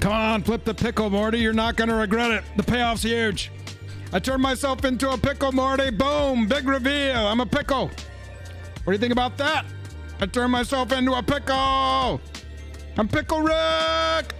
Come on, flip the pickle, Morty. You're not going to regret it. The payoff's huge. I turned myself into a pickle, Morty. Boom, big reveal. I'm a pickle. What do you think about that? I turned myself into a pickle. I'm Pickle Rick.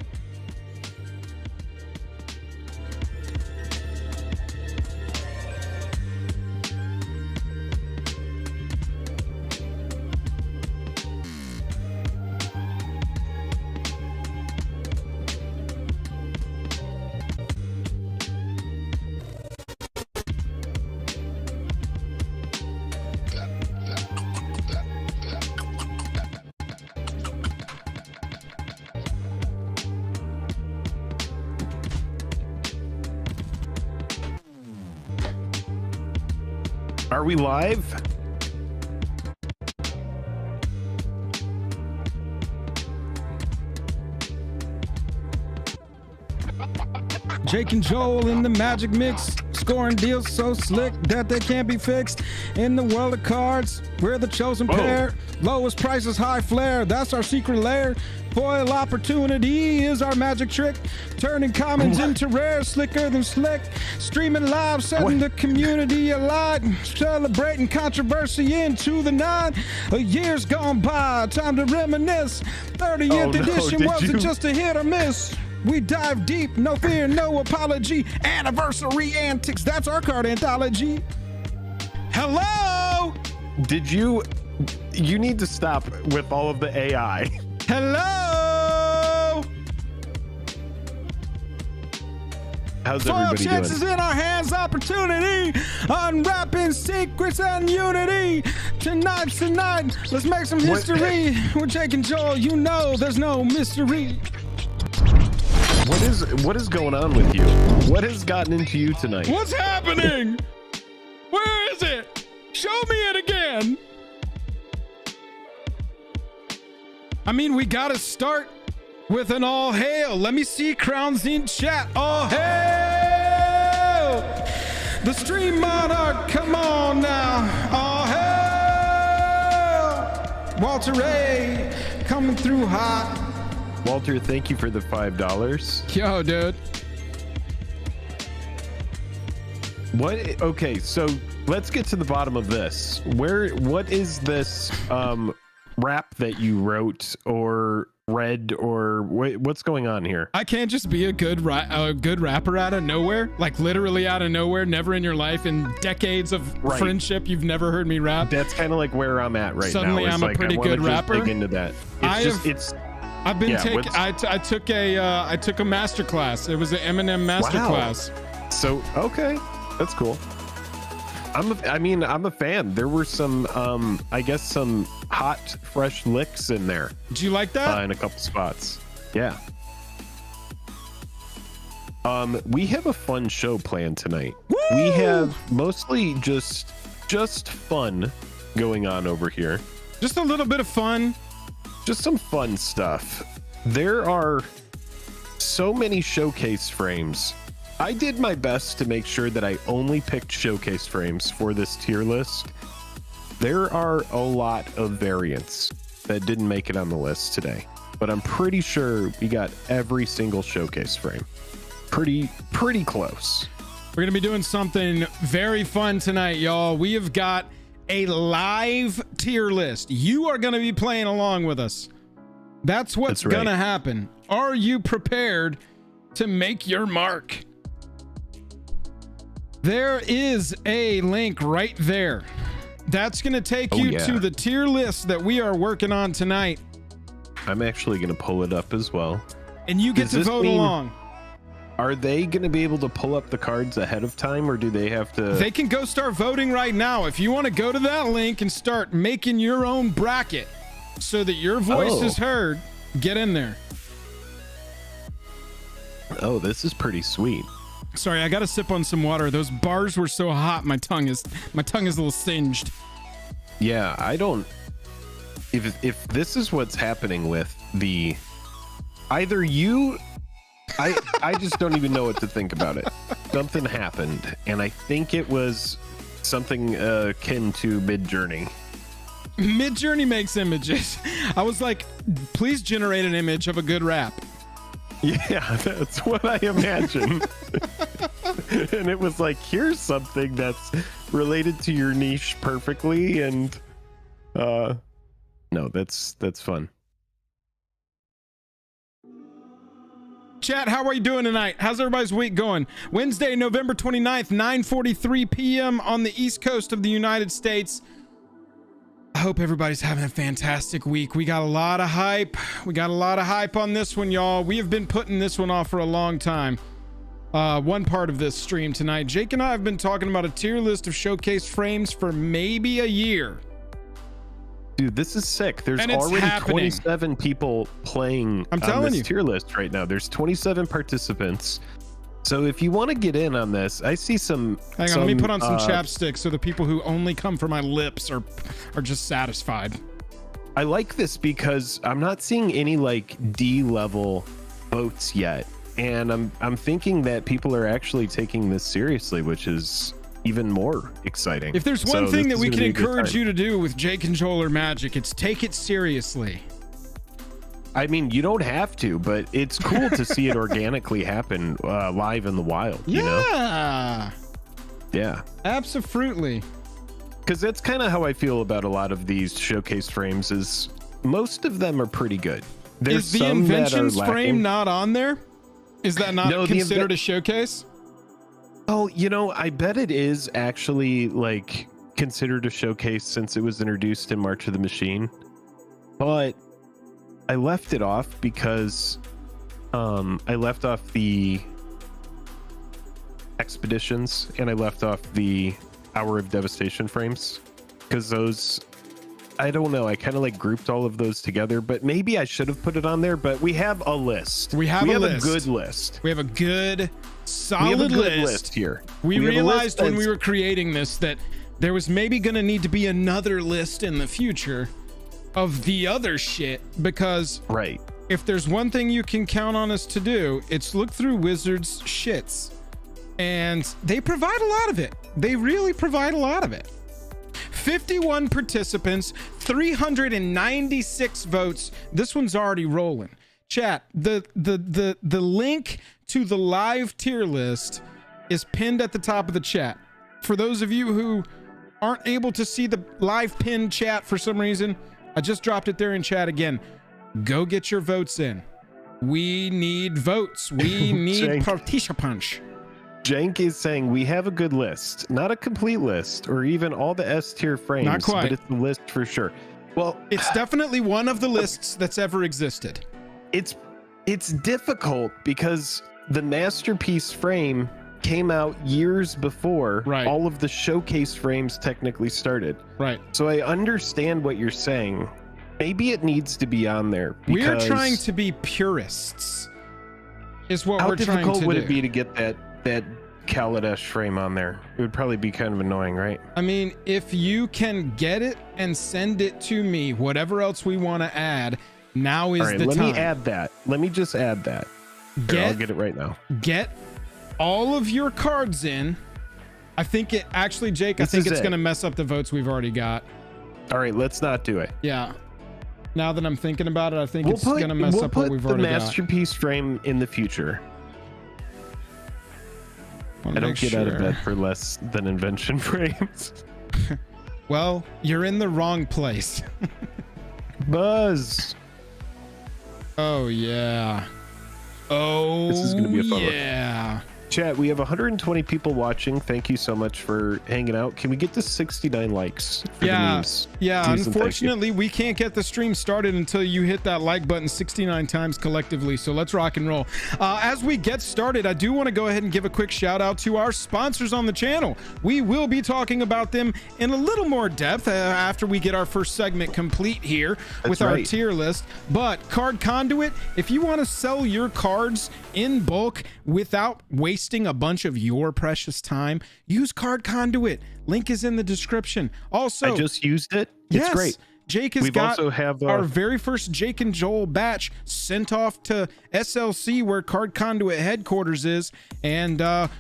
Are we live? Jake and Joel in the magic mix, scoring deals so slick that they can't be fixed. In the world of cards, we're the chosen pair. Lowest prices, high flair, that's our secret lair. Foil opportunity is our magic trick, turning commons into rare, slicker than slick. Streaming live, setting the community alight, celebrating controversy into the night. A year's gone by, time to reminisce. 30th edition wasn't just a hit or miss. We dive deep, no fear, no apology. Anniversary antics, that's our card anthology. Hello? Did you need to stop with all of the AI. Hello? How's Foil everybody chances doing? in our hands, opportunity, unwrapping secrets and unity. Tonight's the night, let's make some history. With Jake and Joel, you know there's no mystery. What is going on with you? What has gotten into you tonight? What's happening? Where is it? Show me it again. I mean, we gotta start with an all hail. Let me see crowns in chat. All hail! The stream monarch, come on now. All hail! Walter Ray, coming through hot. Walter, thank you for the $5. Yo, dude. What? Okay, so let's get to the bottom of this. What is this rap that you wrote or read, or what's going on here? I can't just be a good rapper out of nowhere, like literally out of nowhere. Never in your life, in decades of friendship, you've never heard me rap. That's kind of like where I'm at right Suddenly now. I'm a pretty good rapper. Dig into that. I took a master class. It was an Eminem master class. So okay, that's cool. I'm a fan. There were some I guess some hot fresh licks in there. Did you like that? In a couple spots. Yeah. We have a fun show planned tonight. Woo! We have mostly just fun going on over here. Just a little bit of fun. Just some fun stuff. There are so many showcase frames. I did my best to make sure that I only picked showcase frames for this tier list. There are a lot of variants that didn't make it on the list today, but I'm pretty sure we got every single showcase frame. Pretty close. We're gonna be doing something very fun tonight, y'all. We have got a live tier list. You are gonna be playing along with us. That's what's gonna happen. Are you prepared to make your mark? There is a link right there. That's gonna take you to the tier list that we are working on tonight. I'm actually gonna pull it up as well. And you get to vote along. Are they going to be able to pull up the cards ahead of time, or do they have to? They can go start voting right now. If you want to go to that link and start making your own bracket so that your voice is heard, get in there. Oh, this is pretty sweet. Sorry, I got to sip on some water. Those bars were so hot. My tongue is a little singed. Yeah, I don't. If this is what's happening with the, either you. I just don't even know what to think about it. Something happened, and I think it was something akin to Midjourney. Midjourney makes images. I was like, please generate an image of a good rap. Yeah, that's what I imagine. And it was like, here's something that's related to your niche perfectly, and no, that's fun. Chat, how are you doing tonight? How's everybody's week going? Wednesday, November 29th, 9:43 p.m. on the East Coast of the United States. I hope everybody's having a fantastic week. We got a lot of hype. We got a lot of hype on this one, y'all. We have been putting this one off for a long time. One part of this stream tonight, Jake and I have been talking about a tier list of showcase frames for maybe a year. Dude, this is sick. There's already 27 people playing on this tier list right now. There's 27 participants. So if you want to get in on this, I see some... Hang on, let me put on some chapstick so the people who only come for my lips are just satisfied. I like this because I'm not seeing any like D-level votes yet. And I'm thinking that people are actually taking this seriously, which is even more exciting. If there's one thing that we can encourage you to do with Jake and Joel or Magic, it's take it seriously. I mean, you don't have to, but it's cool to see it organically happen live in the wild. Yeah. You know? Yeah. Absolutely. Because that's kind of how I feel about a lot of these showcase frames. Is most of them are pretty good. Is the Inventions frame not on there? Is that not considered a showcase? Oh, you know, I bet it is actually like considered a showcase since it was introduced in March of the Machine. But I left it off because I left off the expeditions and I left off the Hour of Devastation frames because those, I don't know, I kind of like grouped all of those together, but maybe I should have put it on there. But we have a list. We have a good list. We have a good, solid list here. We realized when we were creating this that there was maybe going to need to be another list in the future of the other shit, because if there's one thing you can count on us to do, it's look through Wizards shits, and they provide a lot of it. They really provide a lot of it. 51 participants, 396 votes. This one's already rolling. Chat, the link to the live tier list is pinned at the top of the chat. For those of you who aren't able to see the live pinned chat for some reason, I just dropped it there in chat again. Go get your votes in. We need votes. We need participants. Jank is saying we have a good list, not a complete list or even all the S tier frames, not quite, but it's a list for sure. Well, it's definitely one of the lists that's ever existed. It's difficult because the masterpiece frame came out years before all of the showcase frames technically started. Right. So I understand what you're saying. Maybe it needs to be on there. We are trying to be purists. Is what we're trying to do. How difficult would it be to get that Kaladesh frame on there? It would probably be kind of annoying, right? I mean, if you can get it and send it to me, whatever else we want to add, now is the time. Let me add that. Let me just add that. I'll get it right now. Get all of your cards in. I think it actually, Jake, I think it's going to mess up the votes we've already got. All right, let's not do it. Yeah. Now that I'm thinking about it, I think it's going to mess up what we've already got. We'll put the masterpiece frame in the future. I don't get out of bed for less than invention frames. Well, you're in the wrong place. Buzz. Oh, yeah. Oh, this is going to be a fun one. Chat, we have 120 people watching. Thank you so much for hanging out. Can we get to 69 likes for the memes? Yeah, unfortunately, we can't get the stream started until you hit that like button 69 times collectively. So let's rock and roll. As we get started, I do want to go ahead and give a quick shout out to our sponsors on the channel. We will be talking about them in a little more depth after we get our first segment complete here with our tier list. But Card Conduit, if you want to sell your cards in bulk without wasting a bunch of your precious time, use Card Conduit. Link is in the description. Also, I just used it. It's great. Jake has got our very first Jake and Joel batch sent off to SLC where Card Conduit headquarters is, and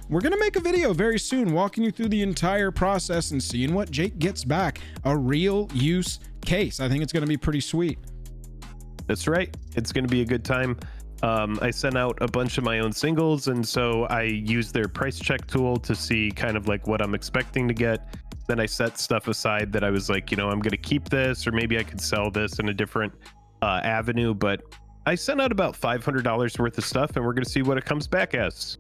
we're gonna make a video very soon walking you through the entire process and seeing what Jake gets back. A real use case. I think it's gonna be pretty sweet. That's right. It's gonna be a good time. I sent out a bunch of my own singles, and so I used their price check tool to see kind of like what I'm expecting to get. Then I set stuff aside that I was like, you know, I'm going to keep this, or maybe I could sell this in a different avenue. But I sent out about $500 worth of stuff, and we're going to see what it comes back as.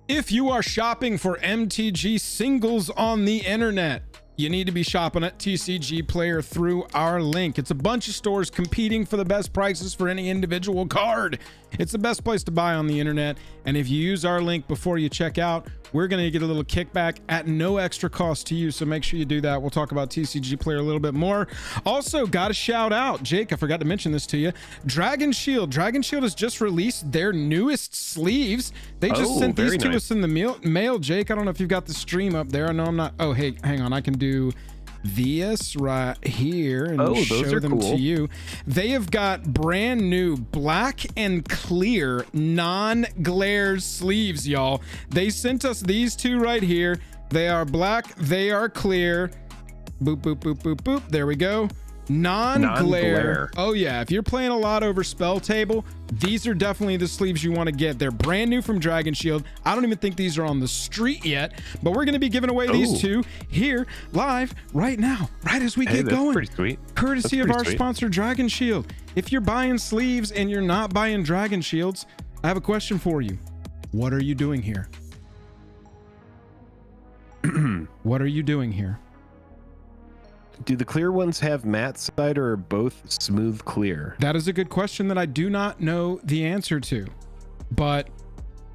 If you are shopping for MTG singles on the internet, you need to be shopping at TCG Player through our link. It's a bunch of stores competing for the best prices for any individual card. It's the best place to buy on the internet. And if you use our link before you check out, we're going to get a little kickback at no extra cost to you. So make sure you do that. We'll talk about TCG Player a little bit more. Also, got to shout out, Jake, I forgot to mention this to you. Dragon Shield has just released their newest sleeves. They just sent these to us in the mail. Jake, I don't know if you've got the stream up there. I know I'm not. Oh, hey, hang on. I can do this right here and show them to you. They have got brand new black and clear non-glare sleeves, y'all. They sent us these two right here. They are black, they are clear. Boop, boop, boop, boop, boop. There we go. Non-glare. Oh yeah, if you're playing a lot over spell table, these are definitely the sleeves you want to get. They're brand new from Dragon Shield. I don't even think these are on the street yet, but we're going to be giving away these two here live right now, right as we get going. Pretty sweet. Courtesy of our sponsor, Dragon Shield. If you're buying sleeves and you're not buying Dragon Shields, I have a question for you. What are you doing here? What are you doing here? Do the clear ones have matte side, or are both smooth clear? That is a good question that I do not know the answer to, but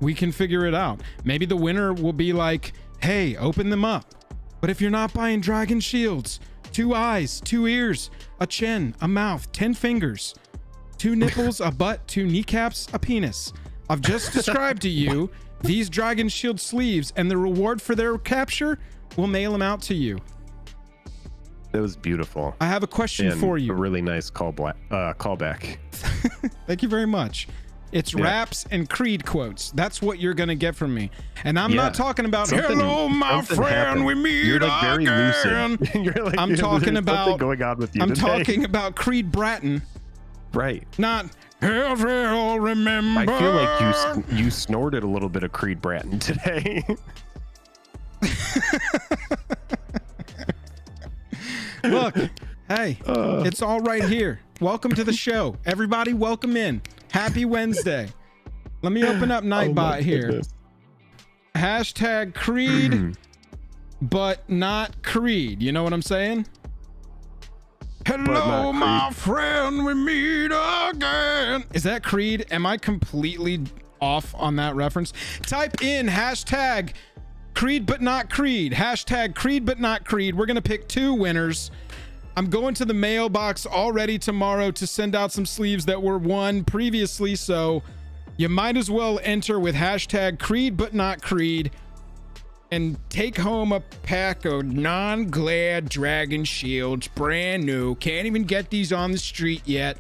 we can figure it out. Maybe the winner will be like, hey, open them up. But if you're not buying Dragon Shields, 2 eyes, 2 ears, a chin, a mouth, 10 fingers, 2 nipples, a butt, 2 kneecaps, a penis. I've just described to you these Dragon Shield sleeves, and the reward for their capture, we'll mail them out to you. That was beautiful. I have a question for you. A really nice callback. Thank you very much. It's raps and Creed quotes. That's what you're going to get from me. And I'm not talking about, hello, my friend, we meet You're like very again. lucid. You're like, I'm talking about going on with you I'm today. talking about Creed Bratton. Right. Not, he'll remember. I feel like you snorted a little bit of Creed Bratton today. Look, hey, it's all right here. Welcome to the show. Everybody, welcome in. Happy Wednesday. Let me open up Nightbot here. Hashtag Creed, but not Creed. You know what I'm saying? Hello, my friend, we meet again. Is that Creed? Am I completely off on that reference? Type in hashtag Creed but not Creed. Hashtag Creed but not Creed. We're going to pick 2 winners. I'm going to the mailbox already tomorrow to send out some sleeves that were won previously, so you might as well enter with hashtag Creed but not Creed and take home a pack of non-glare Dragon Shields, brand new. Can't even get these on the street yet.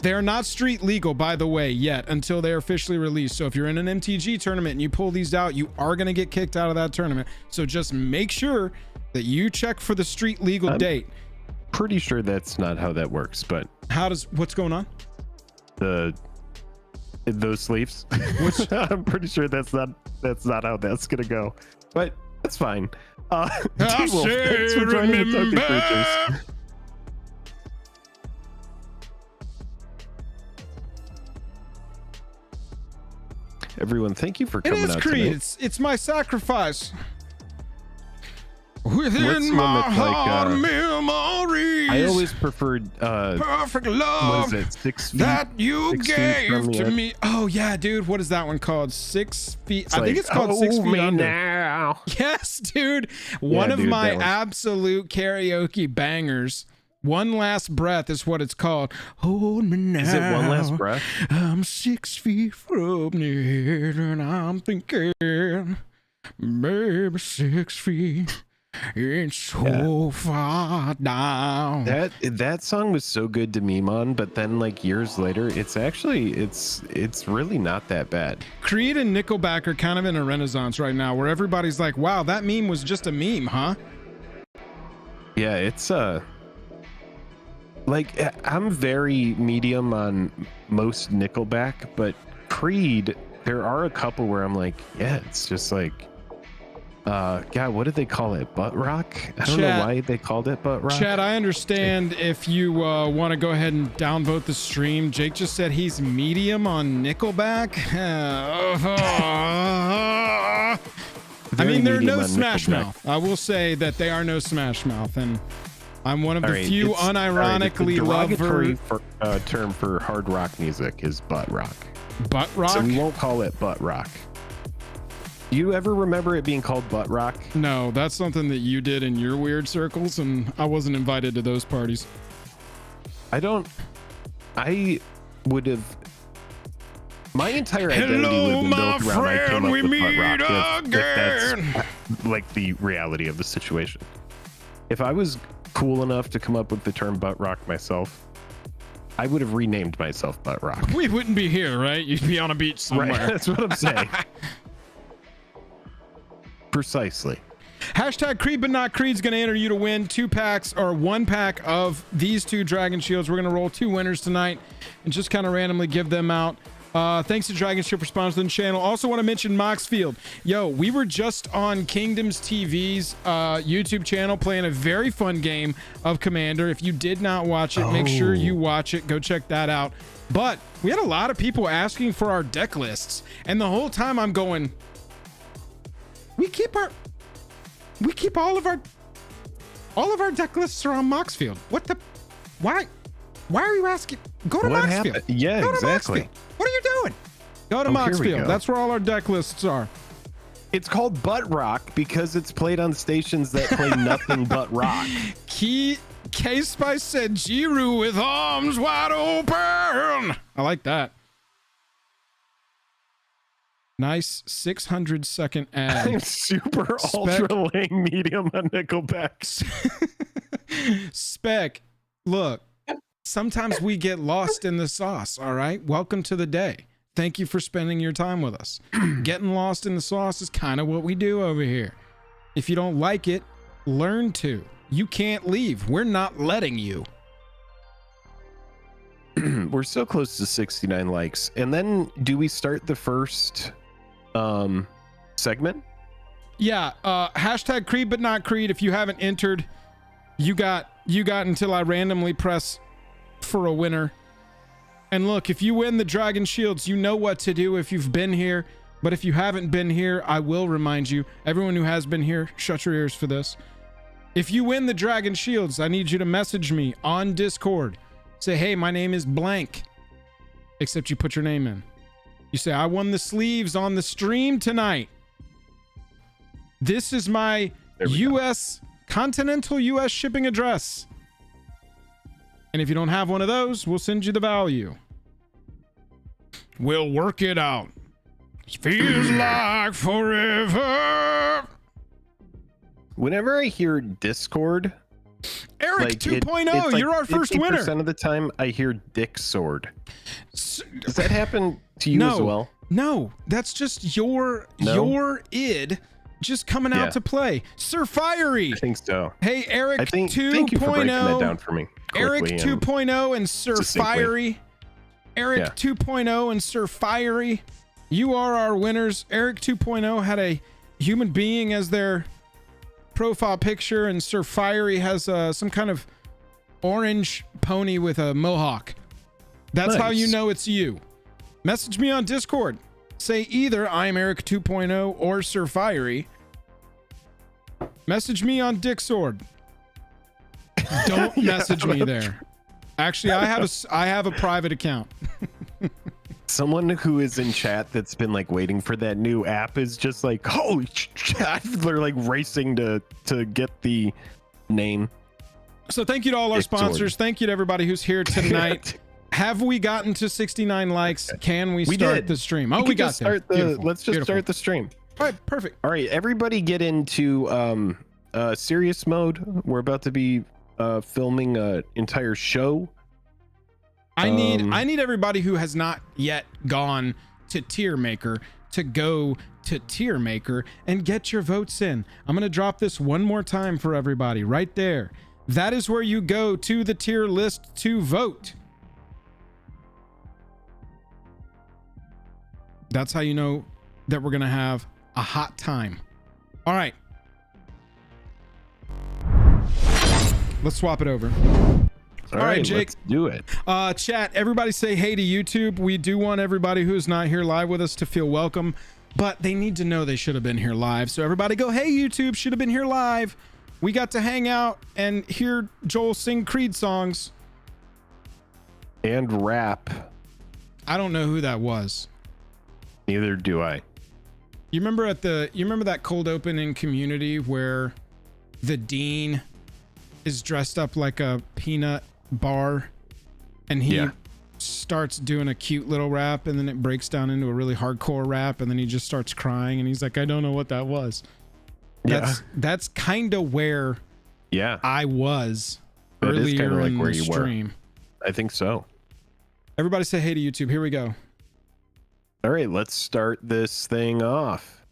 They're not street legal, by the way, yet, until they're officially released. So if you're in an MTG tournament and you pull these out, you are going to get kicked out of that tournament. So just make sure that you check for the street legal date. Pretty sure that's not how that works, but what's going on? Those sleeves. I'm pretty sure that's not how that's gonna go. But that's fine. Thanks for joining the Token Creatures. Everyone, thank you for coming out Creed. tonight. It's my sacrifice. Within my heart, memories. I always preferred perfect love. What is it? 6 feet that you 6 feet gave to me. Oh yeah, dude. What is that one called? 6 feet. It's I think it's called 6 feet under. Now. Yes, dude. One of my absolute karaoke bangers. One Last Breath is what it's called. Hold me now. Is it One Last Breath? I'm 6 feet from the edge and I'm thinking, maybe 6 feet. It's so far down. That song was so good to meme on, but then like years later, it's really not that bad. Creed and Nickelback are kind of in a renaissance right now, where everybody's like, "Wow, that meme was just a meme, huh?" Yeah, it's like Like, I'm very medium on most Nickelback, but Creed, there are a couple where I'm like, yeah, it's just like, God, what did they call it? Butt rock? I don't know why they called it butt rock. Chad, I understand if you want to go ahead and downvote the stream. Jake just said he's medium on Nickelback. I mean, they're no Smash Mouth. I will say that they are no Smash Mouth, and I'm one of the few unironically derogatory term for hard rock music is butt rock. Butt rock? So we won't call it butt rock. You ever remember it being called butt rock? No, that's something that you did in your weird circles, and I wasn't invited to those parties. I would have. My entire identity would have been built around I came up with butt rock. If that's like the reality of the situation. If I was cool enough to come up with the term butt rock myself, I would have renamed myself Butt Rock. We wouldn't be here, right? You'd be on a beach somewhere. Right, that's what I'm saying. Precisely. Hashtag Creed but not Creed's going to enter you to win 2 packs or 1 pack of these 2 Dragon Shields. We're going to roll 2 winners tonight and just kind of randomly give them out. Thanks to Dragon Shield for sponsoring the channel. Also want to mention Moxfield. Yo, we were just on Kingdoms TV's YouTube channel playing a very fun game of Commander. If you did not watch it, make sure you watch it. Go check that out. But we had a lot of people asking for our deck lists, and the whole time I'm going, we keep all of our deck lists are on Moxfield. What the? Why are you asking? Go to Moxfield. Yeah, go exactly. To what are you doing? Go to Moxfield. That's where all our deck lists are. It's called Butt Rock because it's played on stations that play nothing but rock. K-Spice said Jiru with arms wide open. I like that. Nice 600-second ad. I'm super ultra lane medium on Nickelback. Spec, look, sometimes we get lost in the sauce, all right? Welcome to the day. Thank you for spending your time with us. Getting lost in the sauce is kind of what we do over here. If you don't like it, learn to. You can't leave. We're not letting you. We're so close to 69 likes. And then do we start the first segment? Yeah, hashtag Creed but not Creed. If you haven't entered, you got until I randomly press for a winner. And look, if you win the Dragon Shields, you know what to do if you've been here. But if you haven't been here, I will remind you. Everyone who has been here, shut your ears for this. If you win the Dragon Shields, I need you to message me on Discord. Say, hey, my name is blank. Except you put your name in. You say, I won the sleeves on the stream tonight. This is my continental US shipping address. And if you don't have one of those, we'll send you the value. We'll work it out. Feels like forever. Whenever I hear Discord, Eric like 2.0, you're our first winner. 50% of the time I hear Dick Sword. Does that happen to you as well? No, that's just your id just coming out to play. Sir Fiery. I think so. Hey, Eric 2.0. Thank you for breaking that down for me. Eric 2.0 and Sir Fiery. Eric 2.0 and Sir Fiery. You are our winners. Eric 2.0 had a human being as their profile picture, and Sir Fiery has some kind of orange pony with a mohawk. That's how you know it's you. Message me on Discord. Say either I'm Eric 2.0 or Sir Fiery. Message me on Dick Sword. Don't message me there. Actually, I have a private account. Someone who is in chat that's been like waiting for that new app is just like, holy chat. They're like racing to get the name. So thank you to all our sponsors. Thank you to everybody who's here tonight. Have we gotten to 69 likes? Can we start the stream? Oh, we got there. Let's just start the stream. All right, perfect. All right, everybody get into serious mode. We're about to be filming an entire show. I need everybody who has not yet gone to Tier Maker to go to Tier Maker and get your votes in. I'm going to drop this one more time for everybody right there. that is where you go to the tier list to vote. That's how you know that we're going to have a hot time. All right. Let's swap it over. All right, Jake. Let's do it. Chat, everybody say hey to YouTube. We do want everybody who's not here live with us to feel welcome, but they need to know they should have been here live. So everybody go, hey, YouTube, should have been here live. We got to hang out and hear Joel sing Creed songs. And rap. I don't know who that was. Neither do I. You remember that cold open in Community where the dean is dressed up like a peanut bar and he starts doing a cute little rap and then it breaks down into a really hardcore rap and then he just starts crying and he's like, I don't know what that was. That's kind of where I was earlier in the stream. I think so. Everybody say hey to YouTube. Here we go. All right, let's start this thing off.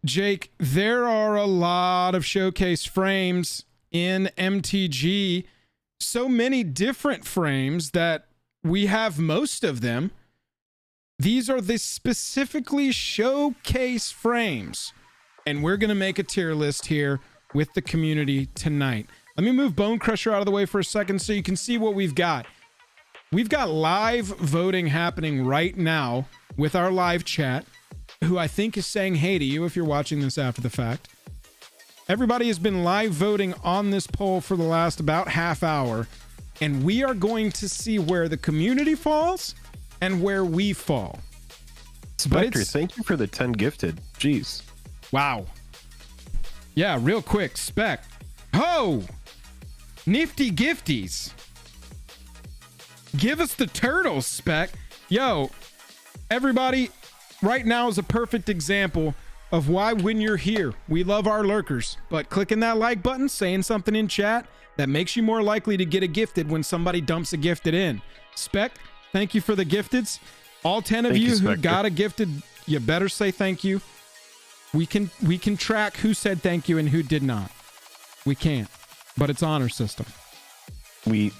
Jake, there are a lot of showcase frames in MTG. So many different frames that we have most of them. These are the specifically showcase frames. And we're going to make a tier list here with the community tonight. Let me move Bone Crusher out of the way for a second so you can see what we've got. We've got live voting happening right now with our live chat, who I think is saying hey to you if you're watching this after the fact. Everybody has been live voting on this poll for the last about half hour, and we are going to see where the community falls and where we fall. Spectre, thank you for the 10 gifted. Jeez. Wow. Yeah, real quick, Spec. Oh! Nifty gifties. Give us the turtles, Spec. Yo, everybody, right now is a perfect example of why when you're here, we love our lurkers. But clicking that like button, saying something in chat, that makes you more likely to get a gifted when somebody dumps a gifted in. Spec, thank you for the gifteds. All 10 of you who got a gifted, you better say thank you. We can track who said thank you and who did not. We can't, but it's honor system. We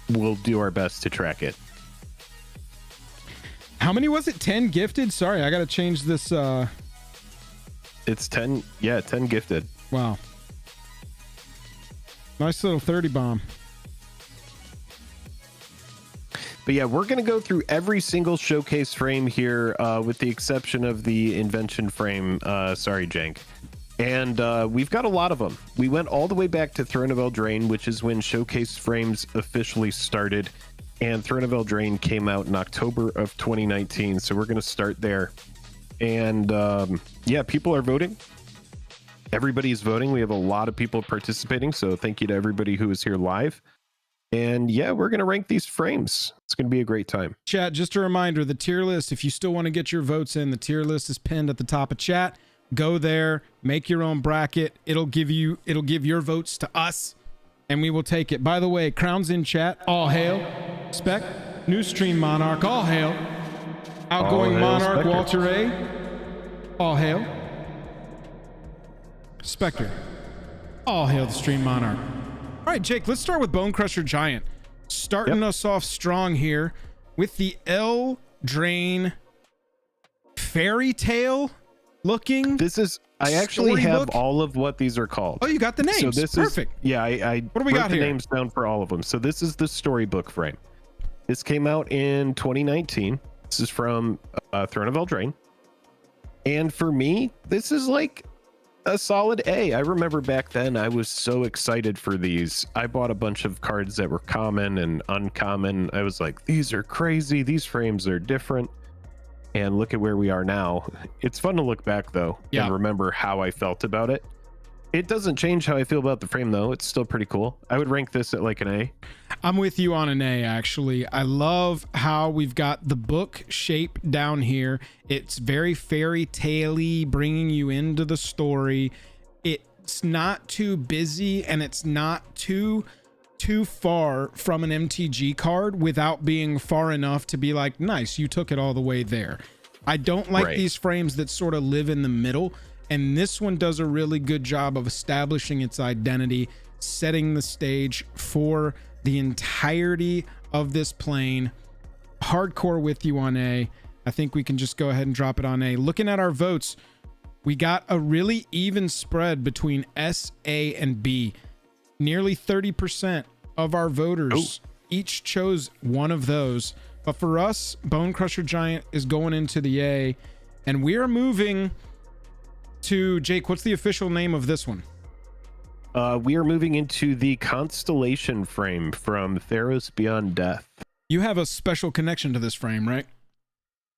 will do our best to track it. How many was it? 10 gifted? Sorry, I got to change this. It's 10. Yeah, 10 gifted. Wow. Nice little 30 bomb. But yeah, we're going to go through every single showcase frame here, with the exception of the invention frame. Sorry, Jank. And we've got a lot of them. We went all the way back to Throne of Eldraine, which is when showcase frames officially started. And Throne of Eldraine came out in October of 2019. So we're going to start there. And yeah, people are voting. Everybody's voting. We have a lot of people participating. So thank you to everybody who is here live. And yeah, we're going to rank these frames. It's going to be a great time. Chat, just a reminder, the tier list, if you still want to get your votes in, the tier list is pinned at the top of chat. Go there, make your own bracket. It'll give your votes to us, and we will take it. By the way, Crown's in chat. All hail. Spec, new stream Monarch. All hail. Outgoing Monarch, Spectre. Walter A. All hail. Spectre. All hail the stream Monarch. All right, Jake, let's start with Bone Crusher Giant. Starting us off strong here with the Eldraine fairy tale looking. This is, I actually have all of what these are called. Oh, you got the names. So this perfect. I what do we got the here? Names down for all of them. So this is the storybook frame. This came out in 2019. This is from Throne of Eldraine. And for me, this is like a solid A. I remember back then I was so excited for these. I bought a bunch of cards that were common and uncommon. I was like, these are crazy. These frames are different. And look at where we are now. It's fun to look back though and remember how I felt about it. It doesn't change how I feel about the frame though. It's still pretty cool. I would rank this at like an A. I'm with you on an A actually. I love how we've got the book shape down here. It's very fairy tale-y, bringing you into the story. It's not too busy and it's not too far from an MTG card without being far enough to be like, nice, you took it all the way there. I don't like these frames that sort of live in the middle And this one does a really good job of establishing its identity, setting the stage for the entirety of this plane. Hardcore with you on A. I think we can just go ahead and drop it on A. Looking at our votes, we got a really even spread between S, A, and B. Nearly 30% of our voters each chose one of those. But for us, Bone Crusher Giant is going into the A, and we are moving to, Jake, what's the official name of this one? We are moving into the Constellation frame from Theros Beyond Death. You have a special connection to this frame, right?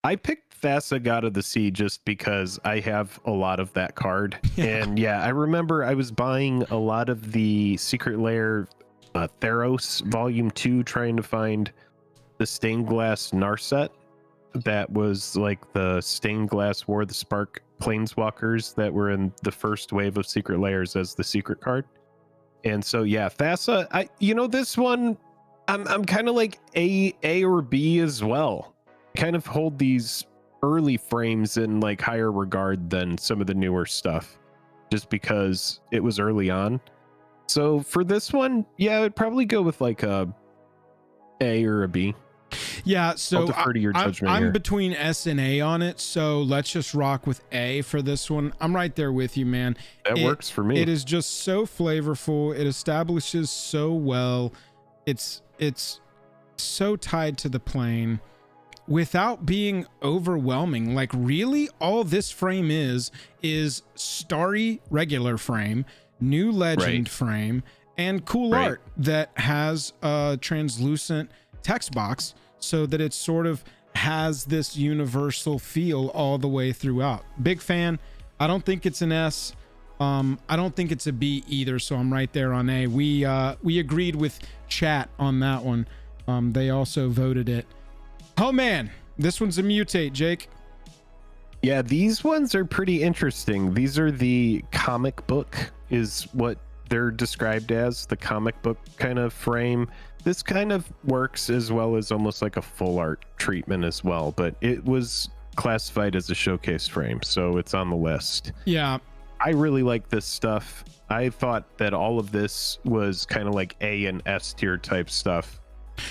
I picked Thassa God of the Sea just because I have a lot of that card. And yeah, I remember I was buying a lot of the Secret Lair Theros Volume 2 trying to find the Stained Glass Narset that was like the Stained Glass War of the Spark Planeswalkers that were in the first wave of Secret Lairs as the secret card. And so yeah, Thassa, this one I'm kind of like A or B as well. I kind of hold these early frames in like higher regard than some of the newer stuff just because it was early on. So for this one, yeah, I'd probably go with like a A or a B. Yeah, so I'll defer to your judgment I'm here. between S and A on it, so let's just rock with A for this one. I'm right there with you, man. That works for me. It is just so flavorful. It establishes so well. It's so tied to the plane without being overwhelming. Like really, all this frame is starry regular frame, new legend frame, and cool art that has a translucent text box so that it sort of has this universal feel all the way throughout. Big fan. I don't think it's an S. I don't think it's a B either, so I'm right there on A. We agreed with chat on that one. They also voted it. Oh man, this one's a mutate, Jake. Yeah, these ones are pretty interesting. These are the comic book is what they're described as, the comic book kind of frame. This kind of works as well as almost like a full art treatment as well, but it was classified as a showcase frame, so it's on the list. Yeah. I really like this stuff. I thought that all of this was kind of like A and S tier type stuff.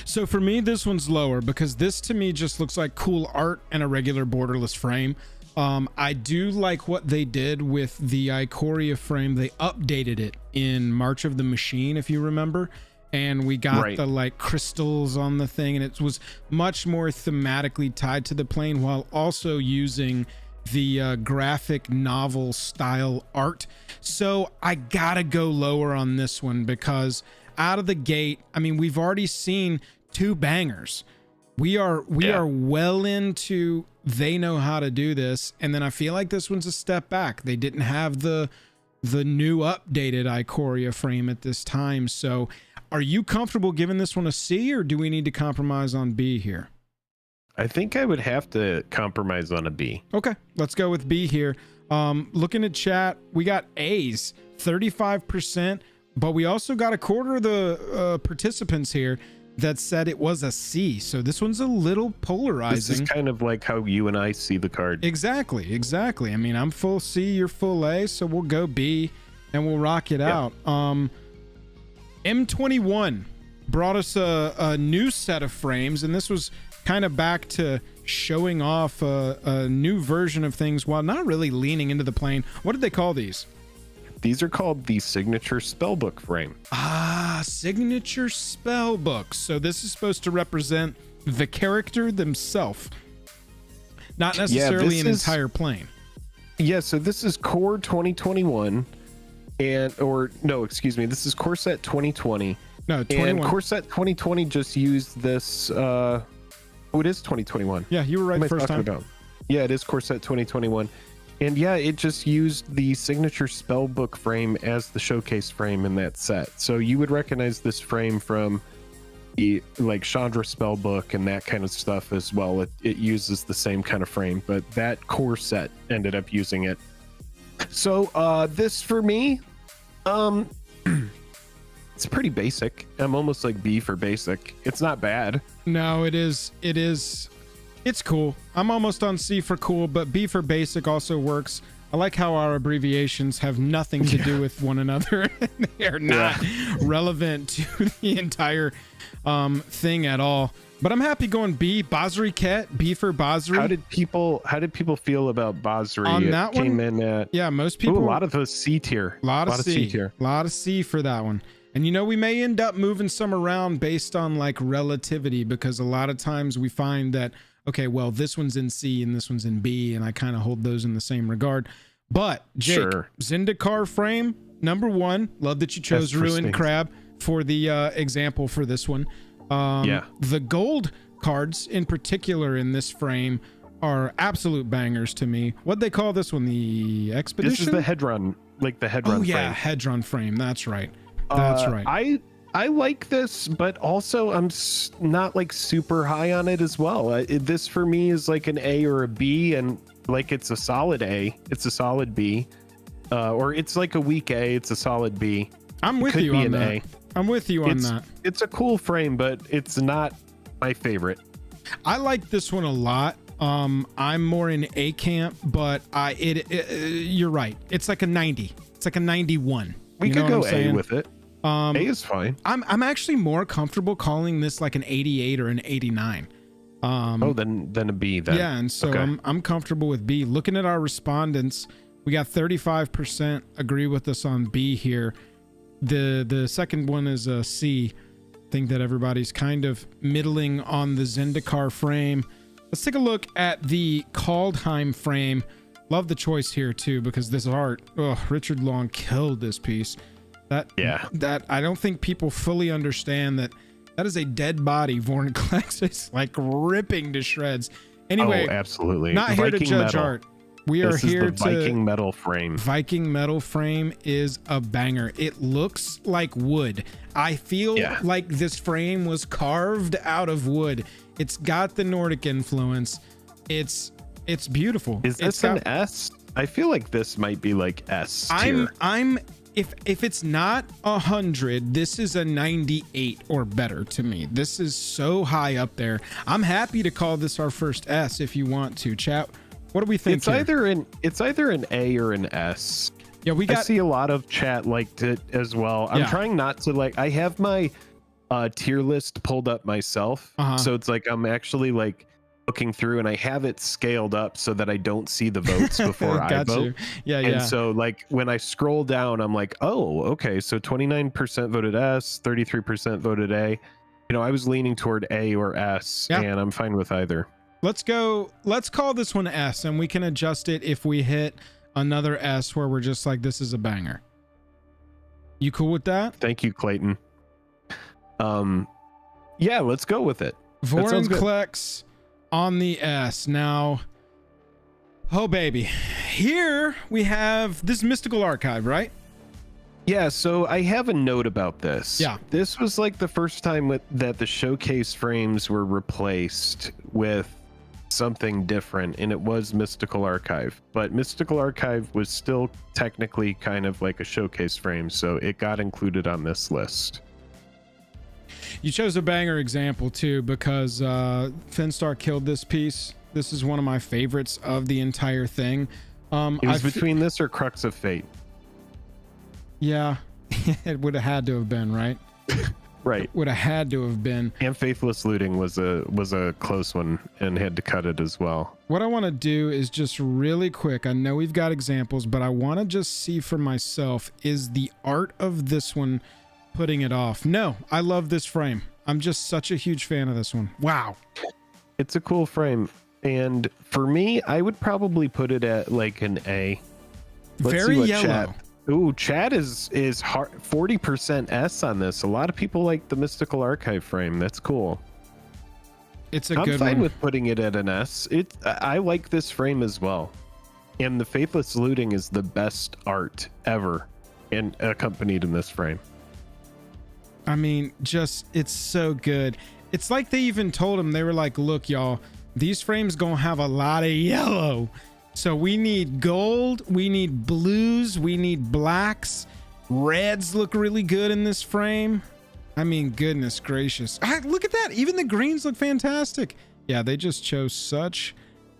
So for me, this one's lower because this to me just looks like cool art and a regular borderless frame. I do like what they did with the Ikoria frame. They updated it in March of the Machine, if you remember. And we got the like crystals on the thing, and it was much more thematically tied to the plane while also using the graphic novel style art. So I gotta go lower on this one because out of the gate, I mean, we've already seen two bangers. We are well into they know how to do this, and then I feel like this one's a step back. They didn't have the new updated Ikoria frame at this time. So are you comfortable giving this one a C, or do we need to compromise on B here? I think I would have to compromise on a B. Okay, let's go with B here. Looking at chat, we got A's, 35%, but we also got a quarter of the participants here that said it was a C. So this one's a little polarizing. This is kind of like how you and I see the card. Exactly. I mean, I'm full C, you're full A, so we'll go B and we'll rock it out. M21 brought us a new set of frames, and this was kind of back to showing off a new version of things while not really leaning into the plane. What did they call these? These are called the Signature Spellbook frame. Signature Spellbook. So this is supposed to represent the character themselves, not necessarily an entire plane. Yeah, so this is Core 2021. This is Core Set 2020. No, 21. And Core Set 2020 just used this. It is 2021. Yeah, you were right the first time. Yeah, it is Core Set 2021. And yeah, it just used the Signature Spellbook frame as the showcase frame in that set. So you would recognize this frame from the like Chandra Spellbook and that kind of stuff as well. It uses the same kind of frame, but that core set ended up using it. So this for me, it's pretty basic. I'm almost like B for basic. It's not bad. No, it is. It's cool. I'm almost on C for cool, but B for basic also works. I like how our abbreviations have nothing to do with one another. They are not relevant to the entire thing at all. But I'm happy going B. Basri Ket, B for Basri. How did people feel about Basri? On that one? Came in at, yeah, most people. a lot of those C tier. A lot of C tier. A lot of C for that one. And you know, we may end up moving some around based on like relativity, because a lot of times we find that, okay, well, this one's in C and this one's in B, and I kind of hold those in the same regard. But Jake, Sure. Zendikar frame, number 1. Love that you chose That's Ruined pristine. Crab for the example for this one. The gold cards in particular in this frame are absolute bangers to me. What they call this one? The Expedition? This is the head run, like the head run. Oh yeah, frame. head run frame. That's right. That's right. I like this, but also I'm not like super high on it as well. This for me is like an A or a B, and like it's a solid A, it's a solid B, or it's like a weak A, it's a solid B. I'm with you on that. I'm with you on that. It's a cool frame, but it's not my favorite. I like this one a lot. I'm more in A camp, but you're right. It's like a 90. It's like a 91. We You could know go what I'm A saying? with it. A is fine. I'm actually more comfortable calling this like an 88 or an 89. Then a B then. Yeah, and so Okay. I'm comfortable with B. Looking at our respondents, we got 35% agree with us on B here. The second one is a C. I think that everybody's kind of middling on the Zendikar frame. Let's take a look at the Kaldheim frame. Love the choice here too, because this art, Richard Long killed this piece. That I don't think people fully understand that is a dead body. Vornixlex is like ripping to shreds. Anyway, absolutely. not here to judge art. We are here the to Viking metal frame. Viking metal frame is a banger. It looks like wood. I feel like this frame was carved out of wood. It's got the Nordic influence. It's beautiful. Is this an S? I feel like this might be like S tier. If it's not 100, this is a 98 or better to me. This is so high up there. I'm happy to call this our first S if you want to. Chat, what do we think? It's either an A or an S. Yeah, I see a lot of chat liked it as well. I'm trying not to like. I have my tier list pulled up myself, so it's like I'm actually like looking through, and I have it scaled up so that I don't see the votes before I vote. Yeah. And so like when I scroll down, I'm like, oh, okay, so 29% voted S, 33% voted A. You know, I was leaning toward A or S, and I'm fine with either. Let's call this one S, and we can adjust it if we hit another S where we're just like, this is a banger. You cool with that? Thank you, Clayton. Yeah, let's go with it. Vornixlex on the S. Now, oh baby, here we have this mystical archive, right? Yeah, so I have a note about this. Yeah. This was like the first time that the showcase frames were replaced with something different, and it was Mystical Archive. But Mystical Archive was still technically kind of like a showcase frame, so it got included on this list. You chose a banger example too, because Finstar killed this piece. This is one of my favorites of the entire thing. It was between this or Crux of Fate. Yeah, it would have had to have been, right? Right. Would have had to have been. And Faithless Looting was a close one, and had to cut it as well. What I want to do is just really quick. I know we've got examples, but I want to just see for myself, is the art of this one putting it off? No, I love this frame. I'm just such a huge fan of this one. Wow. It's a cool frame. And for me, I would probably put it at like an A. Very yellow. Chat is hard, 40% S on this. A lot of people like the Mystical Archive frame. That's cool. It's a I'm good fine one. with putting it at an S. I like this frame as well. And the Faithless Looting is the best art ever and accompanied in this frame. I mean, just, it's so good. It's like they even told him, they were like, look, y'all, these frames gonna have a lot of yellow. So we need gold, we need blues, we need blacks. Reds look really good in this frame. I mean, goodness gracious. Look at that. Even the greens look fantastic. Yeah, they just chose such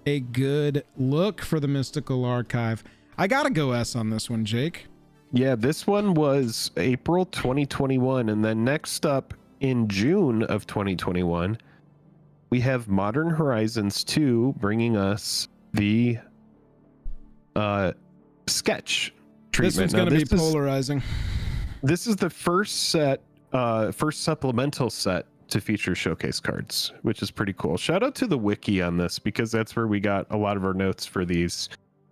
a good look for the Mystical Archive. I gotta go S on this one, Jake. Yeah, this one was April 2021, and then next up in June of 2021, we have Modern Horizons 2 bringing us the sketch treatment. This one's going to be polarizing. This is the first supplemental set to feature showcase cards, which is pretty cool. Shout out to the wiki on this, because that's where we got a lot of our notes for these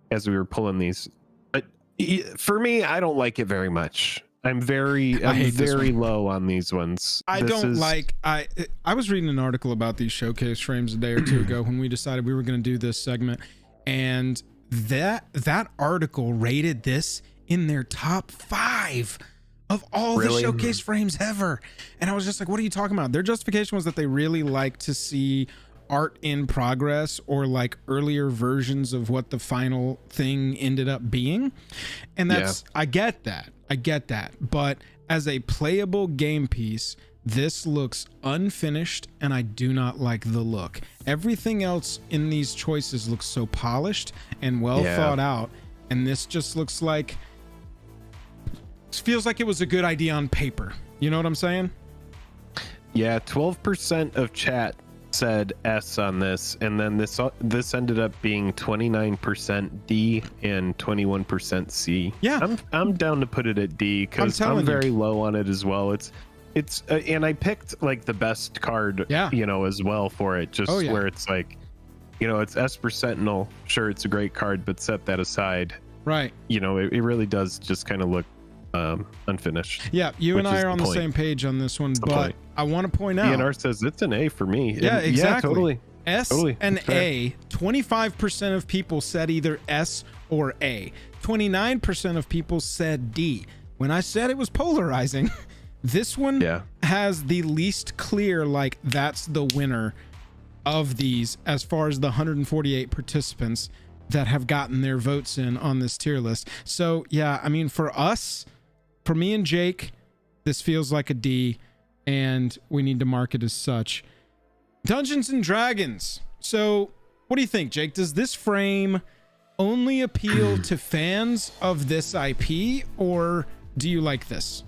as we were pulling these. But for me, I don't like it very much. I'm very low on these ones. I was reading an article about these showcase frames a day or two ago when we decided we were going to do this segment, and that article rated this in their top 5 of all the showcase frames ever. And I was just like, what are you talking about? Their justification was that they really like to see art in progress, or like earlier versions of what the final thing ended up being. And that's, I get that. But as a playable game piece, this looks unfinished, and I do not like the look. Everything else in these choices looks so polished and well thought out, and this just looks like, feels like it was a good idea on paper. You know what I'm saying? Yeah, 12% of chat said S on this, and then this ended up being 29% D and 21% C. Yeah, I'm down to put it at D, because I'm very low on it as well. It's and I picked like the best card, as well for it, just where it's like, it's Esper Sentinel. Sure, it's a great card, but set that aside. Right. It really does just kind of look unfinished. Yeah, you and I are on the same page on this one, but I want to point out, DNR says it's an A for me. Yeah, exactly. Yeah, totally. S and A. 25% of people said either S or A. 29% of people said D. When I said it was polarizing, this one has the least clear, like, that's the winner of these as far as the 148 participants that have gotten their votes in on this tier list. So yeah, I mean, for me and Jake, this feels like a D, and we need to mark it as such. Dungeons and Dragons. So what do you think, Jake? Does this frame only appeal to fans of this IP, or do you like this?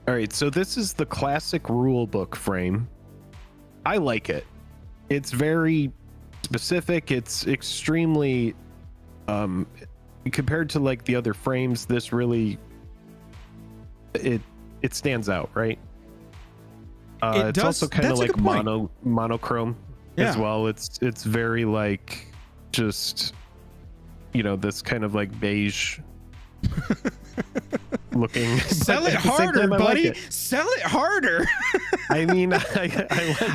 All right, so this is the classic rule book frame. I like it. It's very specific. It's extremely compared to like the other frames, this really it stands out, right? It's also kind of like monochrome as well. It's very like just this kind of like beige looking. Sell it harder, buddy. Like it. Sell it harder. I mean, I like it.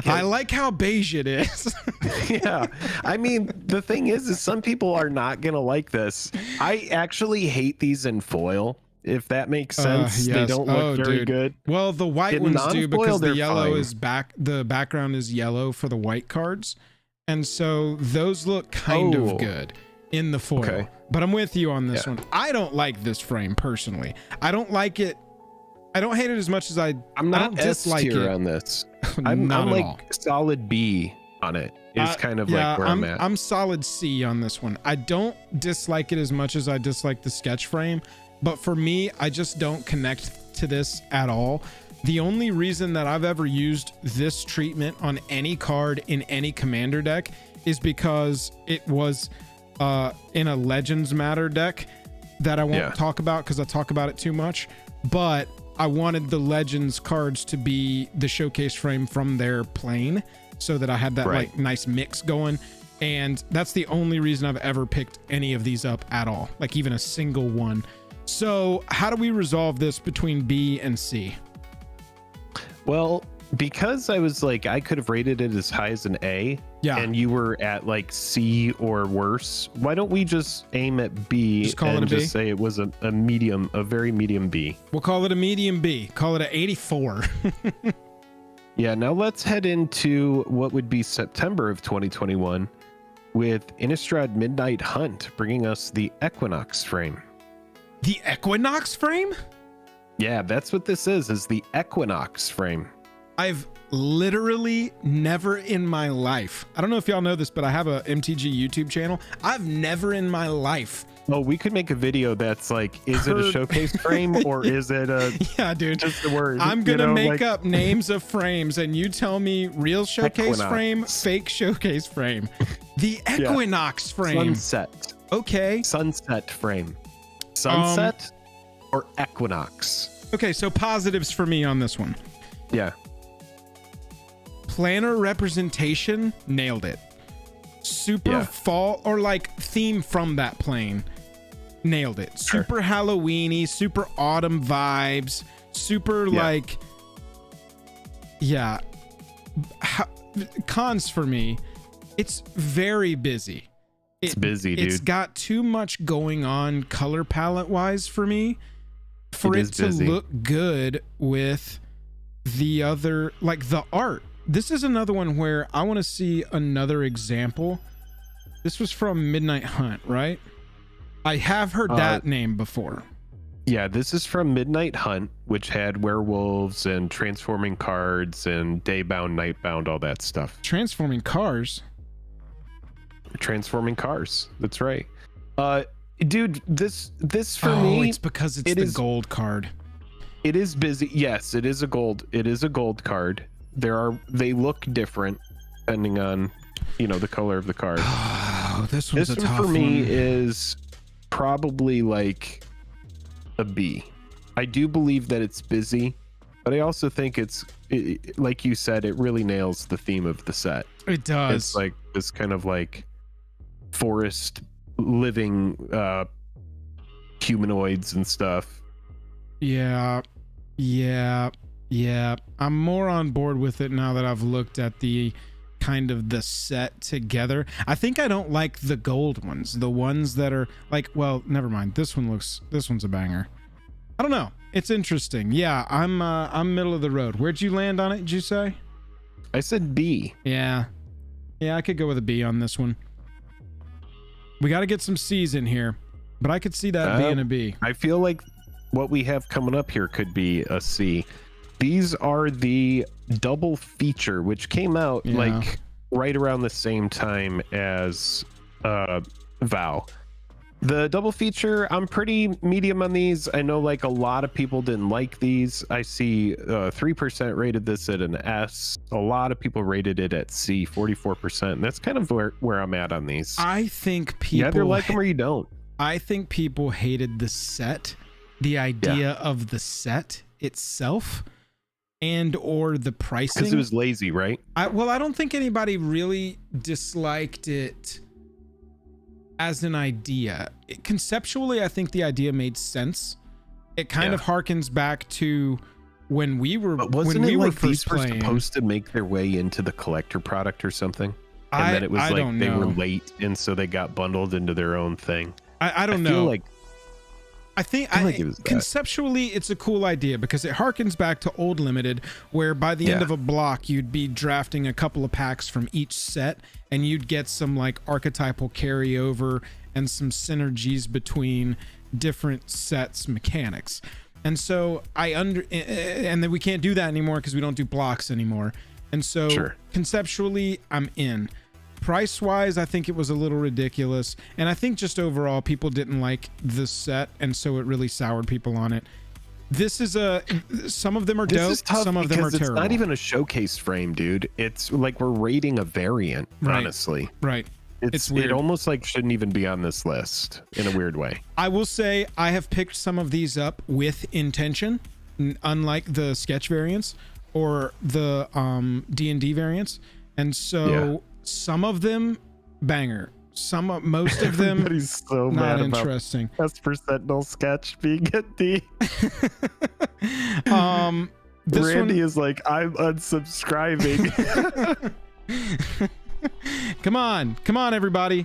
I like how beige it is. Yeah. I mean, the thing is some people are not going to like this. I actually hate these in foil, if that makes sense. They don't look very good. Well, the white ones do, because the yellow is the background is yellow for the white cards. And so those look kind of good in the foil. Okay. But I'm with you on this one. I don't like this frame personally. I don't like it. I don't hate it as much as I'm not dislike it on this. I'm like solid B on it. Is kind of like where I'm at. I'm solid C on this one. I don't dislike it as much as I dislike the sketch frame, but for me, I just don't connect to this at all. The only reason that I've ever used this treatment on any card in any commander deck is because it was in a Legends Matter deck that I won't talk about because I talk about it too much, but I wanted the Legends cards to be the showcase frame from their plane so that I had that like nice mix going, and that's the only reason I've ever picked any of these up at all, like even a single one. So how do we resolve this between B and C? Well, because I was like, I could have rated it as high as an A, and you were at like C or worse. Why don't we just aim at B and just say it was a medium, a very medium B? We'll call it a medium B. Call it an 84. Yeah, now let's head into what would be September of 2021 with Innistrad Midnight Hunt bringing us the Equinox frame. The Equinox frame? Yeah, that's what this is the Equinox frame. I've literally never in my life, I don't know if y'all know this, but I have a MTG YouTube channel. I've never in my life Oh, we could make a video that's like, is it a showcase frame or is it a yeah, dude? Just the word. I'm gonna make up names of frames, and you tell me real showcase frame, fake showcase frame, the Equinox frame, sunset. Okay, sunset frame, sunset or Equinox. Okay, so positives for me on this one. Yeah. Planner representation, nailed it. Super fall or like theme from that plane, nailed it. Super Halloweeny, super autumn vibes, super like cons for me, it's very busy. It's busy, dude. It's got too much going on color palette wise for me for it to look good with the other, like the art. This is another one where I want to see another example. This was from Midnight Hunt, right? I have heard that name before. Yeah, this is from Midnight Hunt, which had werewolves and transforming cards and daybound, nightbound, all that stuff. Transforming cars? Transforming cars. That's right. Dude, this for me, it's because it's the gold card. It is busy. Yes, it is a gold card. They look different depending on, the color of the card. Oh, this one's a tough one. For me is probably like a B. I do believe that it's busy, but I also think like you said, it really nails the theme of the set. It does. It's like this kind of like forest living humanoids and stuff. Yeah. I'm more on board with it now that I've looked at the kind of the set together. I think I don't like the gold ones, the ones that are like, well, never mind. This one's a banger. I don't know. It's interesting. Yeah, I'm middle of the road. Where'd you land on it? Did you say? I said B. Yeah, I could go with a B on this one. We got to get some C's in here, but I could see that being a B. I feel like what we have coming up here could be a C. These are the double feature, which came out like right around the same time as Vow. The double feature, I'm pretty medium on these. I know like a lot of people didn't like these. I see 3% rated this at an S. A lot of people rated it at C, 44%. That's kind of where I'm at on these. I think people... You either like them or you don't. I think people hated the set, the idea of the set itself, and or the pricing. Because it was lazy, right? I don't think anybody really disliked it as an idea. Conceptually, I think the idea made sense. It kind of harkens back to when we were first playing. Were supposed to make their way into the collector product or something, and then it was like they were late, and so they got bundled into their own thing. I don't know. I think conceptually it's a cool idea because it harkens back to old Limited, where by the end of a block you'd be drafting a couple of packs from each set and you'd get some like archetypal carryover and some synergies between different sets mechanics. And so and then we can't do that anymore because we don't do blocks anymore. And so conceptually I'm in. Price wise, I think it was a little ridiculous, and I think just overall people didn't like the set, and so it really soured people on it. This is some of them are dope, some of them are terrible. It's not even a showcase frame, dude. It's like we're rating a variant, honestly. Right. It's weird. It almost like shouldn't even be on this list in a weird way. I will say I have picked some of these up with intention, unlike the sketch variants or the D&D variants, and so some of them banger, most of them everybody's so not mad interesting. About S% sketch being a D. Randy is like, I'm unsubscribing. Come on everybody,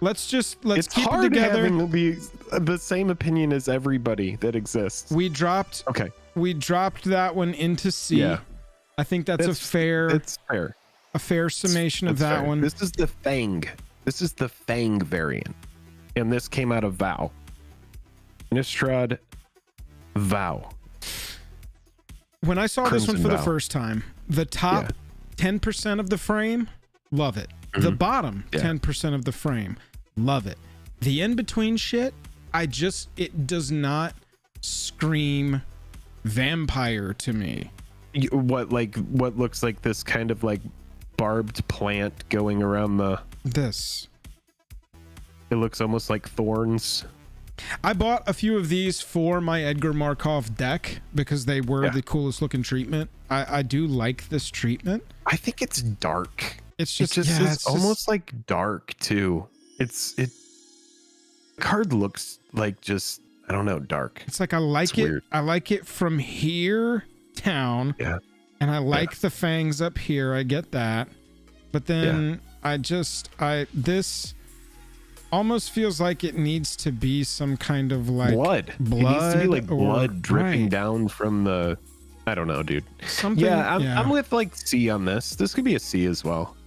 let's keep it together. Having the same opinion as everybody that exists. We dropped that one into C. I think that's fair. It's fair. A fair summation of that one. This is the Fang. This is the Fang variant. And this came out of Vow. Innistrad Vow. When I saw this one for the first time, the top 10% of the frame, love it. The bottom 10% of the frame, love it. The in-between shit, it does not scream vampire to me. What looks like this kind of like barbed plant going around this? It looks almost like thorns. I bought a few of these for my Edgar Markov deck because they were the coolest looking treatment. I do like this treatment. I think it's dark. It's just it's almost like dark too. The card looks like just, I don't know, dark. It's like I like it. Weird. I like it from here down. Yeah. And I like the fangs up here. I get that. But then this almost feels like it needs to be some kind of like blood. It needs to be like blood dripping down from the, I don't know, dude. Something. I'm with like C on this. This could be a C as well.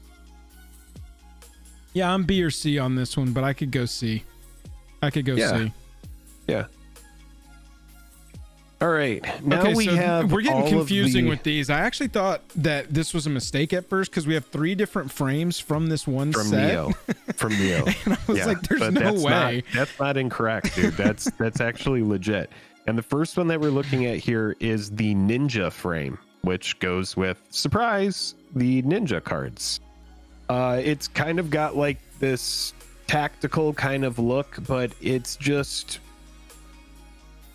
Yeah, I'm B or C on this one, but I could go C. I could go C. Yeah. All right. Now we're getting confusing with these. I actually thought that this was a mistake at first because we have 3 different frames from this one set. From Neo. And I was like, there's no way. That's not incorrect, dude. That's actually legit. And the first one that we're looking at here is the Ninja frame, which goes with, surprise, the Ninja cards. It's kind of got like this tactical kind of look, but it's just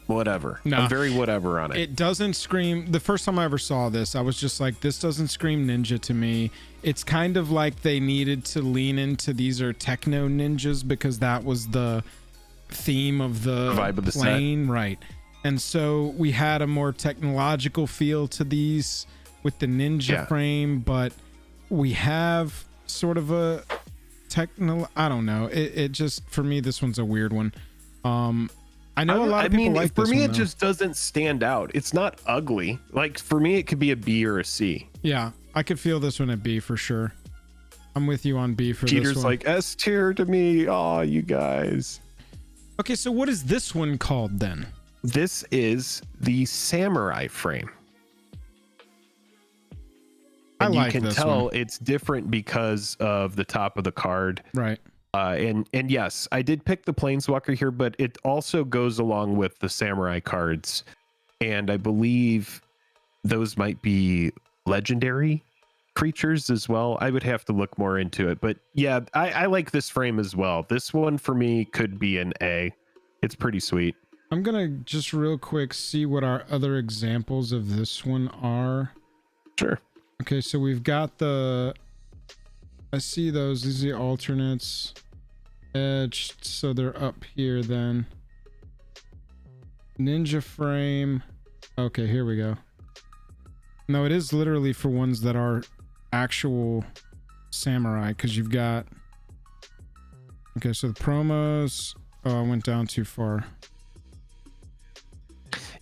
whatever. No, I'm very whatever on it. It doesn't scream. The first time I ever saw this, I was just like, this doesn't scream ninja to me. It's kind of like they needed to lean into these are techno ninjas because that was the theme of the vibe of the plane, right? And so we had a more technological feel to these with the ninja frame, but we have sort of a techno. I don't know. It just, for me, this one's a weird one. I know a lot of people like this one. For me, it just doesn't stand out. It's not ugly. Like, for me, it could be a B or a C. Yeah, I could feel this one at B for sure. I'm with you on B for Peter's this one. like, S tier to me. Oh, you guys. Okay, so what is this one called then? This is the Samurai frame. And you can tell it's different because of the top of the card. Right. And yes, I did pick the Planeswalker here, but it also goes along with the Samurai cards. And I believe those might be legendary creatures as well. I would have to look more into it. But yeah, I like this frame as well. This one for me could be an A. It's pretty sweet. I'm going to just real quick see what our other examples of this one are. Sure. Okay, so we've got I see those. These are the alternates. Edged, so they're up here then. Ninja frame. Okay, here we go. No, it is literally for ones that are actual samurai, because you've got... Okay, so the promos... Oh, I went down too far.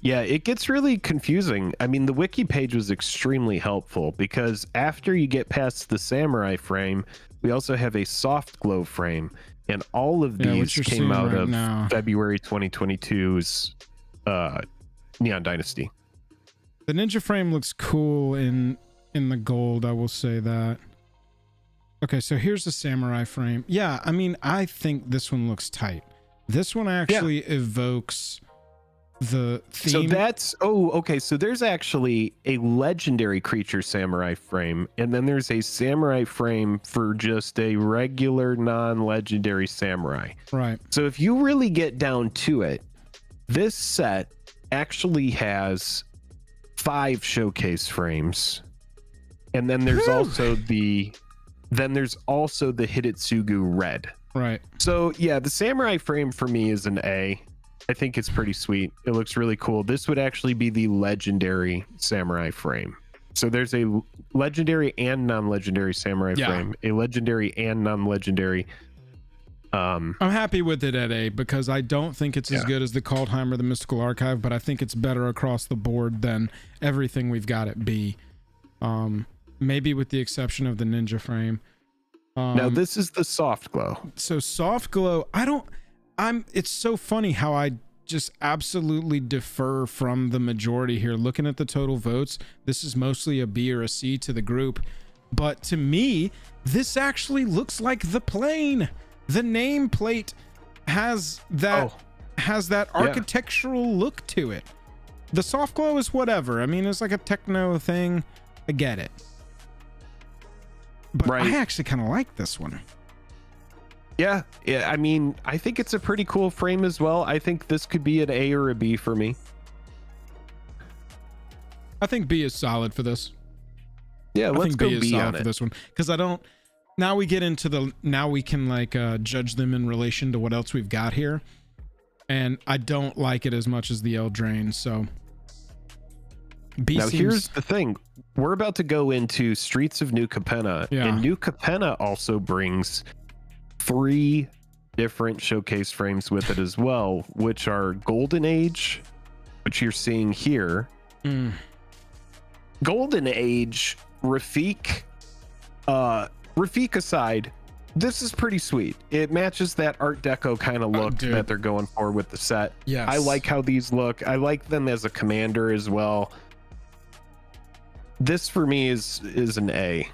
Yeah, it gets really confusing. I mean, the wiki page was extremely helpful because after you get past the samurai frame, we also have a soft glow frame, and all of these came out of February 2022's Neon Dynasty. The ninja frame looks cool in the gold, I will say that. Okay, so here's the samurai frame. Yeah, I mean, I think this one looks tight. This one actually evokes the theme. So that's okay, so there's actually a legendary creature samurai frame, and then there's a samurai frame for just a regular non-legendary samurai. Right. So if you really get down to it, this set actually has 5 showcase frames, and then there's also the Hidetsugu red. Right. So yeah, the samurai frame for me is an A. I think it's pretty sweet. It looks really cool. This would actually be the legendary samurai frame. So there's a legendary and non-legendary samurai frame, a legendary and non-legendary. I'm happy with it at A because I don't think it's as good as the Kaldheim or the Mystical Archive, but I think it's better across the board than everything we've got at B. Maybe with the exception of the ninja frame. Now this is the soft glow. So soft glow, it's so funny how I just absolutely defer from the majority here. Looking at the total votes, this is mostly a B or a C to the group. But to me, this actually looks like the plane. The nameplate has that architectural look to it. The soft glow is whatever. I mean, it's like a techno thing. I get it. But I actually kind of like this one. Yeah. I mean, I think it's a pretty cool frame as well. I think this could be an A or a B for me. I think B is solid for this. Yeah, let's go B on for this one, because I don't. Now we get into now we can like judge them in relation to what else we've got here, and I don't like it as much as the Eldraine. So B. Now here's the thing: we're about to go into Streets of New Capenna, and New Capenna also brings 3 different showcase frames with it as well, which are Golden Age, which you're seeing here. Golden Age, Rafik aside, this is pretty sweet. It matches that Art Deco kind of look that they're going for with the set. Yes. I like how these look. I like them as a commander as well. This for me is an A.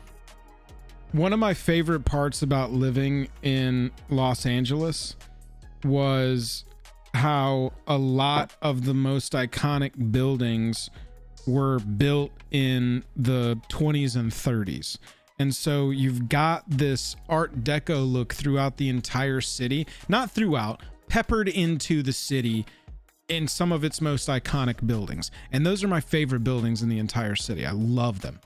One of my favorite parts about living in Los Angeles was how a lot of the most iconic buildings were built in the 20s and 30s. And so you've got this Art Deco look throughout the entire city, not throughout, peppered into the city in some of its most iconic buildings. And those are my favorite buildings in the entire city. I love them.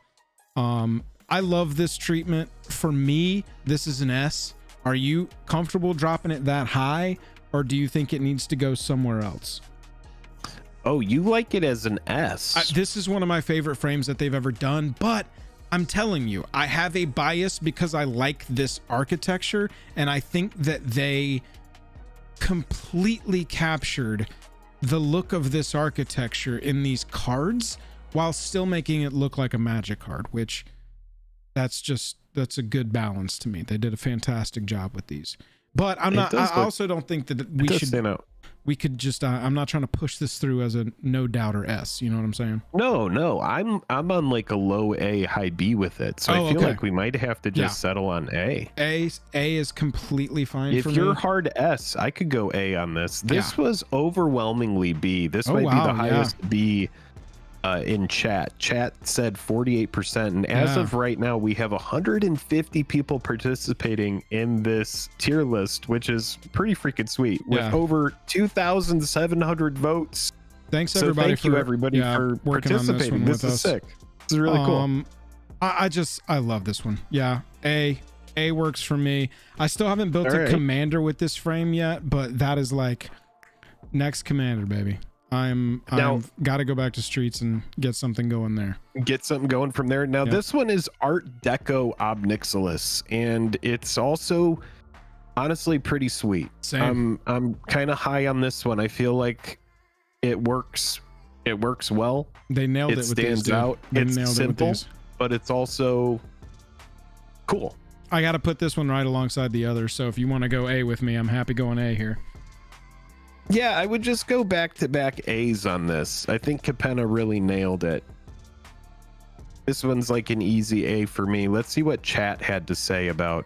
I love this treatment. For me, this is an S. Are you comfortable dropping it that high, or do you think it needs to go somewhere else? Oh, you like it as an S. This is one of my favorite frames that they've ever done, but I'm telling you, I have a bias because I like this architecture, and I think that they completely captured the look of this architecture in these cards while still making it look like a Magic card, which that's a good balance to me. They did a fantastic job with these. But I also don't think that we could just I'm not trying to push this through as a no doubter S, you know what I'm saying? No, I'm on like a low A, high B with it. So I feel like we might have to just settle on A. A is completely fine if for me. If you're hard S, I could go A on this. This was overwhelmingly B. This might be the highest B in chat. Chat said 48%, and as of right now we have 150 people participating in this tier list, which is pretty freaking sweet, with over 2,700 votes. Thanks everybody. Thank you everybody for participating. This is sick. This is really cool. I love this one. A works for me. I still haven't built a commander with this frame yet, but that is like next commander, baby. I'm got to go back to Streets and get something going there. Get something going from there. Now this one is Art Deco Obnixilis, and it's also honestly pretty sweet. Same. I'm kind of high on this one. I feel like it works well. They nailed it. It stands out. It's simple, but it's also cool. I got to put this one right alongside the other. So if you want to go A with me, I'm happy going A here. Yeah, I would just go back-to-back A's on this. I think Capenna really nailed it. This one's like an easy A for me. Let's see what chat had to say about.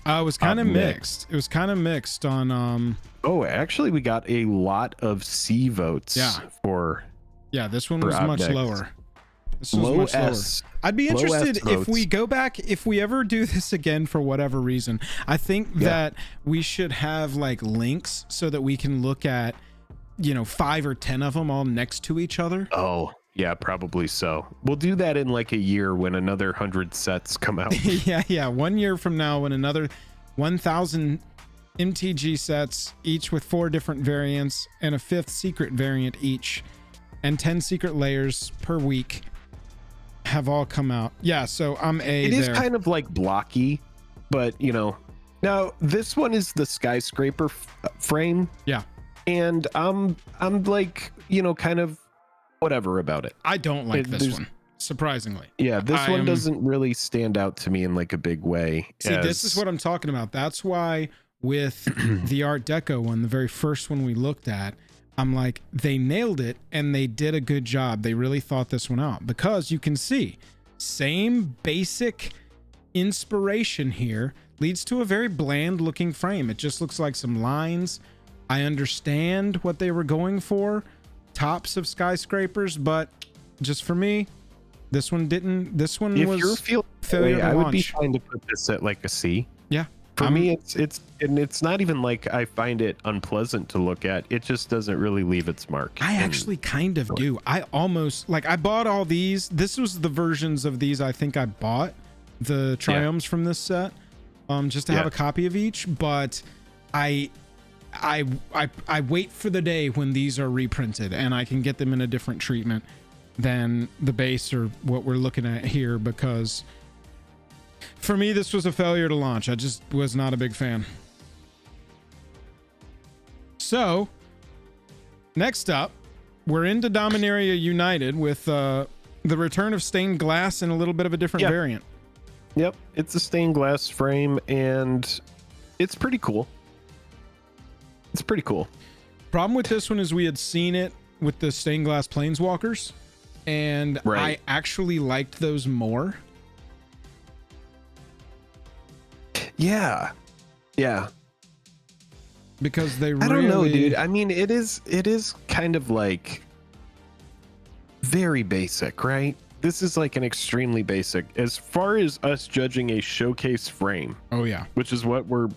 It was kind of mixed. It was kind of mixed on. Oh, actually, we got a lot of C votes. For. Yeah, this one was much lower. This was low much S. Lower. I'd be interested if we go back, if we ever do this again for whatever reason. I think that we should have like links so that we can look at, 5 or 10 of them all next to each other. Oh, yeah, probably so. We'll do that in like a year when another 100 sets come out. yeah. 1 year from now, when another 1,000 MTG sets, each with 4 different variants and a 5th secret variant each, and 10 secret layers per week have all come out. Yeah, so I'm A. It is kind of like blocky, but now this one is the skyscraper frame. Yeah, and I'm like kind of whatever about it. I don't like this one, surprisingly. Yeah, this one doesn't really stand out to me in like a big way. See, this is what I'm talking about. That's why with the Art Deco one, the very first one we looked at, I'm like, they nailed it and they did a good job. They really thought this one out, because you can see same basic inspiration here. leads to a very bland looking frame. It just looks like some lines. I understand what they were going for, tops of skyscrapers, but just for me, this one didn't. This one If was you're feeling failure to I would be launch. trying to put this at like a C. Yeah. For me, it's not even like I find it unpleasant to look at. It just doesn't really leave its mark. I actually kind of do. I almost like I bought all these. This was the versions of these I think I bought, the Triumphs from this set, just to have a copy of each. But I wait for the day when these are reprinted and I can get them in a different treatment than the base or what we're looking at here, because for me this was a failure to launch. I just was not a big fan. So next up, we're into Dominaria United with the return of stained glass and a little bit of a different variant. Yep, it's a stained glass frame and it's pretty cool. It's pretty cool. Problem with this one is we had seen it with the stained glass planeswalkers, and I actually liked those more. Yeah. Because they I don't know, dude. I mean, it is kind of like very basic, right? This is like an extremely basic as far as us judging a showcase frame. Oh yeah. Which is what we're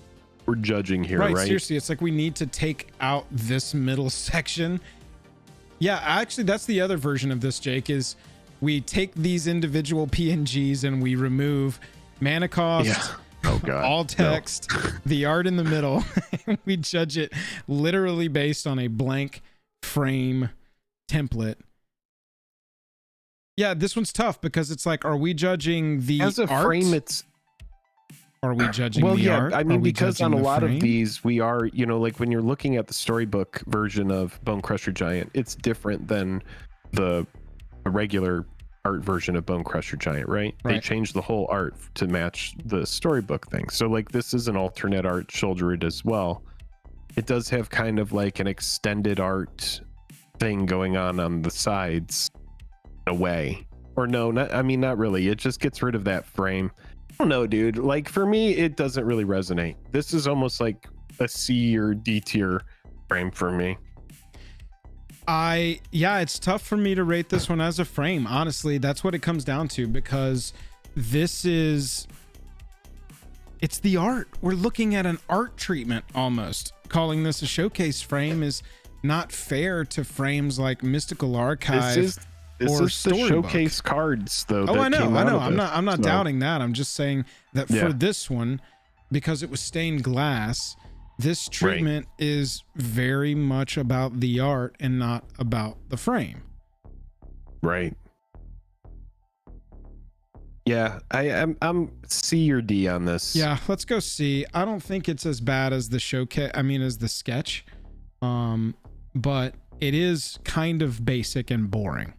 judging here, right? Seriously, it's like we need to take out this middle section. Yeah, actually that's the other version of this, Jake, is we take these individual PNGs and we remove mana cost, oh god, all text, the art in the middle, and we judge it literally based on a blank frame template. Yeah, this one's tough because it's like, are we judging the as a art? frame? Are we judging well, the yeah, art? I mean, because on a lot frame? of these, we are, you know, like when you're looking at the storybook version of Bone Crusher Giant, it's different than the regular art version of Bone Crusher Giant, right? They changed the whole art to match the storybook thing. So like this is an alternate art shouldered as well. It does have kind of like an extended art thing going on the sides in a way. Or no, not really. It just gets rid of that frame. I don't know, dude. Like for me, it doesn't really resonate. This is almost like a C or D tier frame for me. It's tough for me to rate this one as a frame. Honestly, that's what it comes down to, because it's the art. We're looking at an art treatment almost. Calling this a showcase frame is not fair to frames like Mystical Archive. This is the showcase cards, though. Oh, I know. I'm not doubting that. I'm just saying that for this one, because it was stained glass, this treatment is very much about the art and not about the frame. Right. Yeah, I'm C or D on this. Yeah, let's go C. I don't think it's as bad as the showcase. I mean, as the sketch, but it is kind of basic and boring.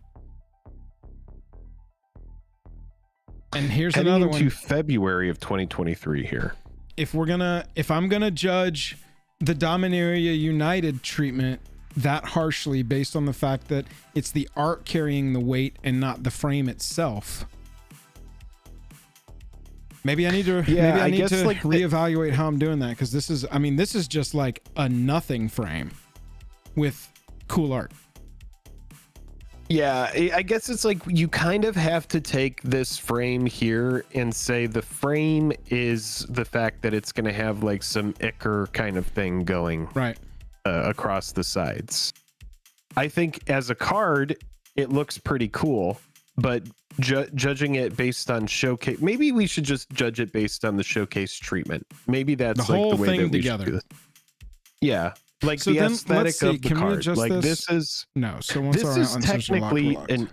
And here's Heading another into one. February of 2023 here. If I'm gonna judge the Dominaria United treatment that harshly based on the fact that it's the art carrying the weight and not the frame itself, maybe I need to reevaluate how I'm doing that, because this is just like a nothing frame with cool art. Yeah, I guess it's like you kind of have to take this frame here and say the frame is the fact that it's going to have like some ichor kind of thing going across the sides. I think as a card, it looks pretty cool, but judging it based on showcase, maybe we should just judge it based on the showcase treatment. Maybe that's the like whole the way thing that we together. should do this. Yeah. Like so the then, aesthetic of the card. Like this is technically an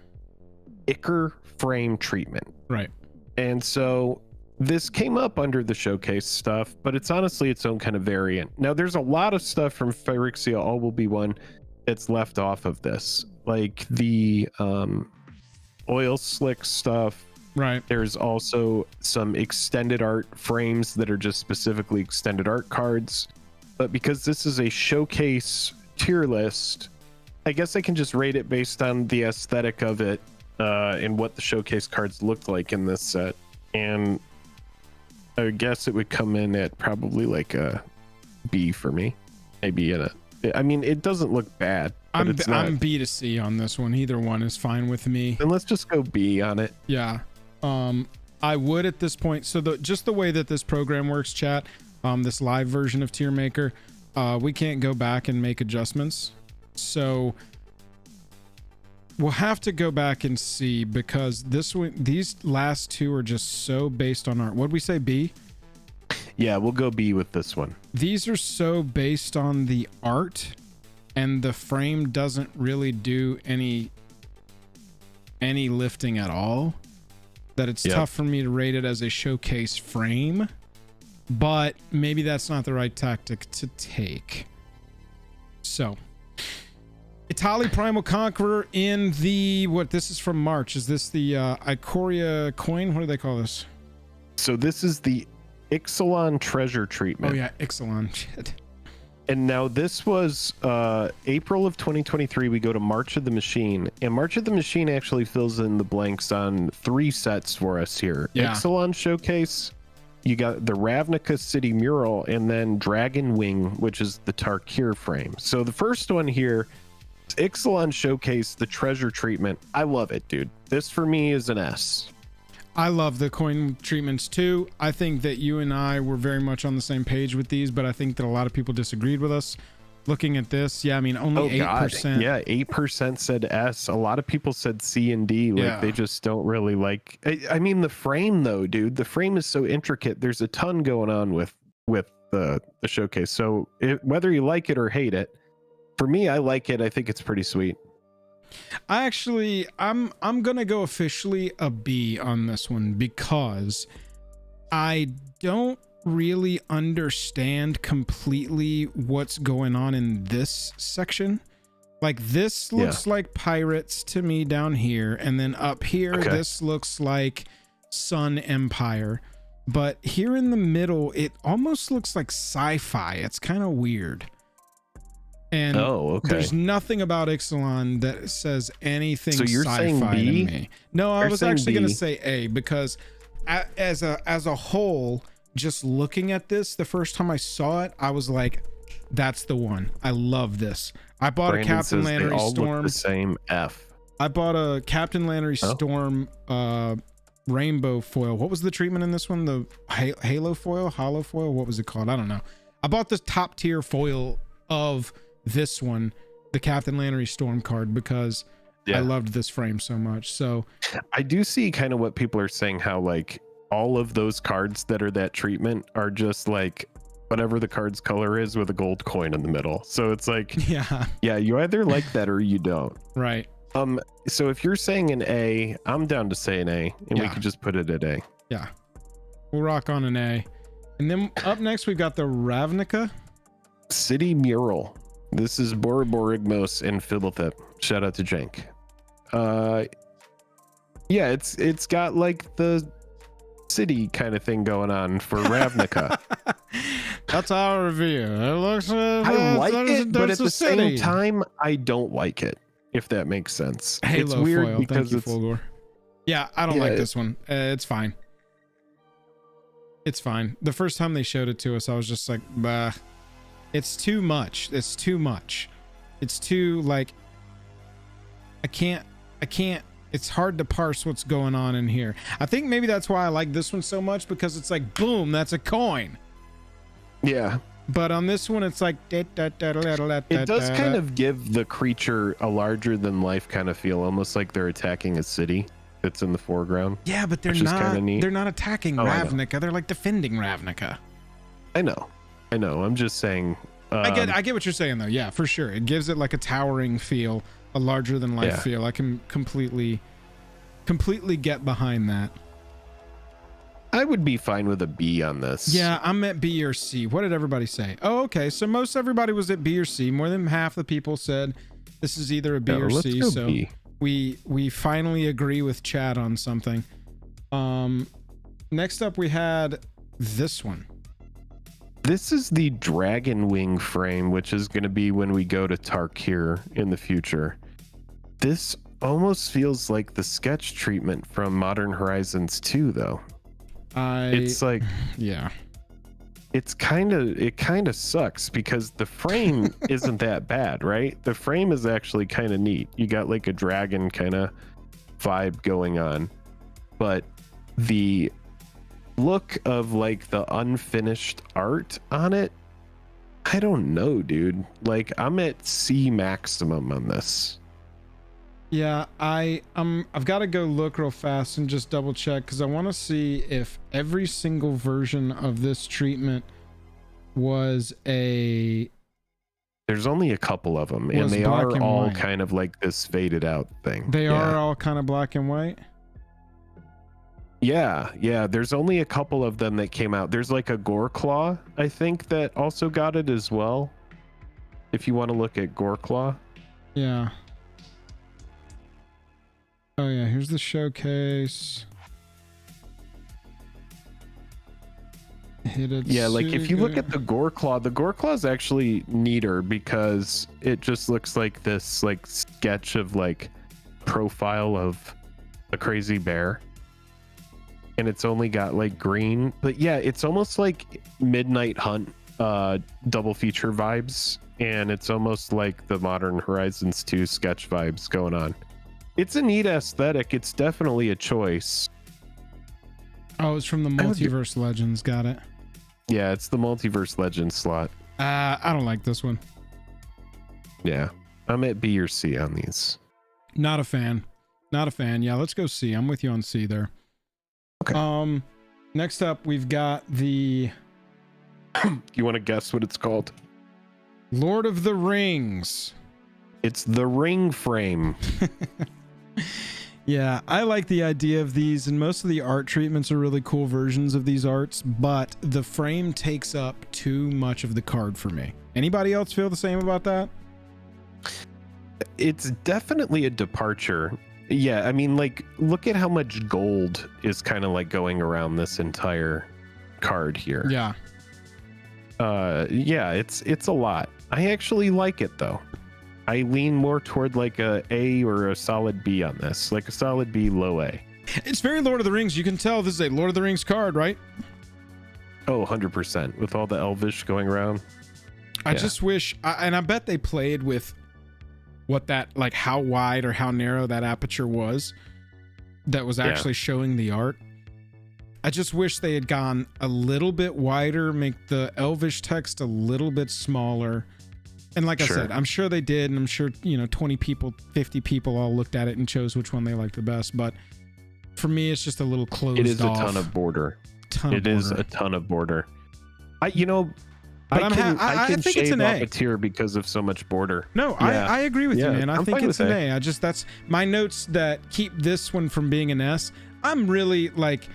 ichor frame treatment. Right. And so this came up under the showcase stuff, but it's honestly its own kind of variant. Now there's a lot of stuff from Phyrexia All Will Be One that's left off of this. Like the oil slick stuff. Right. There's also some extended art frames that are just specifically extended art cards. But because this is a showcase tier list, I guess I can just rate it based on the aesthetic of it and what the showcase cards looked like in this set. And I guess it would come in at probably like a B for me. Maybe I mean, it doesn't look bad. But I'm B to C on this one. Either one is fine with me. Then let's just go B on it. Yeah. I would at this point. So just the way that this program works, chat, this live version of Tier Maker, we can't go back and make adjustments. So we'll have to go back and see, because these last two are just so based on art. What'd we say, B? Yeah, we'll go B with this one. These are so based on the art, and the frame doesn't really do any lifting at all, that it's tough for me to rate it as a showcase frame. But maybe that's not the right tactic to take. So Itali Primal Conqueror in the, this is from March. Is this the Ikoria coin? What do they call this? So this is the Ixalan treasure treatment. Oh yeah, Ixalan. Shit. And now this was April of 2023. We go to March of the Machine, and March of the Machine actually fills in the blanks on 3 sets for us here. Yeah. Ixalan Showcase, you got the Ravnica City Mural, and then Dragon Wing, which is the Tarkir frame. So the first one here, Ixalan Showcase, the treasure treatment. I love it, dude. This for me is an S. I love the coin treatments too. I think that you and I were very much on the same page with these, but I think that a lot of people disagreed with us. Looking at this, yeah, I mean, only 8%. Yeah, 8% said S. A lot of people said C and D. Like, they just don't really like. I mean, the frame though, dude. The frame is so intricate. There's a ton going on with the showcase. So whether you like it or hate it, for me, I like it. I think it's pretty sweet. I'm gonna go officially a B on this one, because I don't really understand completely what's going on in this section. Like, this looks like pirates to me down here, and then up here this looks like Sun Empire, but here in the middle it almost looks like sci-fi. It's kind of weird. And there's nothing about Ixalan that says anything sci-fi to me. No, I was actually going to say A, because as a whole, just looking at this, the first time I saw it, I was like, that's the one. I love this. I bought a Captain Lannery Storm. Look the same F. I bought a Captain Lannery Storm rainbow foil. What was the treatment in this one? The halo foil, hollow foil? What was it called? I don't know. I bought this top tier foil of this one, the Captain Lannery Storm card, because I loved this frame so much. So I do see kind of what people are saying, how like all of those cards that are that treatment are just like whatever the card's color is with a gold coin in the middle. So it's like, yeah, you either like that or you don't. Right. So if you're saying an A, I'm down to say an A, and we could just put it at A. Yeah, we'll rock on an A. And then up next we've got the Ravnica City Mural. This is Boroborigmos and Philithip. Shout out to Jank. Yeah, it's got like the city kind of thing going on for Ravnica. That's our review. It looks I like it, but at the same time, I don't like it, if that makes sense. Halo it's weird foil. because Thank you, Fulgor. Yeah, I don't like this one. It's fine. It's fine. The first time they showed it to us, I was just like, bah. It's too much. It's too much. It's too, like, I can't, it's hard to parse what's going on in here. I think maybe that's why I like this one so much, because it's like, boom, that's a coin. Yeah. But on this one, it's like, it does kind of give the creature a larger than life kind of feel, almost like they're attacking a city that's in the foreground. Yeah, but they're not attacking Ravnica. They're like defending Ravnica. I know. I'm just saying. I get what you're saying though. Yeah, for sure. It gives it like a towering feel, a larger than life feel. I can completely get behind that. I would be fine with a B on this. Yeah, I'm at B or C. What did everybody say? Oh, okay. So most everybody was at B or C. More than half the people said this is either a B or C. So B. we finally agree with Chad on something. Next up we had this one. This is the Dragon Wing frame, which is going to be when we go to Tarkir in the future. This almost feels like the sketch treatment from Modern Horizons 2, though. It's like, yeah. it kind of sucks because the frame isn't that bad, right? The frame is actually kind of neat. You got like a dragon kind of vibe going on, but the look of like the unfinished art on it, I don't know, dude. Like, I'm at C maximum on this. Yeah, I've got to go look real fast and just double check because I want to see if every single version of this treatment was a. There's only a couple of them, and they are all kind of like this faded out thing. They are all kind of black and white. Yeah, there's only a couple of them that came out. There's like a Goreclaw, I think, that also got it as well. If you want to look at Goreclaw. Yeah. Oh yeah, here's the showcase. Yeah, like if you look at the Goreclaw is actually neater because it just looks like this like sketch of like profile of a crazy bear. And it's only got like green, but yeah, it's almost like Midnight Hunt double feature vibes, and it's almost like the Modern Horizons 2 sketch vibes going on. It's a neat aesthetic. It's definitely a choice. Oh, it's from the Multiverse Legends. Got it. Yeah, it's the Multiverse Legends slot. I don't like this one. Yeah, I'm at B or C on these. Not a fan. Not a fan. Yeah, let's go C. I'm with you on C there. Okay. Next up, we've got the. You want to guess what it's called? Lord of the Rings. It's the ring frame. Yeah, I like the idea of these, and most of the art treatments are really cool versions of these arts, but the frame takes up too much of the card for me. Anybody else feel the same about that? It's definitely a departure. Yeah, I mean, like, look at how much gold is kind of like going around this entire card here. Yeah. Yeah, it's a lot. I actually like it though. I lean more toward like a A or a solid B on this, like a solid B, low A. It's very Lord of the Rings. You can tell this is a Lord of the Rings card, right? Oh, 100%. With all the Elvish going around. I just wish, and I bet they played with what that, like how wide or how narrow that aperture was that was actually showing the art. I just wish they had gone a little bit wider, make the Elvish text a little bit smaller. And like I said, I'm sure they did, and I'm sure, 20 people, 50 people all looked at it and chose which one they liked the best. But for me, it's just a little closed off. It is a ton of border. It is a ton of border. I can think shave it's an off A. a tier because of so much border. No, yeah. I agree with you, man. I think it's an A. That's my notes that keep this one from being an S. I'm really like,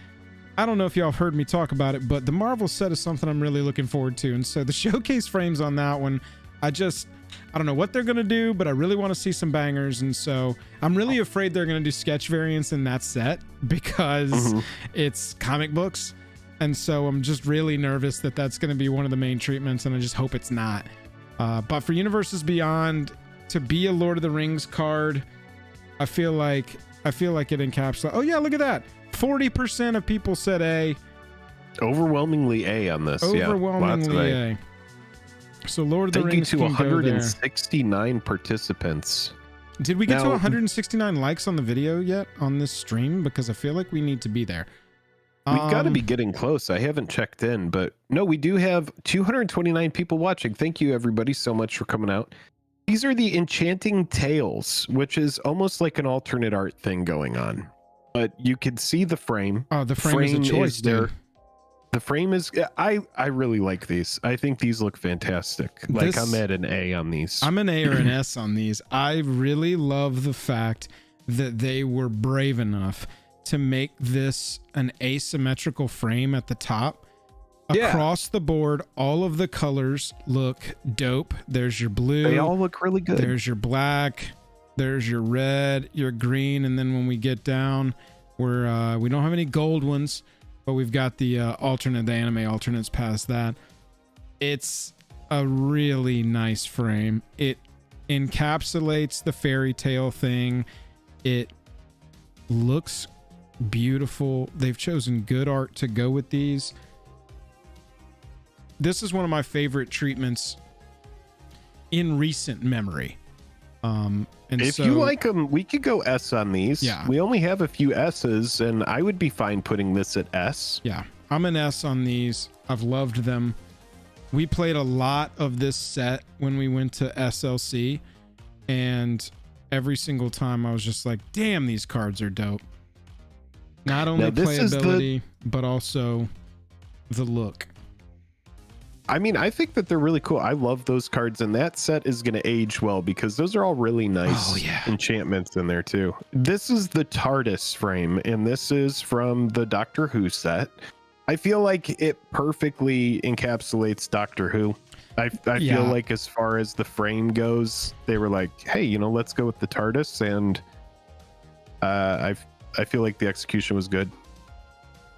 I don't know if y'all have heard me talk about it, but the Marvel set is something I'm really looking forward to. And so the showcase frames on that one, I don't know what they're going to do, but I really want to see some bangers. And so I'm really afraid they're going to do sketch variants in that set because it's comic books. And so I'm just really nervous that that's going to be one of the main treatments, and I just hope it's not. But for Universes Beyond to be a Lord of the Rings card, I feel like it encapsulates. Oh yeah, look at that. 40% of people said A. Overwhelmingly A on this. Overwhelmingly A. So Lord of the Rings. Thank you to 169 participants. Did we get to 169 likes on the video yet on this stream? Because I feel like we need to be there. We've got to be getting close. I haven't checked in, but no, we do have 229 people watching. Thank you everybody so much for coming out. These are the Enchanting Tales, which is almost like an alternate art thing going on. But you can see the frame. Oh, the frame is a choice, dude. The frame is, I really like these. I think these look fantastic. Like, I'm at an A on these. I'm an A or an S on these. I really love the fact that they were brave enough to make this an asymmetrical frame at the top. Across the board, all of the colors look dope. There's your blue. They all look really good. There's your black. There's your red, your green, and then when we get down, we don't have any gold ones, but we've got the the anime alternates past that. It's a really nice frame. It encapsulates the fairy tale thing. It looks beautiful. They've chosen good art to go with these. This is one of my favorite treatments in recent memory. And if you like them, we could go S on these. Yeah. We only have a few S's, and I would be fine putting this at S. Yeah, I'm an S on these. I've loved them. We played a lot of this set when we went to SLC, and every single time I was just like, damn, these cards are dope. Not only playability, but also the look. I mean, I think that they're really cool. I love those cards, and that set is going to age well because those are all really nice enchantments in there too. This is the TARDIS frame, and this is from the Doctor Who set. I feel like it perfectly encapsulates Doctor Who. I feel like as far as the frame goes, they were like, hey, you know, let's go with the TARDIS, and I feel like the execution was good.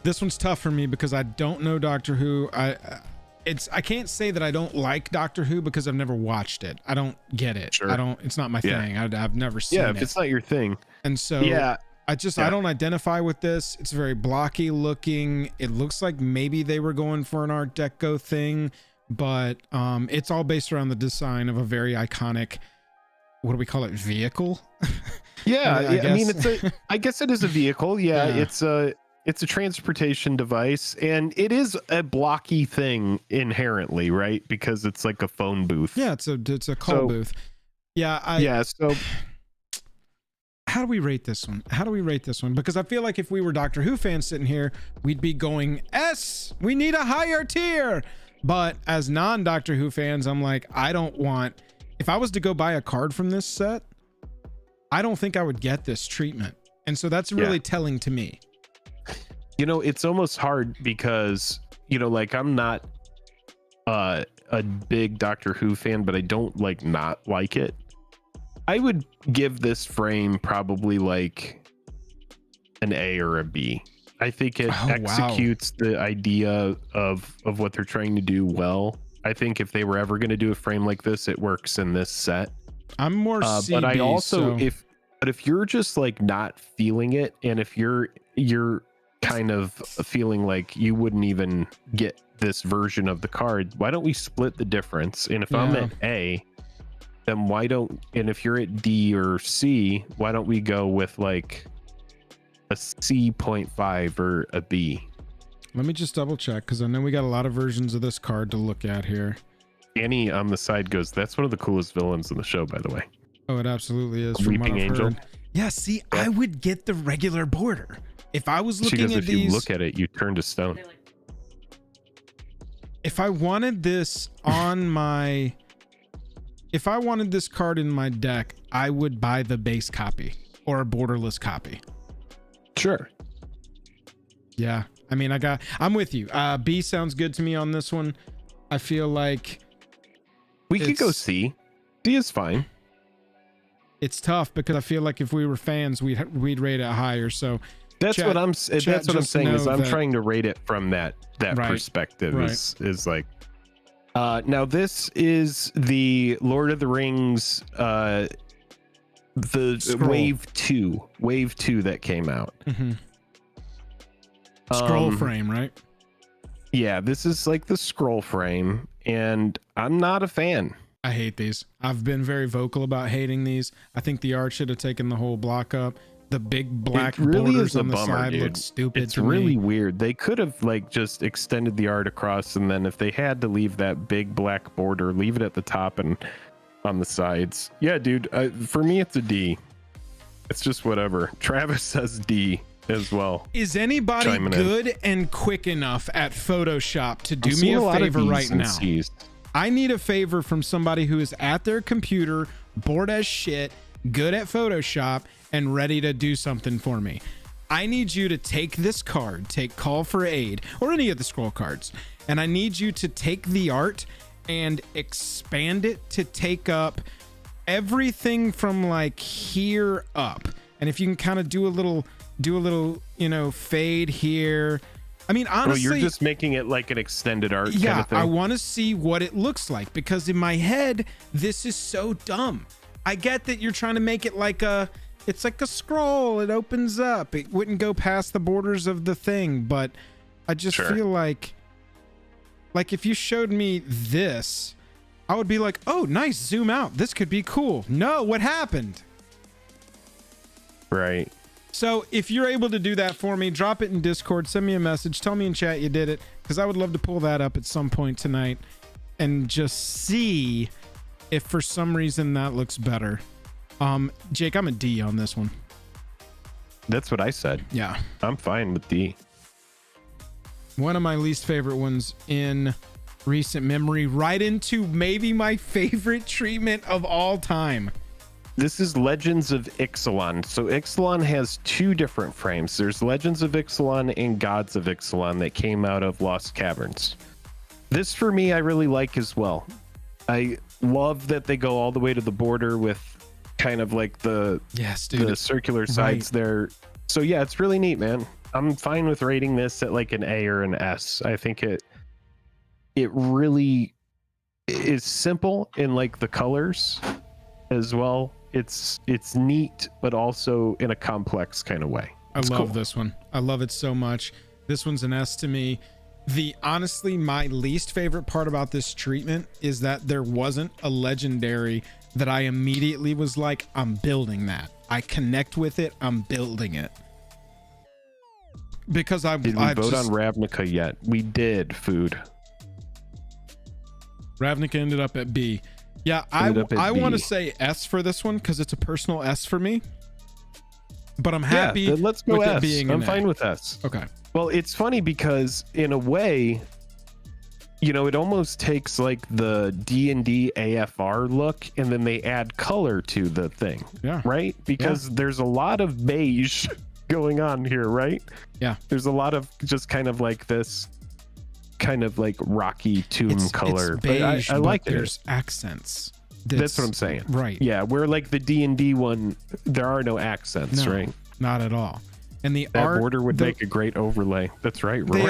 This one's tough for me because I don't know Doctor Who. I can't say that I don't like Doctor Who because I've never watched it. I don't get it. Sure. It's not my thing. I've never seen it. Yeah, if it's not your thing. And so I don't identify with this. It's very blocky looking. It looks like maybe they were going for an Art Deco thing, but it's all based around the design of a very iconic, what do we call it, vehicle? Yeah, I mean, I guess it is a vehicle. Yeah. It's a transportation device, and it is a blocky thing inherently, right? Because it's like a phone booth. Yeah, it's a call booth. Yeah. So how do we rate this one? Because I feel like if we were Doctor Who fans sitting here, we'd be going S. We need a higher tier. But as non-Doctor Who fans, I'm like, if I was to go buy a card from this set, I don't think I would get this treatment. And so that's really telling to me. You know, it's almost hard because, you know, like I'm not a big Doctor Who fan, but I don't not like it. I would give this frame probably like an A or a B. I think it executes the idea of what they're trying to do well. I think if they were ever going to do a frame like this, it works in this set. I'm more CB, but I also if you're just like not feeling it, and if you're kind of feeling like you wouldn't even get this version of the card, why don't we split the difference? And if I'm at A, then and if you're at D or C, why don't we go with like a C.5 or a B? Let me just double check, because I know we got a lot of versions of this card to look at here. Annie on the side goes, that's one of the coolest villains in the show, by the way. Oh, it absolutely is. From Weeping what I've Angel. Heard. Yeah, see, I would get the regular border. If I was looking at these, if you look at it, you turn to stone. If I wanted this if I wanted this card in my deck, I would buy the base copy or a borderless copy. Sure. Yeah. I mean, I'm with you. B sounds good to me on this one. I feel like we could go C. D is fine. It's tough because I feel like if we were fans, we'd rate it higher. So that's what I'm saying is I'm trying to rate it from that perspective. Right. Is like now this is the Lord of the Rings the Scroll. wave 2 that came out. Mm-hmm. Scroll frame, right? Yeah, this is like the scroll frame, and I'm not a fan. I hate these. I've been very vocal about hating these. I think the art should have taken the whole block up. The big black borders on the side look stupid. It's really weird. They could have like just extended the art across, and then if they had to leave that big black border, leave it at the top and on the sides. Yeah, dude. For me, it's a D. It's just whatever. Travis says D as well. Is anybody good and quick enough at Photoshop to do me a favor right now? I need a favor from somebody who is at their computer, bored as shit, good at Photoshop, and ready to do something for me. I need you to take this card, take Call for Aid, or any of the scroll cards, and I need you to take the art and expand it to take up everything from like here up. And if you can kind of do a little, fade here. I mean, honestly, you're just making it like an extended art kind of thing. I want to see what it looks like, because in my head, this is so dumb. I get that you're trying to make it like a it's like a scroll. It opens up. It wouldn't go past the borders of the thing, but I just feel like if you showed me this, I would be like, oh, nice, zoom out. This could be cool. No, what happened? Right. So if you're able to do that for me, drop it in Discord, send me a message, tell me in chat you did it, because I would love to pull that up at some point tonight and just see if for some reason that looks better. Jake, I'm a D on this one. That's what I said. Yeah. I'm fine with D. One of my least favorite ones in recent memory, right into maybe my favorite treatment of all time. This is Legends of Ixalan. So Ixalan has two different frames. There's Legends of Ixalan and Gods of Ixalan that came out of Lost Caverns. This, for me, I really like as well. I love that they go all the way to the border with kind of like the circular sides there. So yeah, it's really neat, man. I'm fine with rating this at like an A or an S. I think it really is simple in like the colors as well. It's neat, but also in a complex kind of way. I love this one. I love it so much. This one's an S to me. Honestly, my least favorite part about this treatment is that there wasn't a legendary that I immediately was like, I'm building that. I connect with it. I'm building it. Because did we vote on Ravnica yet? We did. Food. Ravnica ended up at B. Yeah, I want to say S for this one because it's a personal S for me. But I'm happy. Yeah, let's go with S. It being I'm fine with S. Okay. Well, it's funny because in a way, you know, it almost takes like the D&D AFR look and then they add color to the thing. Yeah. Right? Because there's a lot of beige going on here, right? Yeah. There's a lot of just kind of like this kind of like rocky tomb color. It's beige, but I like it. There's accents. That's what I'm saying. Right. Yeah, where like the D&D one, there are no accents, right? Not at all. And that border would make a great overlay. That's right, Rory.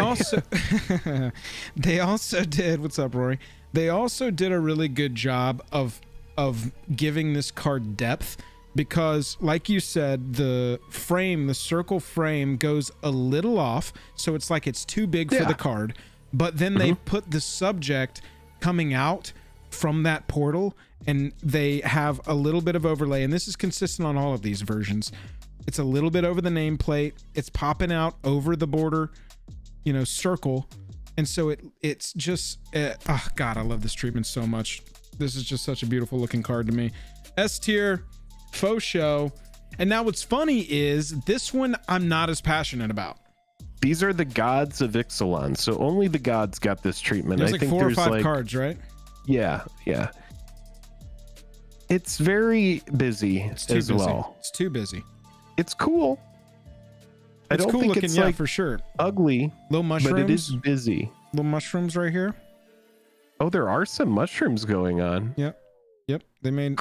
They also did. What's up, Rory? They also did a really good job of giving this card depth because, like you said, the circle frame goes a little off, so it's like it's too big for the card. But then they put the subject coming out from that portal, and they have a little bit of overlay, and this is consistent on all of these versions. It's a little bit over the nameplate. It's popping out over the border, circle. And so it's just, oh God, I love this treatment so much. This is just such a beautiful looking card to me. S tier, faux show. And now what's funny is this one I'm not as passionate about. These are the Gods of Ixalan. So only the gods got this treatment. There's like 4 or 5 cards, right? Yeah. It's very busy as well. It's too busy. It's cool. I don't think it's like for sure ugly. Little mushrooms, but it is busy. Little mushrooms right here. Oh, there are some mushrooms going on. Yep. They made.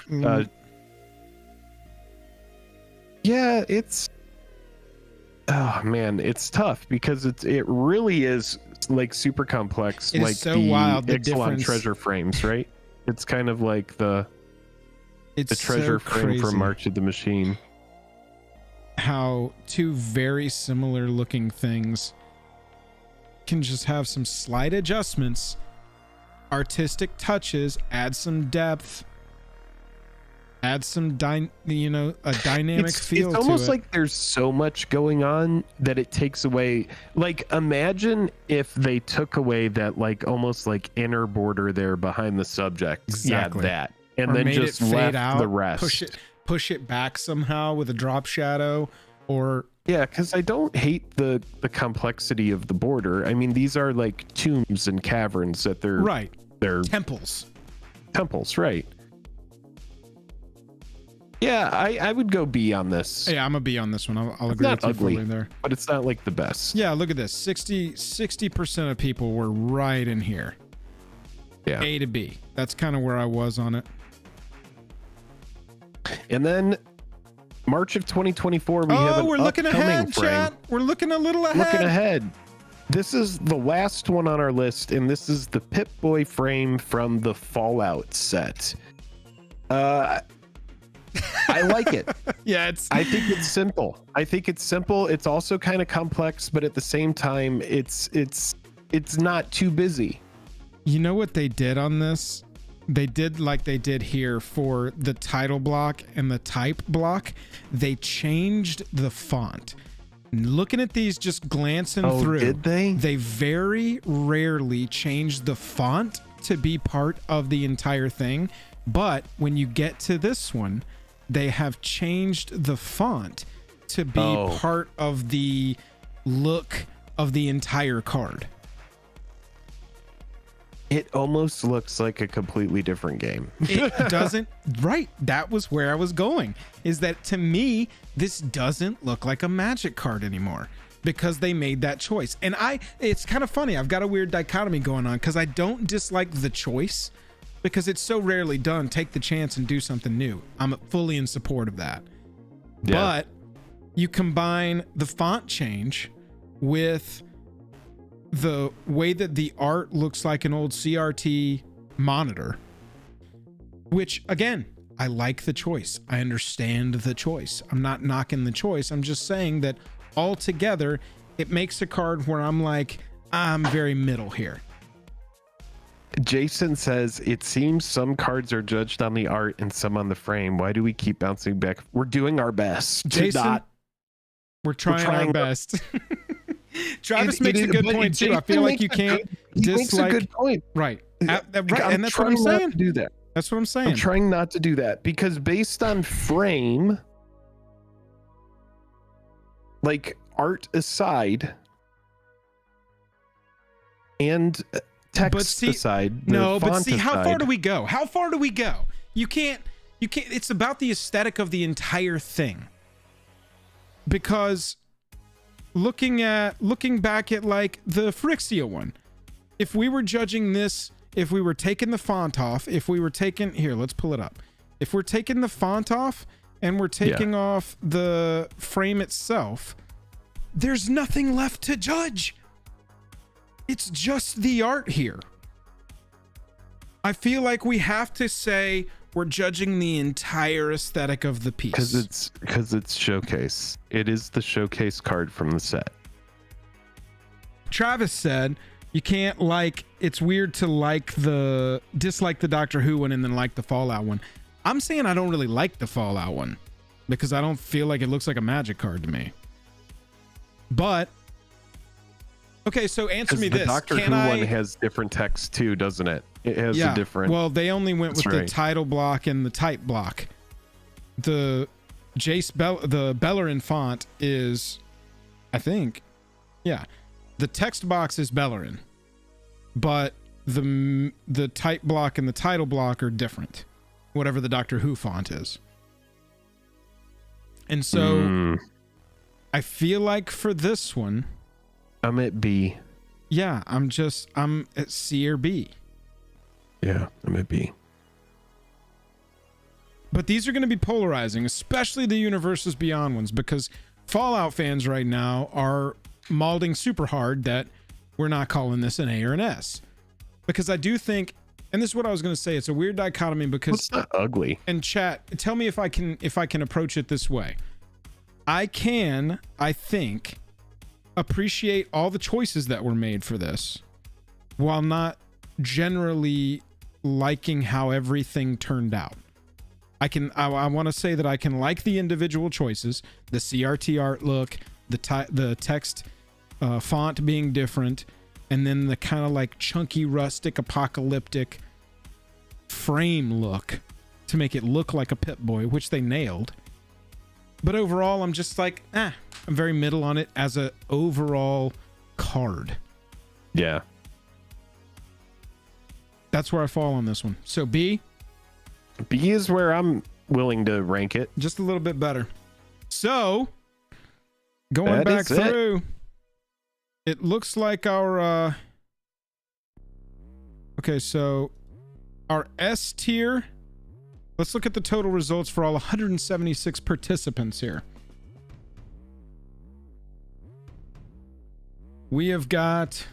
Yeah, it's. Oh man, it's tough because it really is like super complex. It like is so wild. The Ixalan treasure frames, right? It's kind of like the treasure frame from March of the Machine. How two very similar looking things can just have some slight adjustments, artistic touches, add some depth, add some a dynamic feel to it. It's almost like there's so much going on that it takes away. Like, imagine if they took away that like almost like inner border there behind the subject. Exactly. Yeah, that. And then just left the rest. Push it back somehow with a drop shadow because I don't hate the complexity of the border. I mean, these are like tombs and caverns that they're temples, right? Yeah, I would go B on this. Yeah, I'm a B on this one. I'll agree with you fully there. But it's not like the best. Yeah, look at this. 60% of people were right in here. Yeah. A to B. That's kind of where I was on it. And then March of 2024, we have we're looking ahead, chat. We're looking a little ahead. Looking ahead. This is the last one on our list, and this is the Pip-Boy frame from the Fallout set. I like it. Yeah, I think it's simple. It's also kind of complex, but at the same time, it's not too busy. You know what they did on this? They did like they did here for the title block and the type block. They changed the font. Looking at these, just glancing through. Did they? They very rarely change the font to be part of the entire thing. But when you get to this one, they have changed the font to be part of the look of the entire card. It almost looks like a completely different game. It doesn't. Right. That was where I was going, is that to me, this doesn't look like a Magic card anymore because they made that choice. And it's kind of funny. I've got a weird dichotomy going on because I don't dislike the choice because it's so rarely done. Take the chance and do something new. I'm fully in support of that. Yeah. But you combine the font change with the way that the art looks like an old CRT monitor, which again, I like the choice. I understand the choice. I'm not knocking the choice. I'm just saying that altogether, it makes a card where I'm like, I'm very middle here. Jason says, it seems some cards are judged on the art and some on the frame. Why do we keep bouncing back? We're doing our best. Jason, we're trying our best. Travis makes a good point too. I feel like you can't dislike. Makes a good point. Right. Right. And that's what I'm saying. Do that. That's what I'm saying. I'm trying not to do that because based on frame, like art aside, and text aside. No, but see, how far do we go? How far do we go? You can't. It's about the aesthetic of the entire thing. Because looking back at like the Phyrexia one, if we were judging this, if we were taking the font off, if we were taking here, let's pull it up. If we're taking the font off and we're taking off the frame itself, there's nothing left to judge. It's just the art here. I feel like we have to say we're judging the entire aesthetic of the piece. Because it's showcase. It is the showcase card from the set. Travis said you can't it's weird to dislike the Doctor Who one and then like the Fallout one. I'm saying I don't really like the Fallout one because I don't feel like it looks like a Magic card to me. But okay, so answer me this. The Doctor Who one has different text too, doesn't it? It has a different. Well, they only went with the title block and the type block. The the Bellerin font is, I think, the text box is Bellerin, but the type block and the title block are different, whatever the Doctor Who font is. And so I feel like for this one, I'm at B. Yeah, I'm at C or B. Yeah, I'm at B. But these are going to be polarizing, especially the Universes Beyond ones, because Fallout fans right now are malding super hard that we're not calling this an A or an S. Because I do think, and this is what I was going to say, it's a weird dichotomy because it's not ugly. And chat, tell me if I can approach it this way. I think, appreciate all the choices that were made for this while not generally liking how everything turned out. I want to say that I can like the individual choices, the CRT art look, the text font being different, and then the kind of like chunky, rustic, apocalyptic frame look to make it look like a Pip-Boy, which they nailed. But overall, I'm just like, I'm very middle on it as a overall card. Yeah. That's where I fall on this one. So B? B is where I'm willing to rank it. Just a little bit better. So, going back through, it looks like our... okay, so our S tier... Let's look at the total results for all 176 participants here. We have got...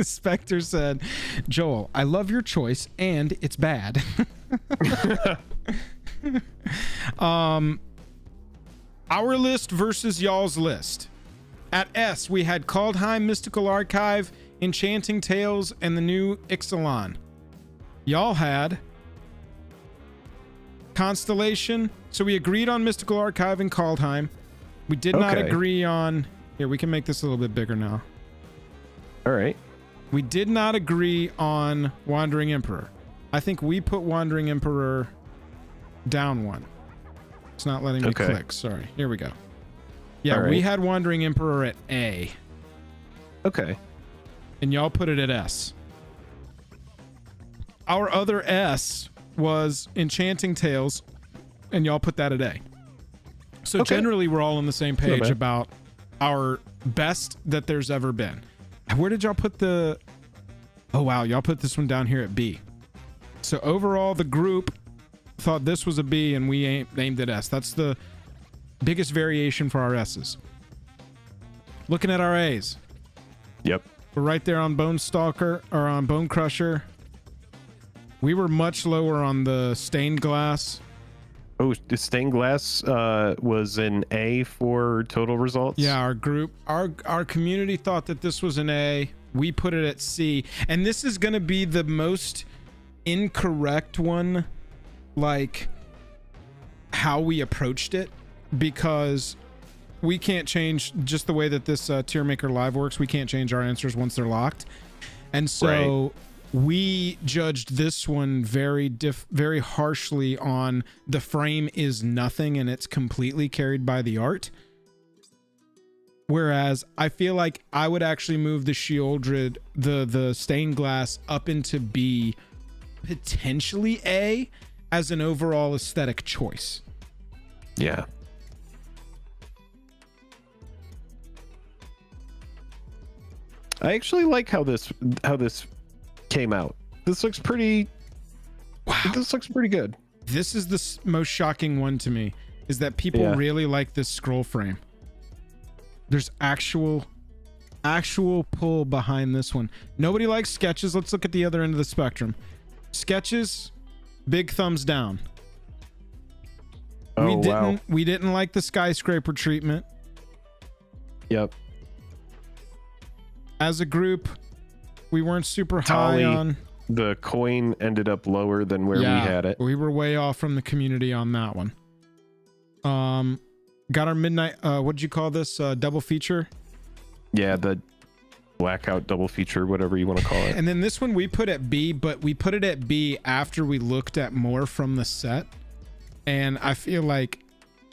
Spectre said, Joel, I love your choice and it's bad. Our list versus y'all's list. At S, we had Kaldheim, Mystical Archive, Enchanting Tales, and the new Ixalan. Y'all had Constellation. So we agreed on Mystical Archive and Kaldheim. We did not agree on... Here, we can make this a little bit bigger now. All right. We did not agree on Wandering Emperor. I think we put Wandering Emperor down one. It's not letting me click. Sorry. Here we go. Yeah, we had Wandering Emperor at A. Okay. And y'all put it at S. Our other S was Enchanting Tales, and y'all put that at A. So generally, we're all on the same page about our best that there's ever been. Where did y'all put the... Oh, wow. Y'all put this one down here at B. So overall, the group thought this was a B, and we named it S. That's the biggest variation for our S's. Looking at our A's. Yep. We're right there on Bone Stalker, or on Bone Crusher. We were much lower on the Stained Glass. Oh, the Stained Glass was an A for total results? Yeah, our group, our community thought that this was an A. We put it at C. And this is going to be the most incorrect one, like how we approached it, because we can't change just the way that this Tier Maker Live works. We can't change our answers once they're locked. And so we judged this one very harshly on the frame is nothing and it's completely carried by the art. Whereas I feel like I would actually move the Shieldred, the Stained Glass, up into B, potentially A, as an overall aesthetic choice. Yeah. I actually like how this came out. This looks pretty... Wow. This looks pretty good. This is the most shocking one to me, is that people really like this scroll frame. There's actual pull behind this one. Nobody likes sketches. Let's look at the other end of the spectrum. Sketches, big thumbs down. Oh, we didn't like the skyscraper treatment. Yep. As a group, we weren't super high on... The coin ended up lower than where we had it. We were way off from the community on that one. Got our midnight... what'd you call this? Double feature? Yeah, the blackout double feature, whatever you want to call it. And then this one we put at B, but we put it at B after we looked at more from the set. And I feel like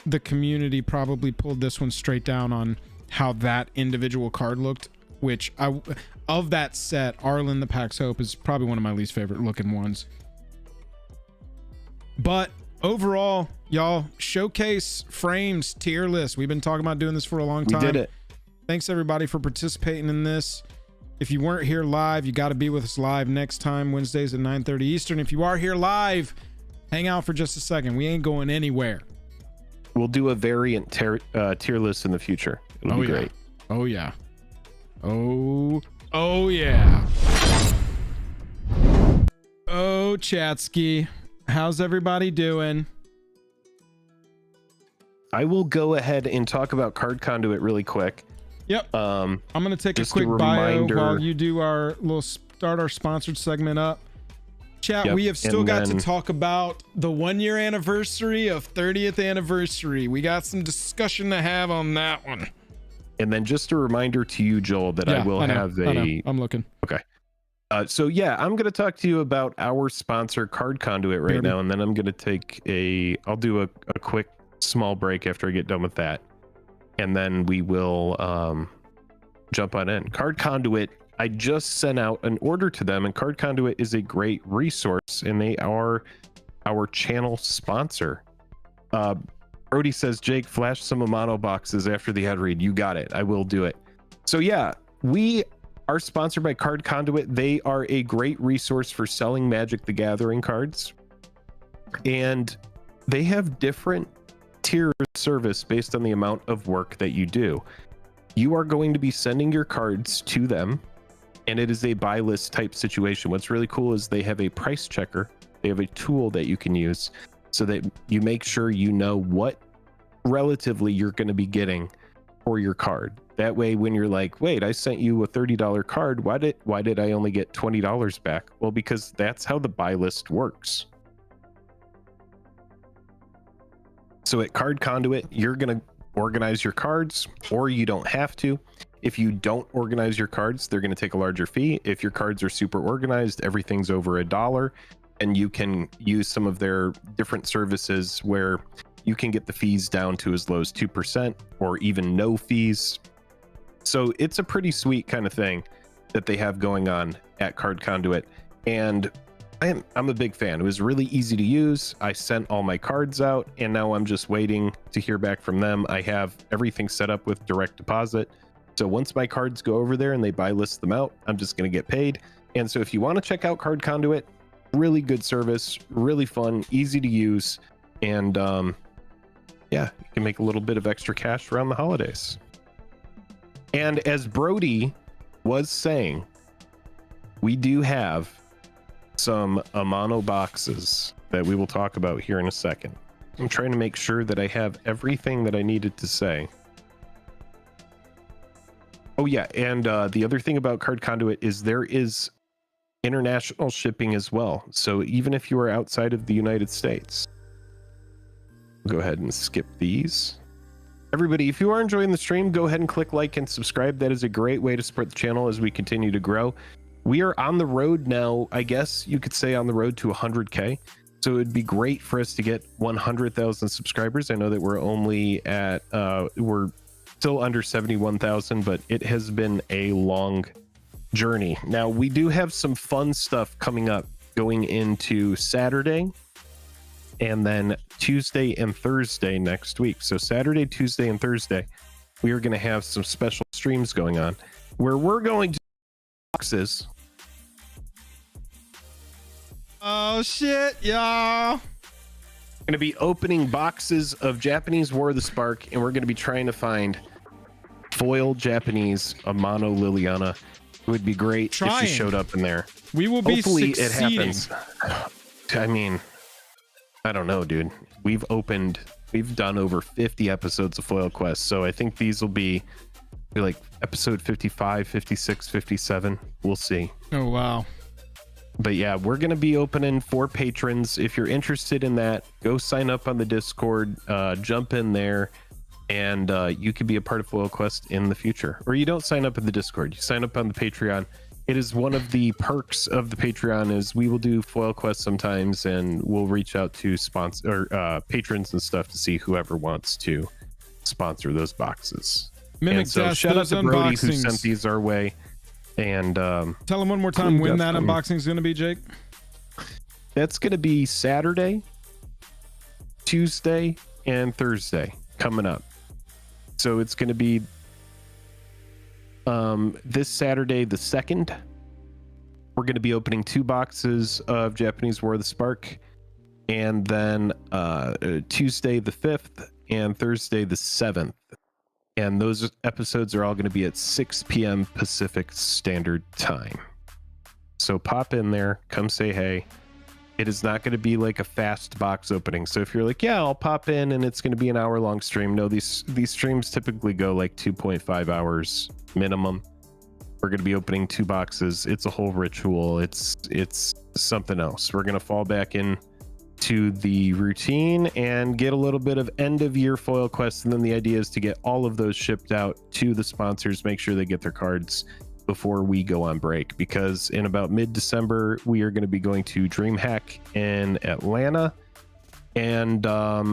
the community probably pulled this one straight down on how that individual card looked, which of that set, Arlen the Pax Hope is probably one of my least favorite looking ones. But overall, y'all, showcase frames tier list. We've been talking about doing this for a long time. We did it. Thanks everybody for participating in this. If you weren't here live, you got to be with us live next time, Wednesdays at 9:30 Eastern. If you are here live, hang out for just a second. We ain't going anywhere. We'll do a variant tier list in the future. It'll be great. Oh yeah. Oh yeah. Oh, Chatsky, how's everybody doing? I will go ahead and talk about Card Conduit really quick. Yep. I'm gonna take a quick bio while you do our start our sponsored segment up. Chat, we have still got to talk about the 1 year anniversary of 30th anniversary. We got some discussion to have on that one. And then just a reminder to you, Joel, that I will have a... I'm looking. Okay. So yeah, I'm going to talk to you about our sponsor, Card Conduit, right now. And then I'm going to take I'll do a quick small break after I get done with that. And then we will jump on in. Card Conduit, I just sent out an order to them, and Card Conduit is a great resource, and they are our channel sponsor. Brody says, Jake, flash some Amano boxes after the ad read. You got it. I will do it. So yeah, we are sponsored by Card Conduit. They are a great resource for selling Magic the Gathering cards. And they have different tier service based on the amount of work that you do. You are going to be sending your cards to them, and it is a buy list type situation. What's really cool is they have a price checker. They have a tool that you can use. so that you make sure you know what relatively you're going to be getting for your card. That way, when you're like, wait, I sent you a $30 card, why did I only get $20 back? Well, because that's how the buy list works. So at Card Conduit, you're going to organize your cards, or you don't have to. If you don't organize your cards, they're going to take a larger fee. If your cards are super organized, everything's over $1, and you can use some of their different services where you can get the fees down to as low as 2% or even no fees. So it's a pretty sweet kind of thing that they have going on at Card Conduit, and I'm a big fan. It was really easy to use. I sent all my cards out, and now I'm just waiting to hear back from them. I have everything set up with direct deposit. So once my cards go over there and they buy list them out, I'm just going to get paid. And so if you want to check out Card Conduit, really good service, really fun, easy to use, and yeah, you can make a little bit of extra cash around the holidays. And as Brody was saying, we do have some Amano boxes that we will talk about here in a second. I'm trying to make sure that I have everything that I needed to say. Oh yeah, and the other thing about Card Conduit is there is international shipping as well. So even if you are outside of the United States, go ahead and skip these. Everybody, if you are enjoying the stream, go ahead and click like and subscribe. That is a great way to support the channel as we continue to grow. We are on the road now, I guess you could say on the road to 100K. So it'd be great for us to get 100,000 subscribers. I know that we're only at, we're still under 71,000, but it has been a long journey. Now, we do have some fun stuff coming up going into Saturday and then Tuesday and Thursday next week. So Saturday, Tuesday, and Thursday, we are going to have some special streams going on where we're going to boxes. Oh shit, y'all. Going to be opening boxes of Japanese War of the Spark, and we're going to be trying to find foil Japanese Amano Liliana. It would be great if she showed up in there. We will be Hopefully succeeding. It happens. I mean, I don't know, dude. We've done over 50 episodes of Foil Quest, so I think these will be like episode 55, 56, 57. We'll see. Oh, wow. But yeah, we're going to be opening for patrons. If you're interested in that, go sign up on the Discord, jump in there, and you could be a part of Foil Quest in the future. Or you don't sign up in the Discord, you sign up on the Patreon. It is one of the perks of the Patreon is we will do Foil Quest sometimes, and we'll reach out to patrons and stuff to see whoever wants to sponsor those boxes. Mimic and so Death, shout out to Brody who unboxings. sent these our way. And tell them one more time when that unboxing is going to be, Jake. That's going to be Saturday, Tuesday, and Thursday coming up. So it's going to be this Saturday the 2nd. We're going to be opening 2 boxes of Japanese War of the Spark, and then Tuesday the 5th and Thursday the 7th. And those episodes are all going to be at 6 p.m. Pacific Standard Time. So pop in there, come say hey. It is not going to be like a fast box opening. So if you're like, yeah, I'll pop in and it's going to be an hour-long stream. No, these streams typically go like 2.5 hours minimum. We're going to be opening 2 boxes. It's a whole ritual. It's something else. We're going to fall back in to the routine and get a little bit of end of year foil quests, and then the idea is to get all of those shipped out to the sponsors, make sure they get their cards before we go on break, because in about mid-December we are going to be going to DreamHack in Atlanta, and we're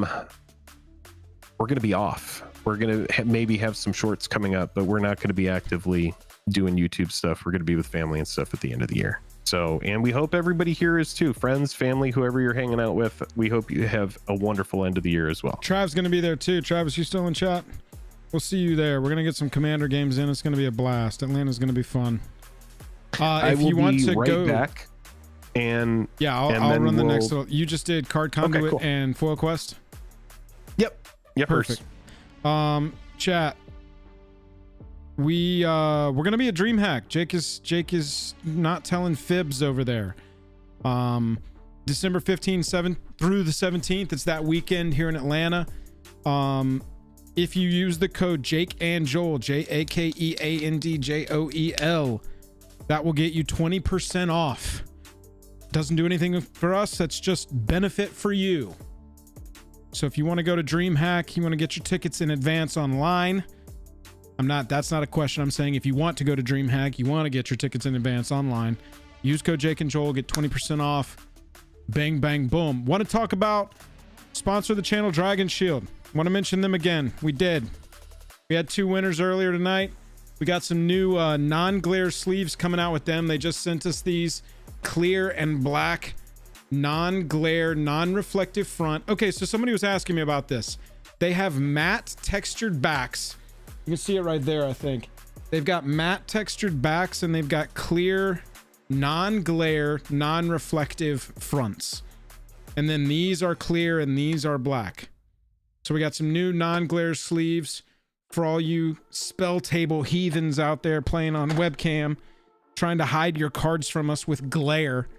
going to be off. We're going to maybe have some shorts coming up, but we're not going to be actively doing YouTube stuff. We're going to be with family and stuff at the end of the year. So, and we hope everybody here is too. Friends, family, whoever you're hanging out with, we hope you have a wonderful end of the year as well. Trav's going to be there too. Travis, you still in chat? We'll see you there. We're going to get some Commander games in. It's going to be a blast. Atlanta's going to be fun. If you want to go back and yeah, I'll run the next little. You just did Card Conduit, okay, cool. And Foil Quest. Yep. Perfect. Chat. We're gonna be a DreamHack. Jake is not telling fibs over there. December 15th through the 17th. It's that weekend here in Atlanta. If you use the code Jake and Joel, JAKEANDJOEL, that will get you 20% off. Doesn't do anything for us. That's just benefit for you. So if you want to go to DreamHack, you want to get your tickets in advance online. That's not a question. I'm saying if you want to go to DreamHack, you want to get your tickets in advance online, use code Jake and Joel, get 20% off. Bang, bang, boom. Want to talk about sponsor of the channel, Dragon Shield. Want to mention them again. We did. We had 2 winners earlier tonight. We got some new non-glare sleeves coming out with them. They just sent us these clear and black non-glare, non-reflective front. Okay, so somebody was asking me about this. They have matte textured backs. You can see it right there, I think. They've got matte textured backs and they've got clear, non-glare, non-reflective fronts. And then these are clear and these are black. So we got some new non-glare sleeves for all you spell table heathens out there playing on webcam, trying to hide your cards from us with glare.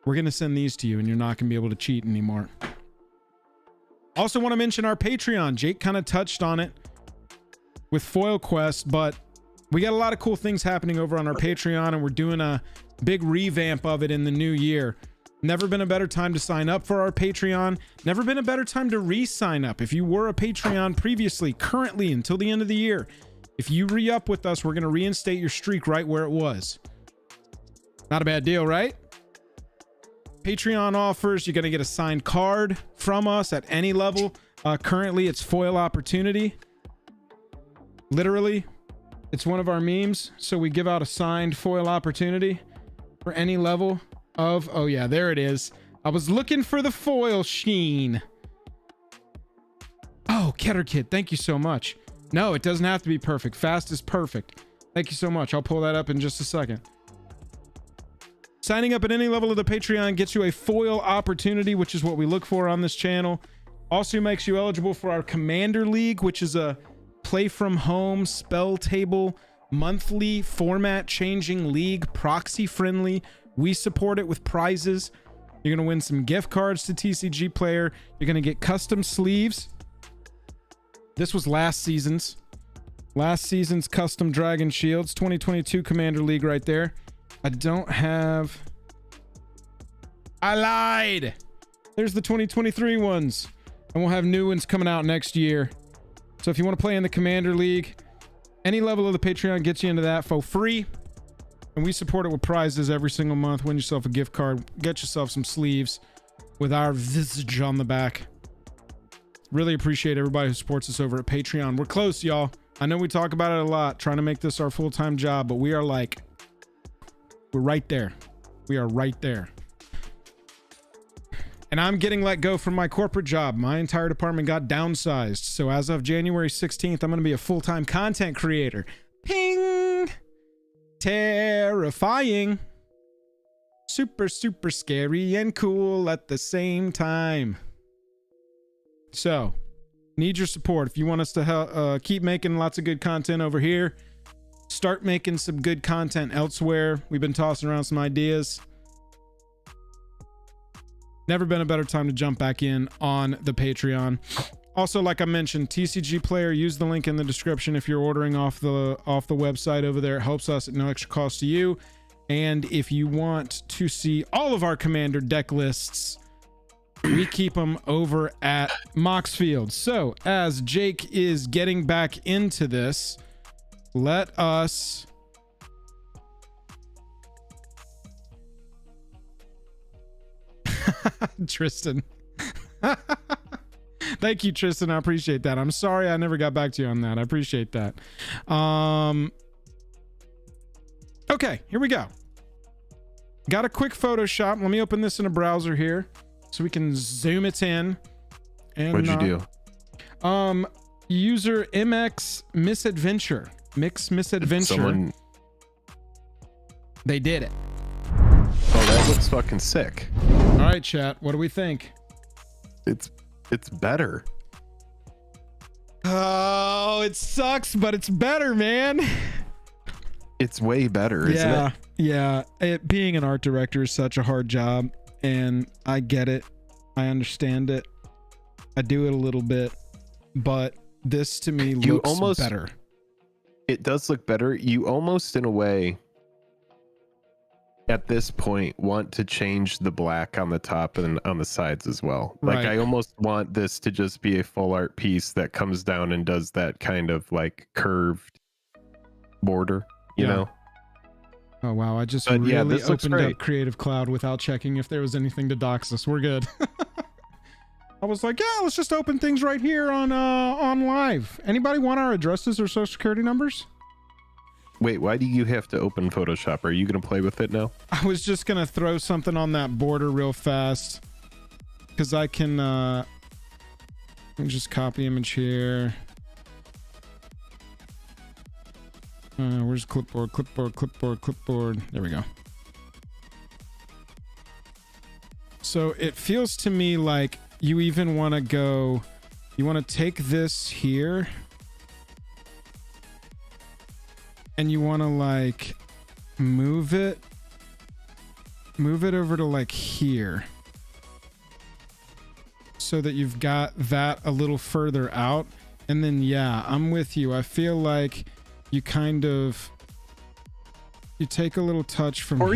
We're going to send these to you and you're not going to be able to cheat anymore. Also want to mention our Patreon. Jake kind of touched on it with Foil Quest, but we got a lot of cool things happening over on our Patreon and we're doing a big revamp of it in the new year. Never been a better time to sign up for our Patreon. Never been a better time to re-sign up. If you were a Patreon previously, currently, until the end of the year, if you re-up with us, we're going to reinstate your streak right where it was. Not a bad deal, right? Patreon offers, you're going to get a signed card from us at any level. Currently, it's Foil Opportunity. Literally, it's one of our memes. So we give out a signed Foil Opportunity for any level of, oh yeah, there it is. I was looking for the foil sheen. Oh, Ketter Kid, thank you so much. No, it doesn't have to be perfect. Fast is perfect. Thank you so much. I'll pull that up in just a second. Signing up at any level of the Patreon gets you a foil opportunity, which is what we look for on this channel. Also makes you eligible for our Commander League, which is a play from home spell table monthly format changing league, proxy friendly. We support it with prizes. You're going to win some gift cards to TCG Player. You're going to get custom sleeves. This was last season's custom Dragon Shields, 2022 Commander League right there. I don't have... I lied! There's the 2023 ones. And we'll have new ones coming out next year. So if you want to play in the Commander League, any level of the Patreon gets you into that for free. And we support it with prizes every single month. Win yourself a gift card. Get yourself some sleeves with our visage on the back. Really appreciate everybody who supports us over at Patreon. We're close, y'all. I know we talk about it a lot, trying to make this our full-time job, but we're right there. We are right there. And I'm getting let go from my corporate job. My entire department got downsized. So as of January 16th, I'm going to be a full-time content creator. Ping! Terrifying. Super, super scary and cool at the same time. So, need your support. If you want us to keep making lots of good content over here, start making some good content elsewhere. We've been tossing around some ideas. Never been a better time to jump back in on the Patreon. Also, like I mentioned, TCG Player, use the link in the description if you're ordering off the website over there. It helps us at no extra cost to you. And if you want to see all of our Commander deck lists, we keep them over at Moxfield. So, as Jake is getting back into this, let us... Tristan. Thank you, Tristan. I appreciate that. I'm sorry I never got back to you on that. I appreciate that. Okay, here we go. Got a quick Photoshop. Let me open this in a browser here so we can zoom it in. And, what'd you do? User MX Misadventure. Misadventure. They did it. Oh, that looks fucking sick. All right, chat. What do we think? It's better. Oh, it sucks, but it's better, man. It's way better, isn't it? Yeah. Being an art director is such a hard job. and I get it. I understand it. I do it a little bit, but this to me looks better. It does look better. You almost, in a way, at this point, want to change the black on the top and on the sides as well. Like, Right. I almost want this to just be a full art piece that comes down and does that kind of like curved border, you know? Oh, wow. I just But, yeah, really this looks opened up great. Creative Cloud without checking if there was anything to dox us. We're good. I was like, yeah, let's just open things right here on live. Anybody want our addresses or social security numbers? Wait, why do you have to open Photoshop? Are you going to play with it now? I was just going to throw something on that border real fast. Because I can, let me just copy image here. Where's clipboard? Clipboard. There we go. So it feels to me like you even want to go, you want to take this here and you want to like move it over to like here so that you've got that a little further out. And then, yeah, I'm with you. I feel like you kind of, you take a little touch from here.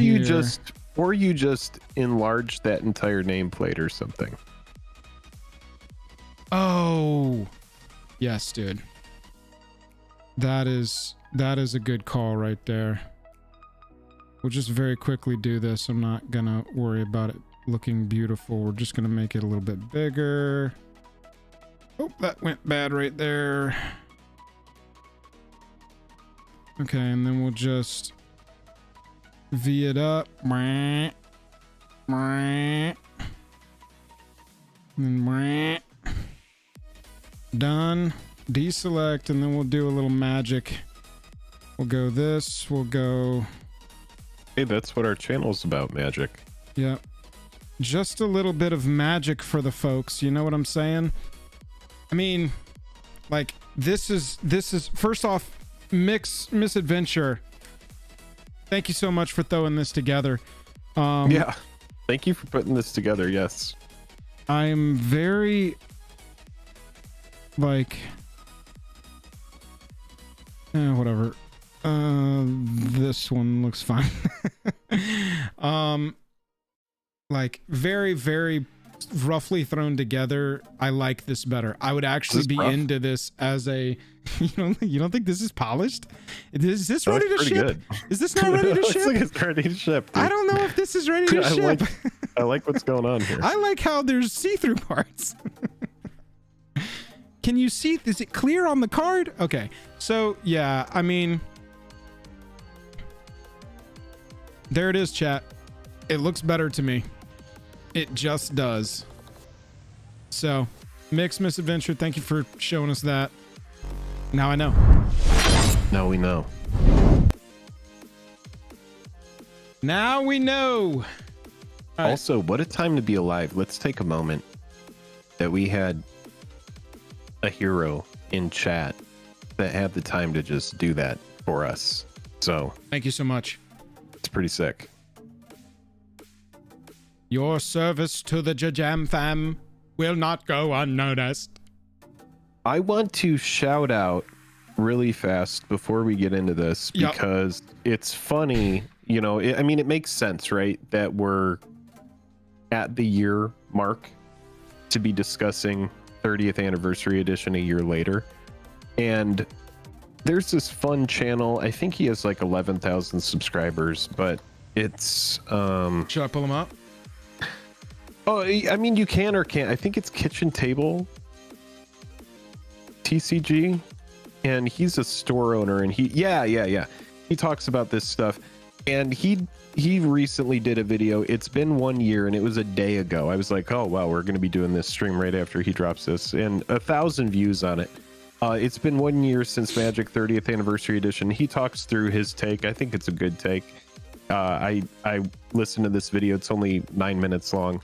Or you just enlarge that entire nameplate or something. Oh, yes, dude. That is a good call right there. We'll just very quickly do this. I'm not gonna worry about it looking beautiful. We're just gonna make it a little bit bigger. Oh, that went bad right there. Okay, and then we'll just V it up. And then done. Deselect, and then we'll do a little magic. We'll go this. We'll go. Hey, that's what our channel's about, magic. Yep. Just a little bit of magic for the folks. You know what I'm saying? I mean, like, this is first off, Misadventure. Thank you so much for throwing this together. Yeah. Thank you for putting this together. Yes. I'm very like whatever. This one looks fine. Like very, very roughly thrown together. I like this better. I would actually be rough? into this as a you don't think this is polished? Is this ready to ship? Good. Is this not ready to Looks ship? like it's ready to ship. Dude. I don't know if this is ready to ship. I like what's going on here. I like how there's see-through parts. Can you see? Is it clear on the card? Okay. So, yeah, I mean, there it is, chat. It looks better to me. It just does. So, Misadventure, thank you for showing us that. Now I know. Now we know. Now we know. All right. Also, what a time to be alive. Let's take a moment that we had a hero in chat that had the time to just do that for us. So, Thank you so much. it's pretty sick. Your service to the JAJAM fam will not go unnoticed. I want to shout out really fast before we get into this Yep. because it's funny, you know, I mean, it makes sense, right? That we're at the year mark to be discussing 30th anniversary edition a year later. And there's this fun channel. I think he has like 11,000 subscribers, but it's Should I pull them up? oh, I mean, you can or can't. I think it's Kitchen Table TCG, and he's a store owner, and he he talks about this stuff. And he recently did a video. It's been 1 year, and it was a day ago. I was like, oh wow, we're going to be doing this stream right after he drops this, and 1,000 views on it. It's been 1 year since Magic 30th anniversary edition. He talks through his take. I think it's a good take. I listened to this video. It's only 9 minutes long.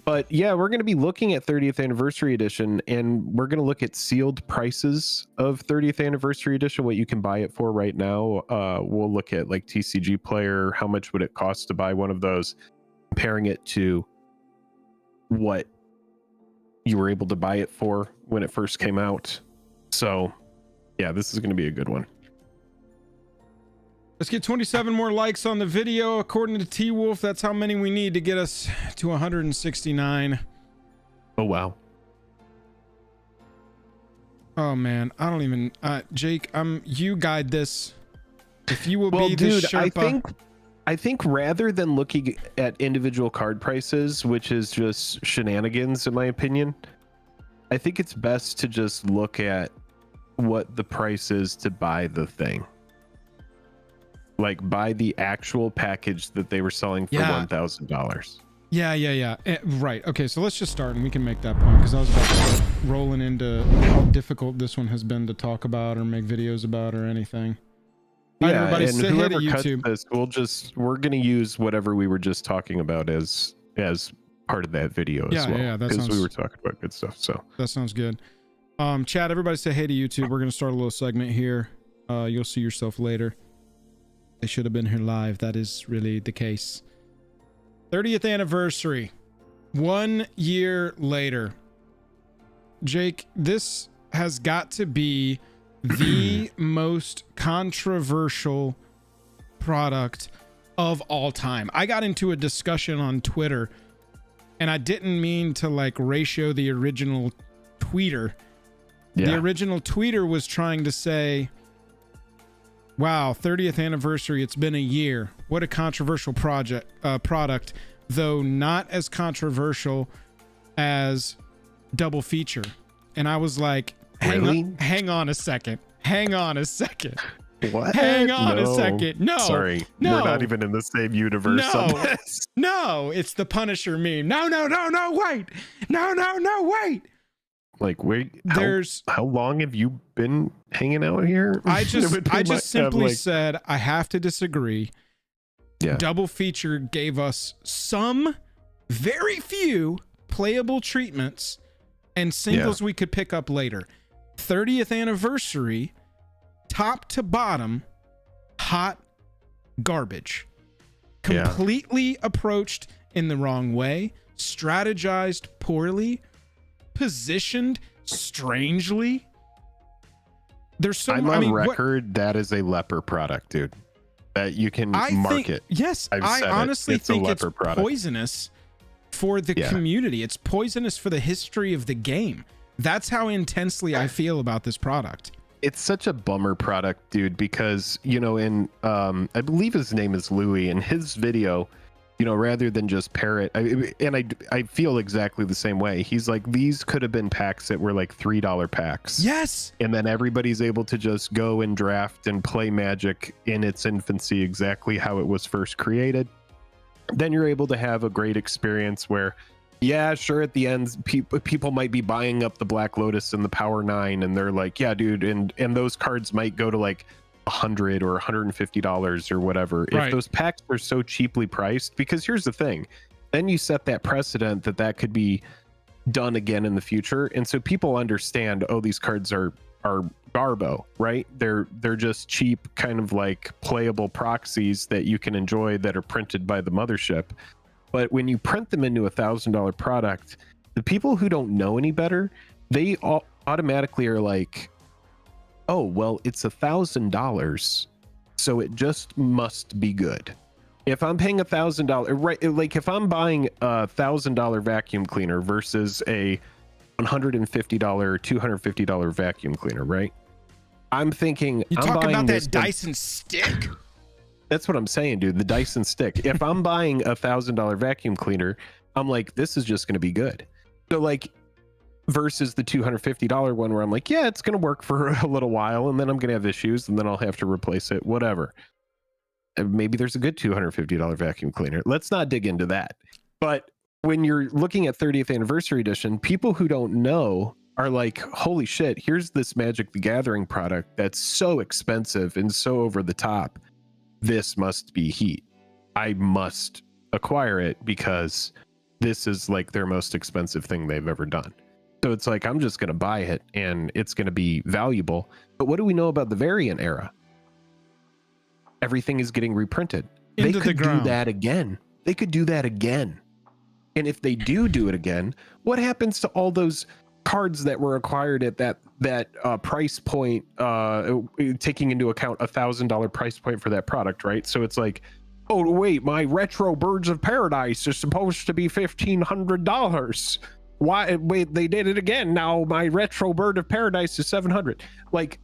But yeah, we're going to be looking at 30th anniversary edition, and we're going to look at sealed prices of 30th anniversary edition, what you can buy it for right now. We'll look at like TCG Player, how much would it cost to buy one of those, comparing it to what you were able to buy it for when it first came out. So yeah, this is going to be a good one. Let's get 27 more likes on the video. According to T-Wolf, that's how many we need to get us to 169. Oh, wow. Oh, man. I don't even... Jake, you guide this. If you will be the Sherpa... I think rather than looking at individual card prices, which is just shenanigans, in my opinion, I think it's best to just look at what the price is to buy the thing. Like buy the actual package that they were selling for $1,000. Yeah. Right. Okay, so let's just start and we can make that point, because I was about to start rolling into how difficult this one has been to talk about or make videos about or anything. Yeah, everybody, and say hey to whoever cuts YouTube. this, we're gonna use whatever we were just talking about as part of that video as well. Yeah, because we were talking about good stuff. So that sounds good. Chat, everybody say hey to YouTube. We're gonna start a little segment here. You'll see yourself later. They should have been here live. That is really the case. 30th anniversary. 1 year later. Jake, this has got to be the most controversial product of all time. I got into a discussion on Twitter, and I didn't mean to like ratio the original tweeter. Yeah. The original tweeter was trying to say, wow, 30th anniversary, it's been a year. What a controversial product, though not as controversial as Double Feature. And I was like, hang on a second. What? Hang on a second. No. Sorry. No. We're not even in the same universe on this. No, it's the Punisher meme. No, wait. No, wait. Like, wait, how long have you been hanging out here? I just simply said I have to disagree. Yeah. Double Feature gave us some very few playable treatments and singles we could pick up later. 30th anniversary, top to bottom, hot garbage. Completely approached in the wrong way, strategized poorly, positioned strangely. There's so I'm on record that is a leper product, dude. That you can market. Yes, I honestly think it's poisonous for the community. It's poisonous for the history of the game. That's how intensely I feel about this product. It's such a bummer product, dude, because, you know, in I believe his name is Louis, in his video, you know, rather than just parrot, I feel exactly the same way. He's like, these could have been packs that were like $3 packs. Yes. And then everybody's able to just go and draft and play Magic in its infancy exactly how it was first created. Then you're able to have a great experience where, yeah, sure, at the end, people might be buying up the Black Lotus and the Power 9, and they're like, yeah, dude, and those cards might go to like $100 or $150 or whatever. Right. If those packs are so cheaply priced, because here's the thing, then you set that precedent that could be done again in the future, and so people understand, oh, these cards are garbo, right? They're just cheap, kind of like playable proxies that you can enjoy that are printed by the mothership. But when you print them into $1,000 product, the people who don't know any better, they automatically are like, oh, well, it's $1,000, so it just must be good. If I'm paying $1,000, right? Like if I'm buying a $1,000 vacuum cleaner versus a $150, $250 vacuum cleaner, right? I'm thinking, you talk about that Dyson stick. That's what I'm saying, dude. The Dyson stick. If I'm buying $1,000 vacuum cleaner, I'm like, this is just going to be good. So like, versus the $250 one where I'm like, yeah, it's going to work for a little while, and then I'm going to have issues, and then I'll have to replace it, whatever. And maybe there's a good $250 vacuum cleaner. Let's not dig into that. But when you're looking at 30th anniversary edition, people who don't know are like, holy shit, here's this Magic the Gathering product that's so expensive and so over the top. This must be heat. I must acquire it because this is like their most expensive thing they've ever done. So it's like, I'm just going to buy it and it's going to be valuable. But what do we know about the variant era? Everything is getting reprinted. They could do that again. They could do that again. And if they do it again, what happens to all those cards that were acquired at that price point, taking into account $1,000 price point for that product, right? So it's like, oh wait, my retro Birds of Paradise is supposed to be $1,500. Why? Wait, they did it again. Now my retro Bird of Paradise is $700. Like,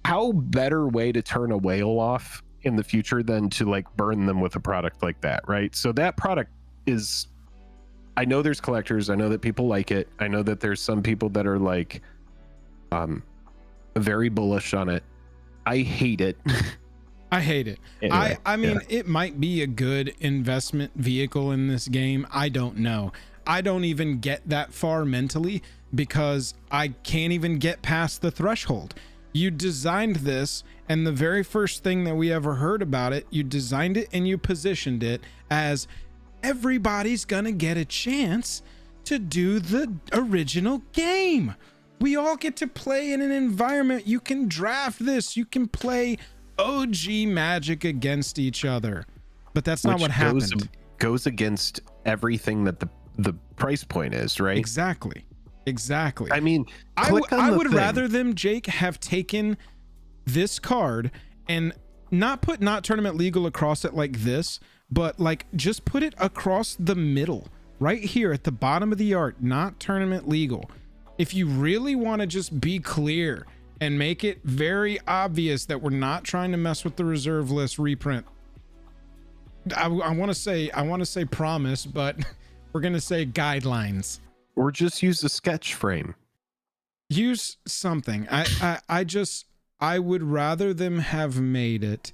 how better way to turn a whale off in the future than to like burn them with a product like that, right? So that product is, I know there's collectors, I know that people like it, I know that there's some people that are like very bullish on it. I hate it. I hate it. Anyway, I mean, it might be a good investment vehicle in this game. I don't know. I don't even get that far mentally because I can't even get past the threshold. You designed this, and the very first thing that we ever heard about it, you designed it and you positioned it as everybody's gonna get a chance to do the original game. We all get to play in an environment. You can draft this, you can play OG Magic against each other, but that's not what happened. Goes against everything that the price point is, right? Exactly. I mean, I would rather them, Jake, have taken this card and not put not tournament legal across it like this, but like just put it across the middle right here at the bottom of the art, not tournament legal. If you really want to just be clear and make it very obvious that we're not trying to mess with the reserve list reprint, I want to say promise, but we're going to say guidelines. Or just use a sketch frame. Use something. I would rather them have made it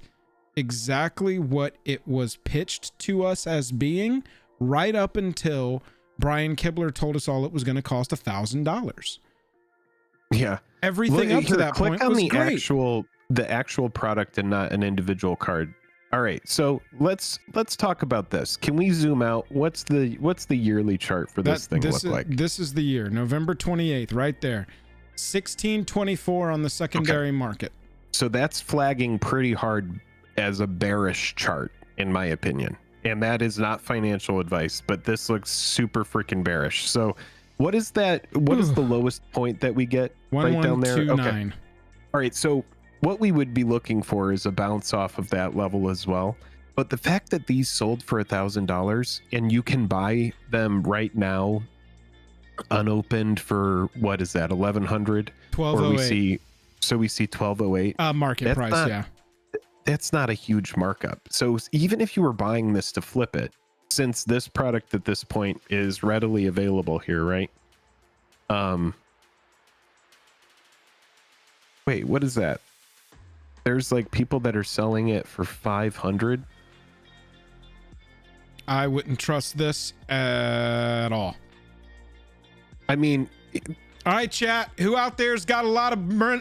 exactly what it was pitched to us as being, right up until Brian Kibler told us all it was going to cost $1,000. Yeah. Everything up to that point was great. Click on the actual product and not an individual card. All right, so let's talk about this. Can we zoom out? What's the yearly chart for this thing look like? This is the year, November 28th, right there. 1624 on the secondary market. So that's flagging pretty hard as a bearish chart, in my opinion. And that is not financial advice, but this looks super freaking bearish. So what is that? What is the lowest point that we get right down there? 1129. All right, so what we would be looking for is a bounce off of that level as well. But the fact that these sold for $1,000 and you can buy them right now unopened for, what is that, 1,100? 1208. We see 1208. Market price, yeah. That's not a huge markup. So even if you were buying this to flip it, since this product at this point is readily available here, right? Wait, what is that? There's like people that are selling it for 500. I wouldn't trust this at all. I mean, all right, chat. Who out there's got a lot of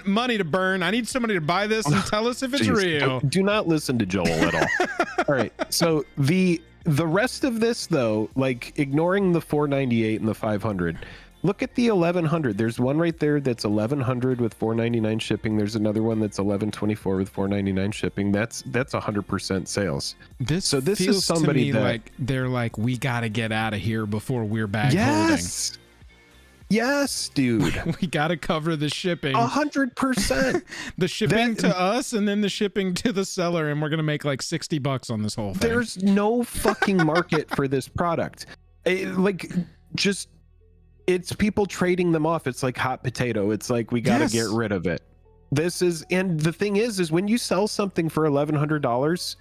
money to burn? I need somebody to buy this and tell us if it's real. Do not listen to Joel at all. All right. So the rest of this, though, like ignoring the 498 and the 500. Look at the 1100. There's one right there that's 1100 with 499 shipping. There's another one that's 1124 with 499 shipping. That's 100% sales. This is somebody to me like they're like, we got to get out of here before we're back holding. Yes, dude. We got to cover the shipping. 100%. The shipping to us and then the shipping to the seller, and we're gonna make like $60 on this whole thing. There's no fucking market for this product. It's people trading them off. It's like hot potato. It's like, we got to get rid of it. And the thing is when you sell something for $1,100,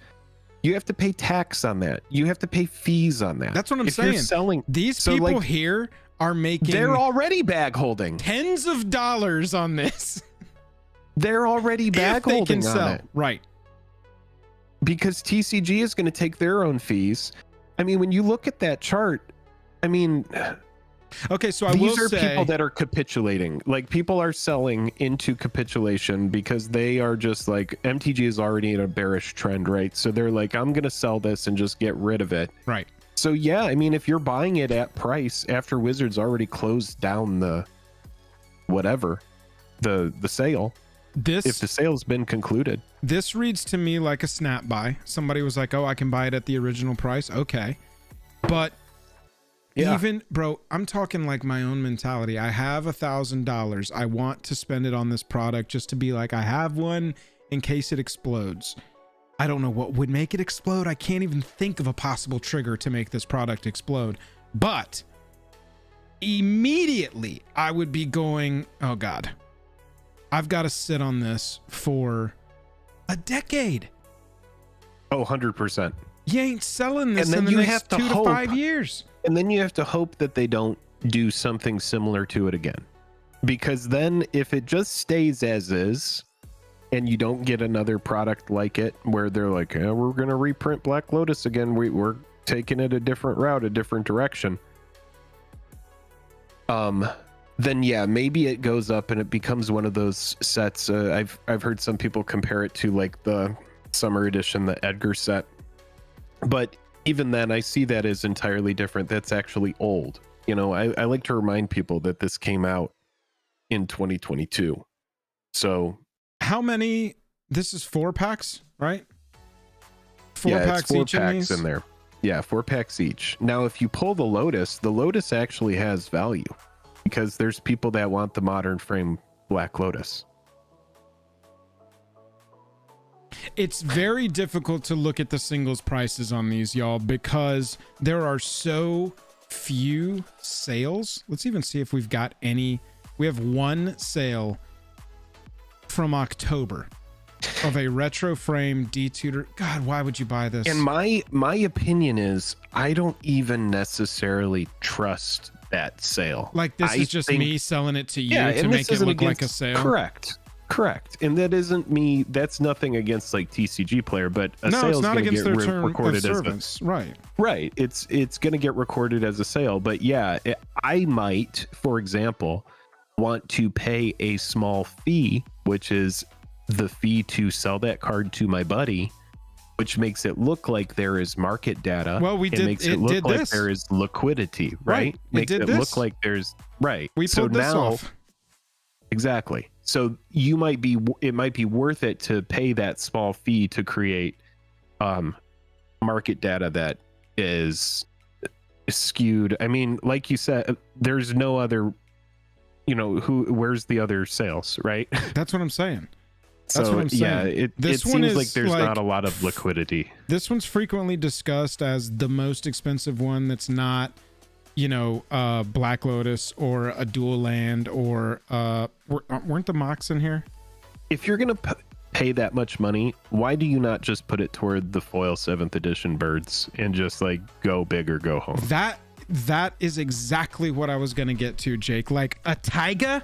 you have to pay tax on that. You have to pay fees on that. That's what I'm saying. You're selling these people here are making, they're already bag holding tens of dollars on this. They're already bag holding on it. Right. Because TCG is going to take their own fees. I mean, when you look at that chart, I mean, okay, so these are people that are capitulating. Like, people are selling into capitulation because they are just like, MTG is already in a bearish trend, right? So they're like, I'm going to sell this and just get rid of it. Right. So yeah, I mean, if you're buying it at price after Wizards already closed down the sale, if the sale's been concluded, this reads to me like a snap buy. Somebody was like, oh, I can buy it at the original price. Okay. But Yeah. Even, bro, I'm talking like my own mentality. I have $1,000. I want to spend it on this product just to be like, I have one in case it explodes. I don't know what would make it explode. I can't even think of a possible trigger to make this product explode. But immediately I would be going, oh God, I've got to sit on this for a decade. Oh, 100%. You ain't selling this And in then the you next have to 2 to hope. 5 years. And then you have to hope that they don't do something similar to it again. Because then if it just stays as is, and you don't get another product like it where they're like, we're going to reprint Black Lotus again. We're taking it a different route, a different direction. Then yeah, maybe it goes up and it becomes one of those sets. I've heard some people compare it to like the summer edition, the Edgar set. But even then, I see that as entirely different. That's actually old. You know, I like to remind people that this came out in 2022. So how many? This is 4 packs, right? 4 yeah, packs it's 4 each packs in there. Yeah, 4 packs each. Now, if you pull the Lotus actually has value because there's people that want the modern frame Black Lotus. It's very difficult to look at the singles prices on these, y'all, because there are so few sales. Let's even see if we've got any. We have 1 sale from October of a retro frame D-Tutor. God, why would you buy this? And my opinion is I don't even necessarily trust that sale. Like this is just me selling it to you to make it look like a sale. Correct. And that isn't me. That's nothing against like TCG player, but a no, sale it's is not going to against get their term recorded of as service. Right. Right. It's going to get recorded as a sale. But yeah, I might, for example, want to pay a small fee, which is the fee to sell that card to my buddy, which makes it look like there is market data. Well, we did. Makes it look like there is liquidity, right? Makes it look like there's right. We pulled this off. Exactly. So it might be worth it to pay that small fee to create market data that is skewed. I mean, like you said, there's no other, where's the other sales, right? That's what I'm saying. That's what I'm saying. Yeah, it seems like there's not a lot of liquidity. This one's frequently discussed as the most expensive one that's not, Black Lotus or a dual land or weren't the mocks in here? If you're going to pay that much money, why do you not just put it toward the foil 7th edition birds and just like go big or go home? That is exactly what I was going to get to, Jake. Like a Taiga,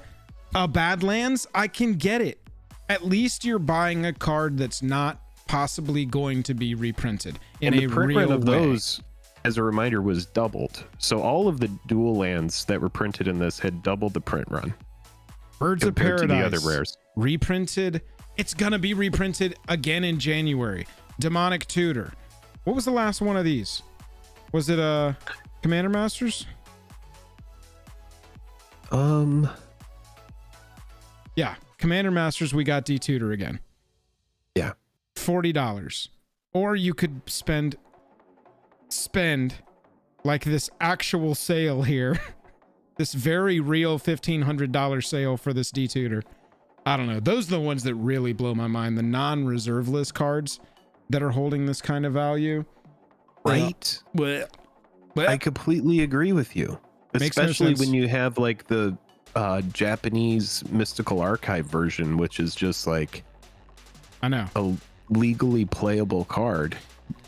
a Badlands, I can get it. At least you're buying a card that's not possibly going to be reprinted in a real way. Of those, as a reminder, was doubled. So all of the dual lands that were printed in this had doubled the print run. Birds of Paradise, to the other rares. Reprinted. It's gonna be reprinted again in January. Demonic Tutor. What was the last one of these? Was it Commander Masters? Yeah, Commander Masters. We got D-Tutor again. Yeah, $40. Or you could spend like this actual sale here. This very real $1,500 sale for this D-Tutor. I don't know. Those are the ones that really blow my mind. The non-reserve list cards that are holding this kind of value. Right. I completely agree with you. Especially when you have like the Japanese Mystical Archive version, which is just like I know a legally playable card.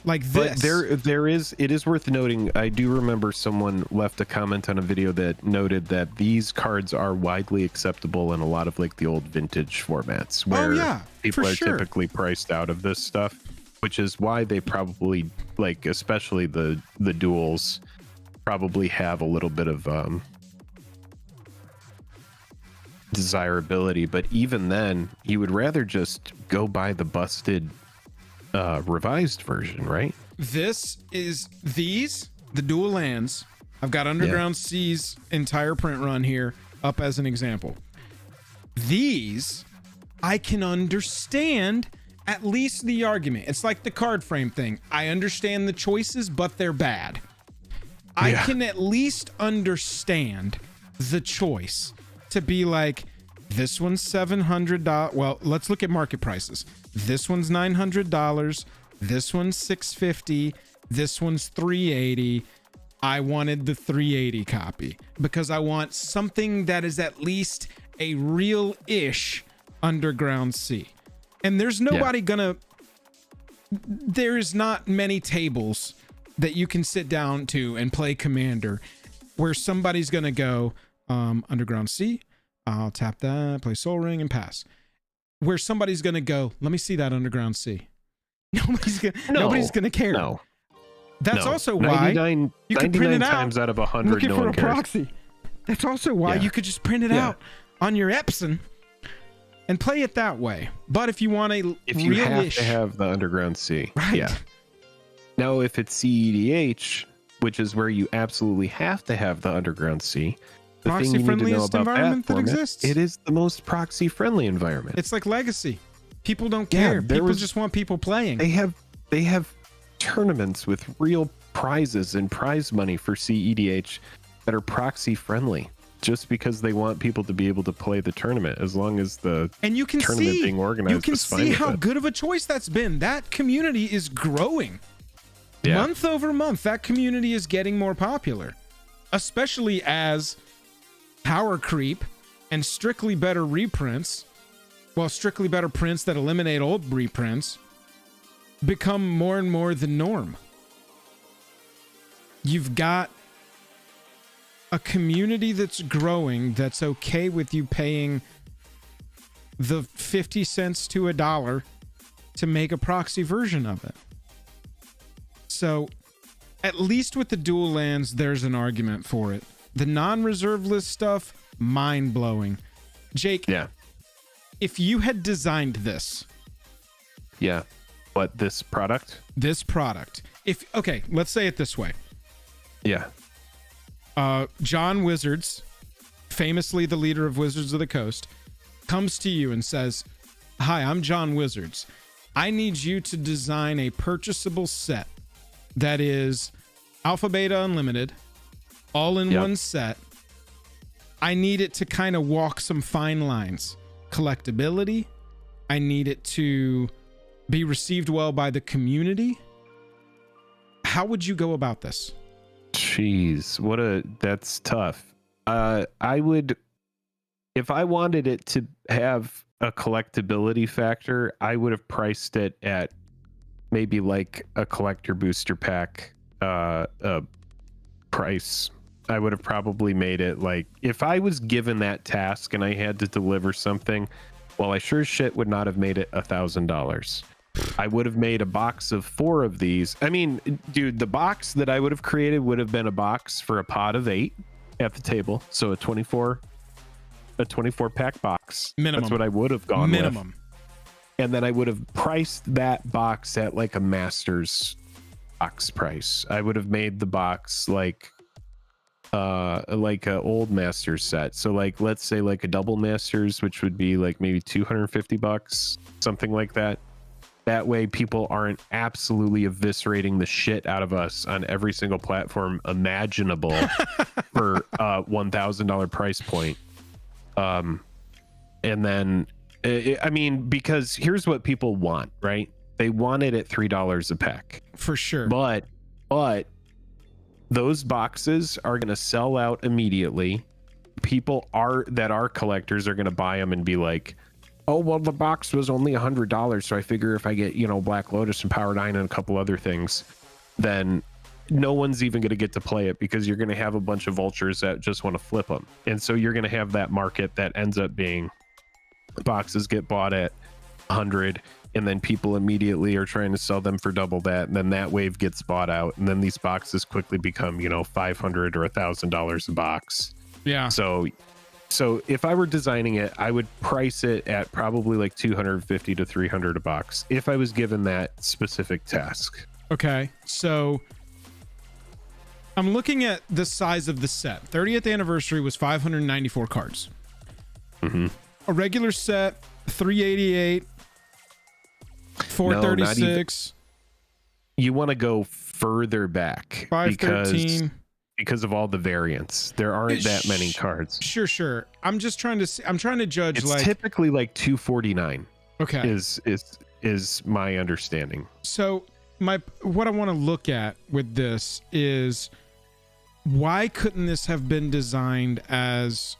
Like this. But it is worth noting, I do remember someone left a comment on a video that noted that these cards are widely acceptable in a lot of like the old vintage formats where people are typically priced out of this stuff, which is why they probably like, especially the duels, probably have a little bit of desirability. But even then, you would rather just go buy the busted revised version, right? This is the dual lands. I've got Underground Sea's entire print run here up as an example. These I can understand at least the argument. It's like the card frame thing. I understand the choices, but they're bad. I can at least understand the choice to be like, this one's $700. Well, let's look at market prices. This one's $900. This one's $650. This one's $380. I wanted the $380 copy because I want something that is at least a real-ish Underground Sea. And there's nobody gonna... There's not many tables that you can sit down to and play Commander where somebody's gonna go, Underground Sea, I'll tap that, play Soul Ring, and pass. Where somebody's gonna go, let me see that Underground Sea. Nobody's gonna care. No. That's also why you can print it out. Times out of 100, looking no for one a cares. proxy. That's also why you could just print it out on your Epson and play it that way. But if you want if you have to have the Underground Sea, right? Now, if it's CEDH, which is where you absolutely have to have the Underground Sea, the thing you need to know about that format, exists. it is the most proxy-friendly environment. It's like Legacy. People don't care. People just want people playing. They have tournaments with real prizes and prize money for CEDH that are proxy-friendly, just because they want people to be able to play the tournament, as long as the tournament being organized. You can see how good of a choice that's been. That community is growing. Month over month, that community is getting more popular, especially as power creep and strictly better reprints, well, strictly better prints that eliminate old reprints, become more and more the norm. You've got a community that's growing that's okay with you paying the 50 cents to $1 to make a proxy version of it. So at least with the dual lands, there's an argument for it. The non-reserve list stuff, mind-blowing. Jake, if you had designed this. What, this product? This product. Okay, let's say it this way. John Wizards, famously the leader of Wizards of the Coast, comes to you and says, "Hi, I'm John Wizards. I need you to design a purchasable set that is Alpha Beta Unlimited, all in one set. I need it to kind of walk some fine lines. Collectability. I need it to be received well by the community." How would you go about this? Jeez, that's tough. I would, if I wanted it to have a collectability factor, I would have priced it at maybe like a collector booster pack price. I would have probably made it like, if I was given that task and I had to deliver something, well, I sure as shit would not have made it $1,000. I would have made a box of 4 of these. I mean, dude, the box that I would have created would have been a box for a pot of 8 at the table. So a 24 pack box. Minimum. That's what I would have gone minimum with. And then I would have priced that box at like a Masters box price. I would have made the box like a old Masters set. So like, let's say like a double Masters, which would be like maybe $250, something like that. That way people aren't absolutely eviscerating the shit out of us on every single platform imaginable for a $1,000 price point. And then, I mean, because here's what people want, right? They want it at $3 a pack. For sure. But those boxes are going to sell out immediately. People that are collectors are going to buy them and be like, oh, well, the box was only $100, so I figure if I get, Black Lotus and Power 9 and a couple other things, then no one's even going to get to play it, because you're going to have a bunch of vultures that just want to flip them. And so you're going to have that market that ends up being boxes get bought at 100, and then people immediately are trying to sell them for double that, and then that wave gets bought out, and then these boxes quickly become, $500 or $1,000 a box. Yeah. So if I were designing it, I would price it at probably like $250 to $300 a box if I was given that specific task. Okay, so I'm looking at the size of the set. 30th anniversary was 594 cards. Mm-hmm. A regular set, 388, 436. You want to go further back, 513. because of all the variants. There aren't that many cards. Sure. I'm just trying to I'm trying to judge. It's like typically like 249. Okay. Is my understanding. So what I want to look at with this is, why couldn't this have been designed as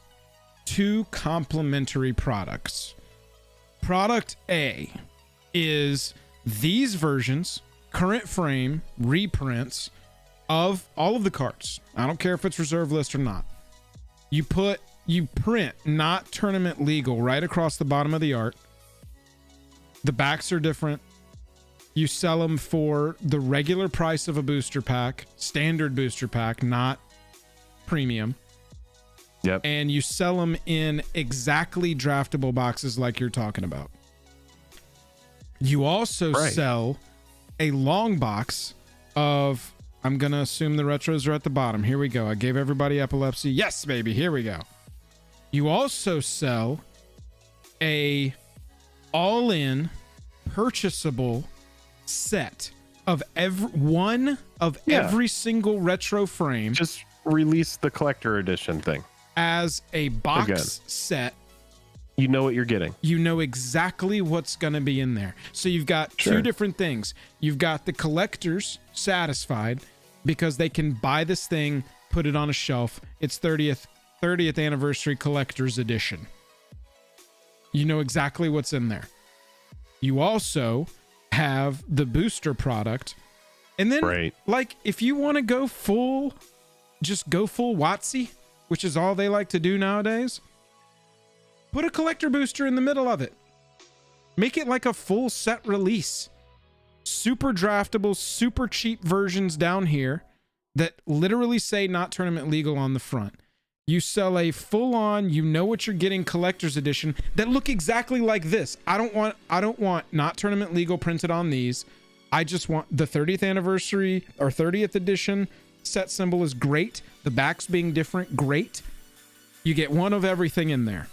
two complementary products? Product A is these versions, current frame reprints of all of the cards. I don't care if it's reserve list or not. You print not tournament legal right across the bottom of the art. The backs are different. You sell them for the regular price of a booster pack, standard booster pack, not premium. Yep. And you sell them in exactly draftable boxes like you're talking about. You also sell a long box of, I'm going to assume the retros are at the bottom. Here we go. I gave everybody epilepsy. Yes, baby. Here we go. You also sell a all-in purchasable set of every single retro frame. Just release the collector edition thing as a box set. You know what you're getting. You know exactly what's going to be in there. So you've got two different things. You've got the collectors satisfied because they can buy this thing, put it on a shelf. It's 30th anniversary collector's edition. You know exactly what's in there. You also have the booster product. And then like if you want to go full, just go full WotC, which is all they like to do nowadays. Put a collector booster in the middle of it. Make it like a full set release. Super draftable, super cheap versions down here that literally say not tournament legal on the front. You sell a full-on, you know what you're getting collector's edition that look exactly like this. I don't want not tournament legal printed on these. I just want the 30th anniversary or 30th edition set symbol is great. The backs being different, great. You get one of everything in there.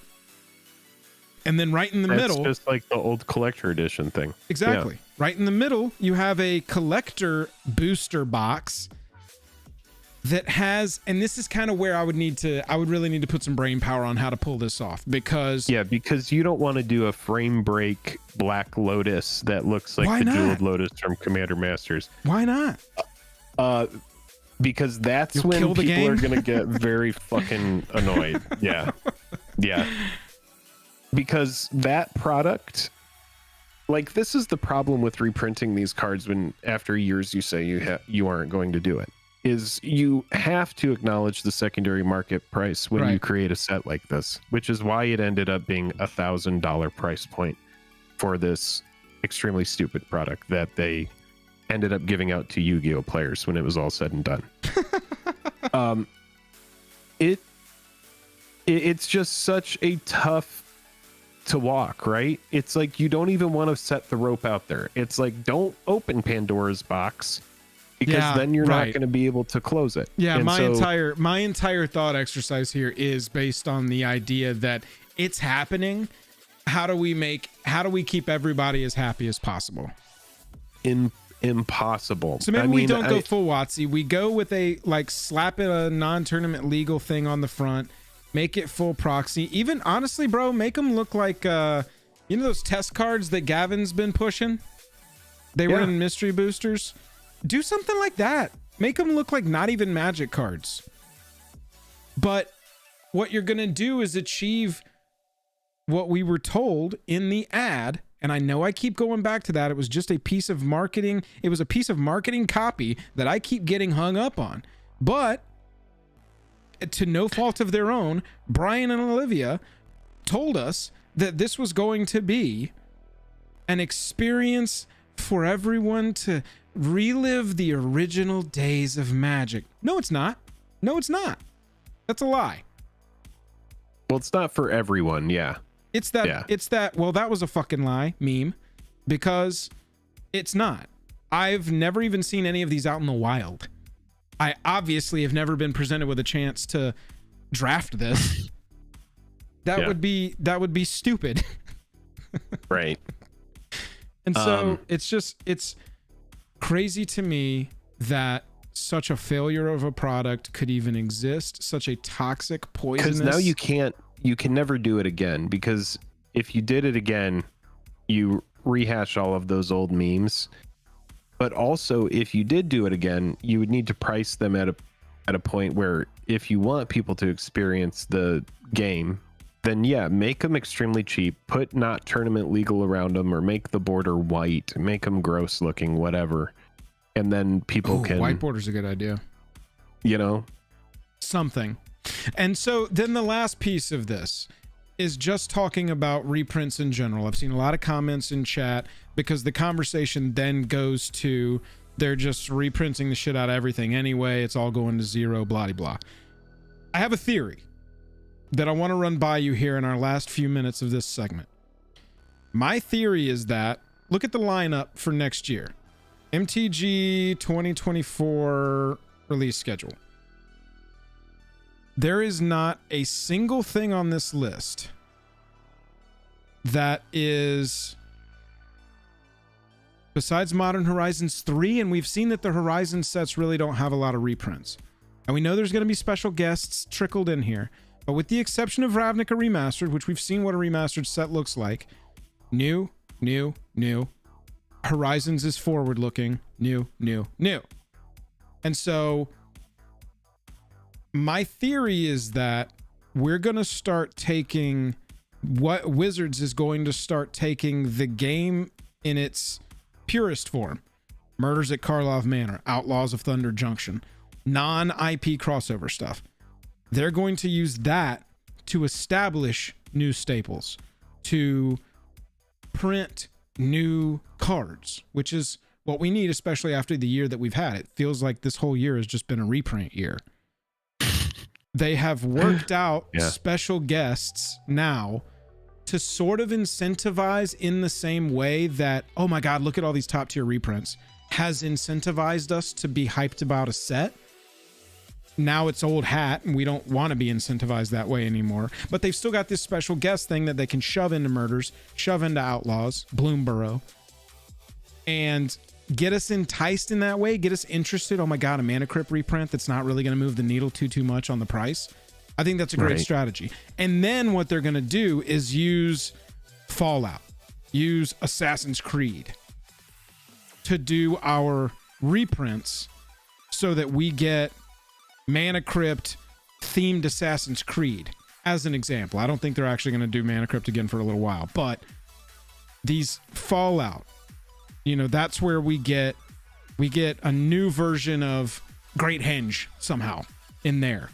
And then right in the middle, just like the old collector edition thing. Exactly. Yeah. Right in the middle, you have a collector booster box that has, and this is kind of where I would really need to put some brain power on how to pull this off, because you don't want to do a frame break Black Lotus that looks like the Jeweled Lotus from Commander Masters. Why not? Because that's when people are going to get very fucking annoyed. Yeah. Because that product, like, this is the problem with reprinting these cards when after years you say you aren't going to do it, is you have to acknowledge the secondary market price when you create a set like this, which is why it ended up being $1,000 price point for this extremely stupid product that they ended up giving out to Yu-Gi-Oh players when it was all said and done. It's just such a tough to walk, right? It's like you don't even want to set the rope out there. It's like, don't open Pandora's box, because then you're not going to be able to close it. Yeah, and my entire thought exercise here is based on the idea that it's happening. How do we keep everybody as happy as possible? Impossible. So maybe we don't go full WotC. We go with slap it a non-tournament legal thing on the front. Make it full proxy. Even honestly, bro, make them look like those test cards that Gavin's been pushing. They were in mystery boosters. Do something like that. Make them look like not even Magic cards. But what you're gonna do is achieve what we were told in the ad. And I know I keep going back to that. It was just a piece of marketing. It was a piece of marketing copy that I keep getting hung up on. But to no fault of their own, Brian and Olivia told us that this was going to be an experience for everyone to relive the original days of Magic. No, it's not. No, it's not. That's a lie. Well, it's not for everyone. Yeah. It's that, well, that was a fucking lie meme, because it's not. I've never even seen any of these out in the wild. I obviously have never been presented with a chance to draft this. That would be stupid. Right. And so it's crazy to me that such a failure of a product could even exist, such a toxic, poisonous. Because now you can never do it again, because if you did it again, you rehash all of those old memes. But also, if you did do it again, you would need to price them at a point where, if you want people to experience the game, then yeah, make them extremely cheap, put not tournament legal around them, or make the border white, make them gross looking, whatever. And then people can... White border's a good idea. You know? Something. And so then the last piece of this is just talking about reprints in general. I've seen a lot of comments in chat because the conversation then goes to they're just reprinting the shit out of everything anyway. It's all going to zero, blah, blah, blah. I have a theory that I want to run by you here in our last few minutes of this segment. My theory is that, look at the lineup for next year. MTG 2024 release schedule. There is not a single thing on this list that is, besides Modern Horizons 3, and we've seen that the Horizon sets really don't have a lot of reprints. And we know there's going to be special guests trickled in here, but with the exception of Ravnica Remastered, which we've seen what a remastered set looks like, new. Horizons is forward-looking, new. And so my theory is that we're going to start taking what Wizards is going to start taking the game in its purest form. Murders at Karlov Manor, Outlaws of Thunder Junction, non-IP crossover stuff. They're going to use that to establish new staples, to print new cards, which is what we need, especially after the year that we've had. It feels like this whole year has just been a reprint year. They have worked out special guests now to sort of incentivize in the same way that, oh my God, look at all these top tier reprints, has incentivized us to be hyped about a set. Now it's old hat and we don't want to be incentivized that way anymore. But they've still got this special guest thing that they can shove into Murders, shove into Outlaws, Bloomborough, and get us enticed in that way, get us interested. Oh my God, a Mana Crypt reprint that's not really going to move the needle too much on the price. I think that's a great strategy. And then what they're going to do is use Fallout, use Assassin's Creed to do our reprints so that we get Mana Crypt themed Assassin's Creed as an example. I don't think they're actually going to do Mana Crypt again for a little while, but these Fallout, you know, that's where we get a new version of Great Henge somehow in there.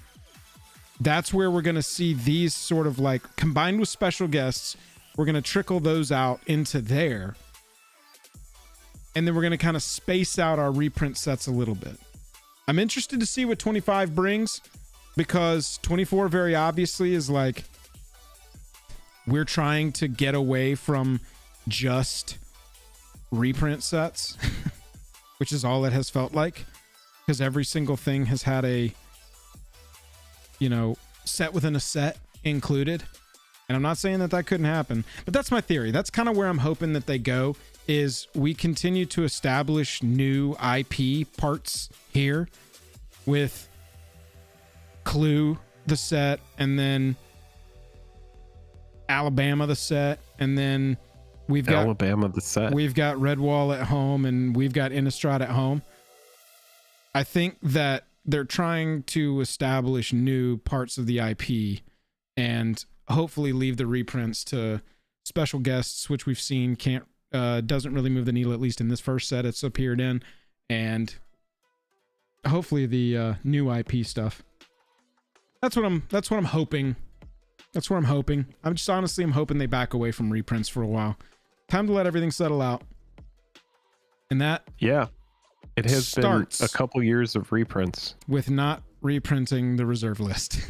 That's where we're going to see these sort of like combined with special guests. We're going to trickle those out into there. And then we're going to kind of space out our reprint sets a little bit. I'm interested to see what 25 brings, because 24 very obviously is like, we're trying to get away from just reprint sets, which is all it has felt like, because every single thing has had a, you know, set within a set included. And I'm not saying that that couldn't happen, but that's my theory. That's kind of where I'm hoping that they go, is we continue to establish new IP parts here with Clue, the set, and then Alabama, the set, and then we've got Alabama, the set. We've got Redwall at home, and we've got Innistrad at home. I think that they're trying to establish new parts of the IP and hopefully leave the reprints to special guests, which we've seen doesn't really move the needle, at least in this first set it's appeared in, and hopefully the new IP stuff. That's what I'm hoping. That's what I'm hoping. I'm hoping they back away from reprints for a while. Time to let everything settle out. And that it has been a couple years of reprints with not reprinting the reserve list.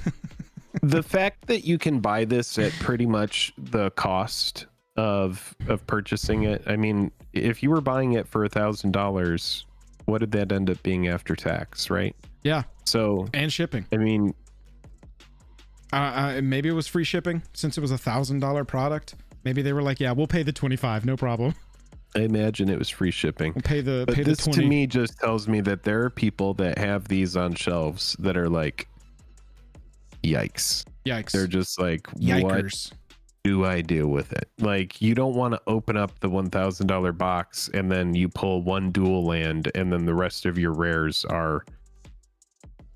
The fact that you can buy this at pretty much the cost of purchasing it. I mean, if you were buying it for $1,000, what did that end up being after tax, right? Yeah. So, and shipping. I mean, maybe it was free shipping since it was $1,000 product. Maybe they were like, yeah, we'll pay the 25, no problem. I imagine it was free shipping. We'll pay the But pay this the 20. to me just tells me that there are people that have these on shelves that are like, yikes. Yikes. They're just like, Yikers. what do I do with it? Like, you don't want to open up the $1,000 box and then you pull one dual land and then the rest of your rares are,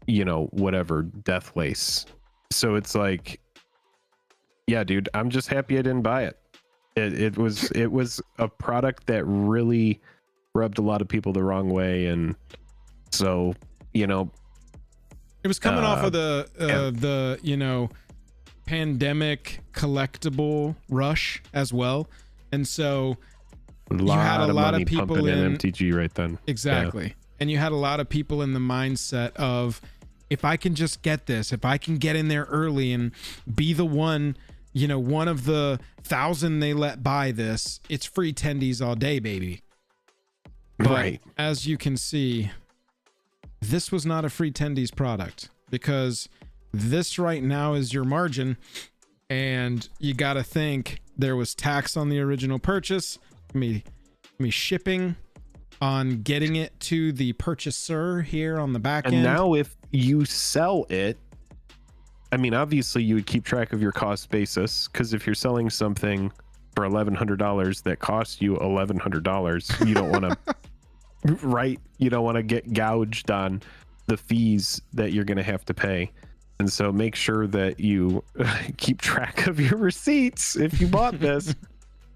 you know, whatever, death lace. So it's like, yeah, dude, I'm just happy I didn't buy it. It was a product that really rubbed a lot of people the wrong way, and so, you know, It was coming off of the you know, pandemic collectible rush as well, and so you had a lot of people pumping in MTG right then. Exactly. Yeah. And you had a lot of people in the mindset of, if I can just get this, if I can get in there early and be the one, you know, one of the 1,000 they let buy this, it's free tendies all day, baby. But right. As you can see, this was not a free tendies product, because this right now is your margin, and you got to think there was tax on the original purchase, me shipping on getting it to the purchaser here on the back end. And now if you sell it, I mean, obviously you would keep track of your cost basis, because if you're selling something for $1,100 that costs you $1,100, you don't want to right, you don't want to get gouged on the fees that you're going to have to pay. And so make sure that you keep track of your receipts if you bought this.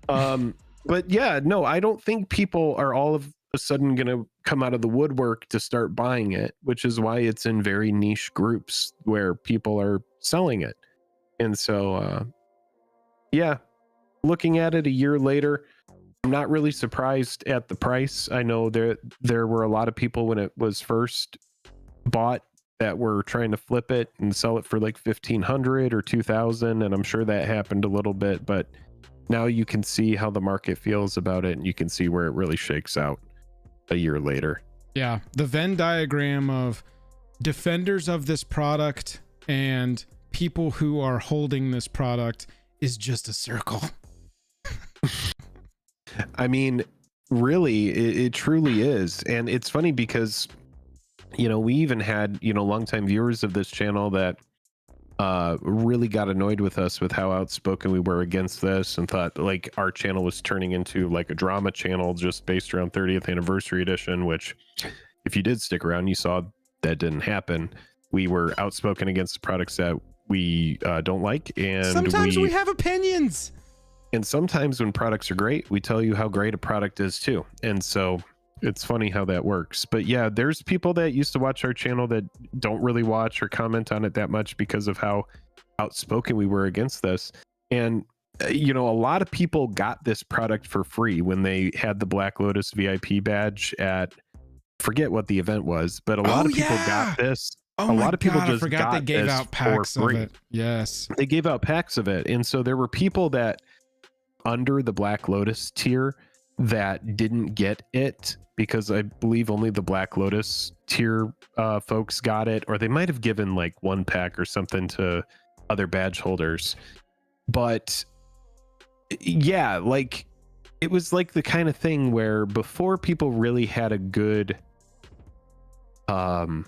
But yeah, no, I don't think people are all of a sudden going to come out of the woodwork to start buying it, which is why it's in very niche groups where people are selling it. And so, yeah, looking at it a year later, I'm not really surprised at the price. I know there were a lot of people when it was first bought that were trying to flip it and sell it for like $1,500 or $2,000, and I'm sure that happened a little bit, but now you can see how the market feels about it, and you can see where it really shakes out a year later. Yeah, the Venn diagram of defenders of this product and people who are holding this product is just a circle. I mean, really, it truly is. And it's funny because, you know, we even had, you know, longtime viewers of this channel that really got annoyed with us with how outspoken we were against this, and thought like our channel was turning into like a drama channel just based around 30th anniversary edition, which if you did stick around, you saw that didn't happen. We were outspoken against the products that we don't like, and sometimes we have opinions. And sometimes when products are great, we tell you how great a product is too. And so it's funny how that works. But yeah, there's people that used to watch our channel that don't really watch or comment on it that much because of how outspoken we were against this. And, you know, a lot of people got this product for free when they had the Black Lotus VIP badge at, forget what the event was, but a lot of people got this. Oh, a lot of people just forgot they gave out packs for free. of it. Yes. They gave out packs of it. And so there were people that under the Black Lotus tier that didn't get it, because I believe only the Black Lotus tier folks got it, or they might have given like one pack or something to other badge holders. But yeah, like it was like the kind of thing where before people really had a good bearing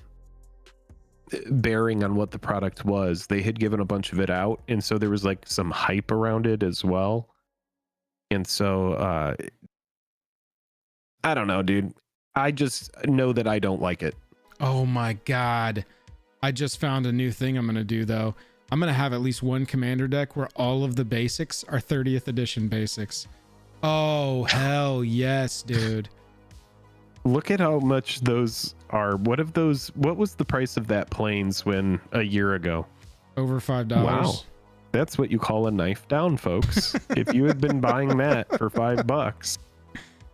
on what the product was, they had given a bunch of it out, and so there was like some hype around it as well. And so I don't know, dude. I just know that I don't like it. Oh my God. I just found a new thing I'm going to do though. I'm going to have at least one commander deck where all of the basics are 30th edition basics. Oh, hell yes, dude. Look at how much those are. What was the price of that Plains when a year ago? Over $5. Wow. That's what you call a knife down, folks. If you had been buying that for $5,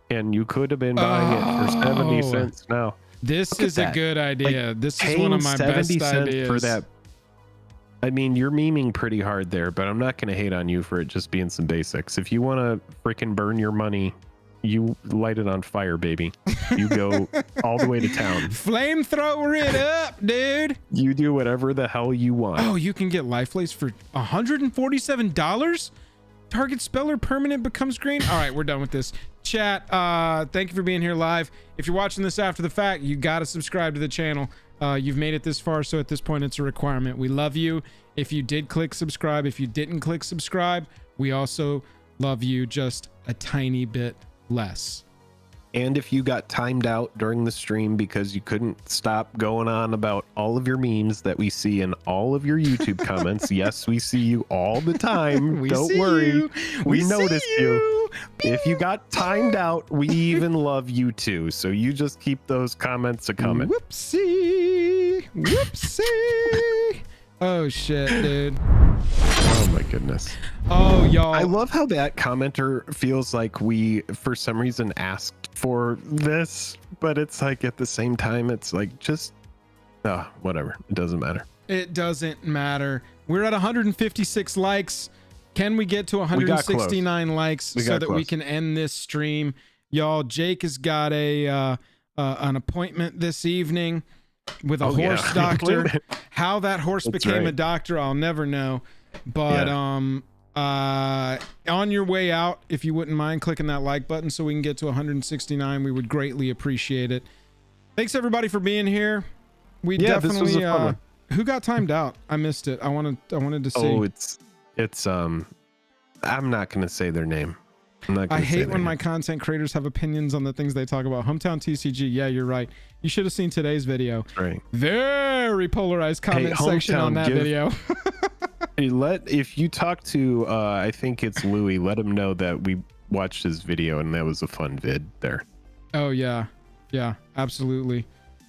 and you could have been buying it for 70 cents now. This is a good idea. Like, this is one of my best ideas. For that. I mean, you're memeing pretty hard there, but I'm not going to hate on you for it just being some basics. If you want to freaking burn your money, you light it on fire, baby. You go all the way to town. Flamethrower it up, dude. You do whatever the hell you want. Oh, you can get Lifeless for $147? Target spell or permanent becomes green? All right, we're done with this. Chat, thank you for being here live. If you're watching this after the fact, you got to subscribe to the channel. You've made it this far, so at this point it's a requirement. We love you if you did click subscribe. If you didn't click subscribe, we also love you just a tiny bit less. And if you got timed out during the stream because you couldn't stop going on about all of your memes that we see in all of your YouTube comments, yes, we see you all the time. Don't worry. We noticed you. If you got timed out, we even love you too. So you just keep those comments a coming. Whoopsie. Whoopsie. Oh shit, dude. Oh my goodness. Oh, y'all. I love how that commenter feels like we, for some reason, asked for this, but it's like at the same time, it's like just, whatever. It doesn't matter. It doesn't matter. We're at 156 likes. Can we get to 169 likes so that we can end this stream? Y'all, Jake has got an appointment this evening with a horse doctor. How that horse became a doctor, I'll never know. But on your way out, if you wouldn't mind clicking that like button so we can get to 169, we would greatly appreciate it. Thanks everybody for being here. We definitely who got timed out? I missed it. I wanted to see. Oh, it's I'm not gonna say their name. I hate when my content creators have opinions on the things they talk about. Hometown TCG. Yeah, you're right. You should have seen today's video. Right. Very polarized comment section on that video. If you talk to I think it's Louis, let him know that we watched his video and that was a fun vid there. Oh yeah, absolutely.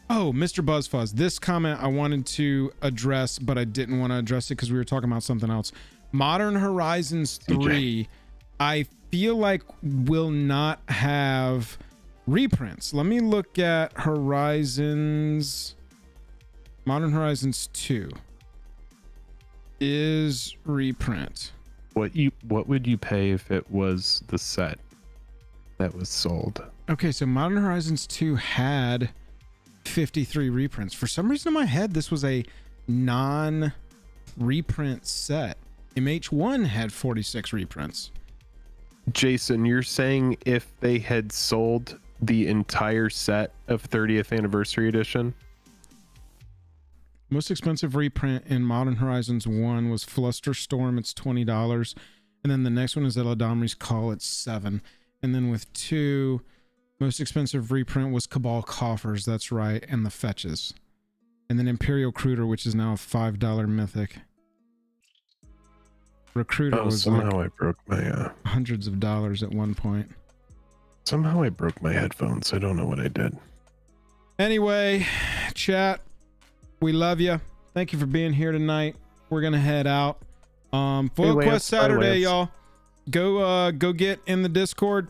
Oh, Mr. Buzzfuzz, this comment I wanted to address, but I didn't want to address it because we were talking about something else. Modern Horizons 3, I feel like will not have reprints. Let me look at Modern Horizons 2 is reprint. What would you pay if it was the set that was sold? Okay, so Modern Horizons 2 had 53 reprints. For some reason in my head, this was a non-reprint set. MH1 had 46 reprints. Jason, you're saying if they had sold the entire set of 30th Anniversary Edition? Most expensive reprint in Modern Horizons 1 was Flusterstorm. It's $20. And then the next one is Eladamri's Call. It's $7. And then with 2, most expensive reprint was Cabal Coffers. That's right. And the Fetches. And then Imperial Recruiter, which is now a $5 mythic. Recruiter was somehow like I broke my hundreds of dollars at one point. Somehow I broke my headphones. I don't know what I did. Anyway, chat, we love you. Thank you for being here tonight. We're gonna head out. Foil Quest Saturday, y'all. Go get in the Discord,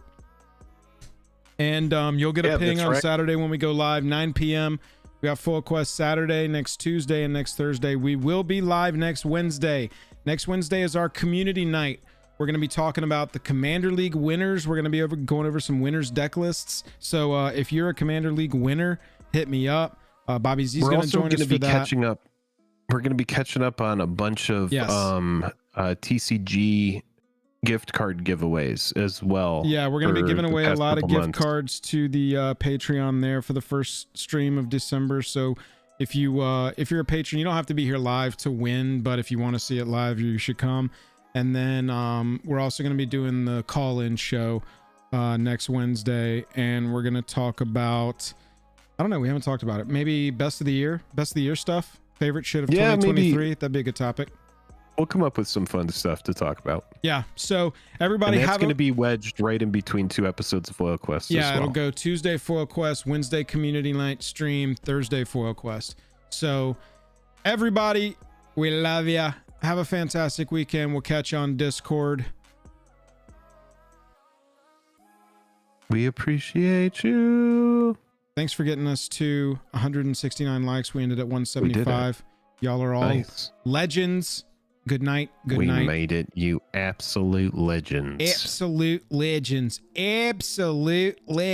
and you'll get a ping on Saturday when we go live, 9 p.m. We got Foil Quest Saturday, next Tuesday, and next Thursday. We will be live next Wednesday. Next Wednesday is our community night. We're going to be talking about the Commander League winners. We're going to be going over some winners deck lists. So if you're a Commander League winner, hit me up. Bobby Z's going to join us for that. We're going to be catching up on a bunch of TCG gift card giveaways as well. Yeah, we're going to be giving away a lot of gift cards to the Patreon there for the first stream of December. So if you're a patron, you don't have to be here live to win, but if you want to see it live, you should come. And then we're also going to be doing the call-in show next Wednesday, and we're going to talk about, I don't know, we haven't talked about it. Maybe best of the year stuff, favorite shit of 2023. Maybe. That'd be a good topic. We'll come up with some fun stuff to talk about. Yeah. So everybody, and that's going to be wedged right in between 2 episodes of Foil Quest. Yeah, as well. It'll go Tuesday Foil Quest, Wednesday Community Night stream, Thursday Foil Quest. So everybody, we love ya. Have a fantastic weekend. We'll catch you on Discord. We appreciate you. Thanks for getting us to 169 likes. We ended at 175. Y'all are all legends. Good night. Good night. We made it, you absolute legends. Absolute legends. Absolute legends.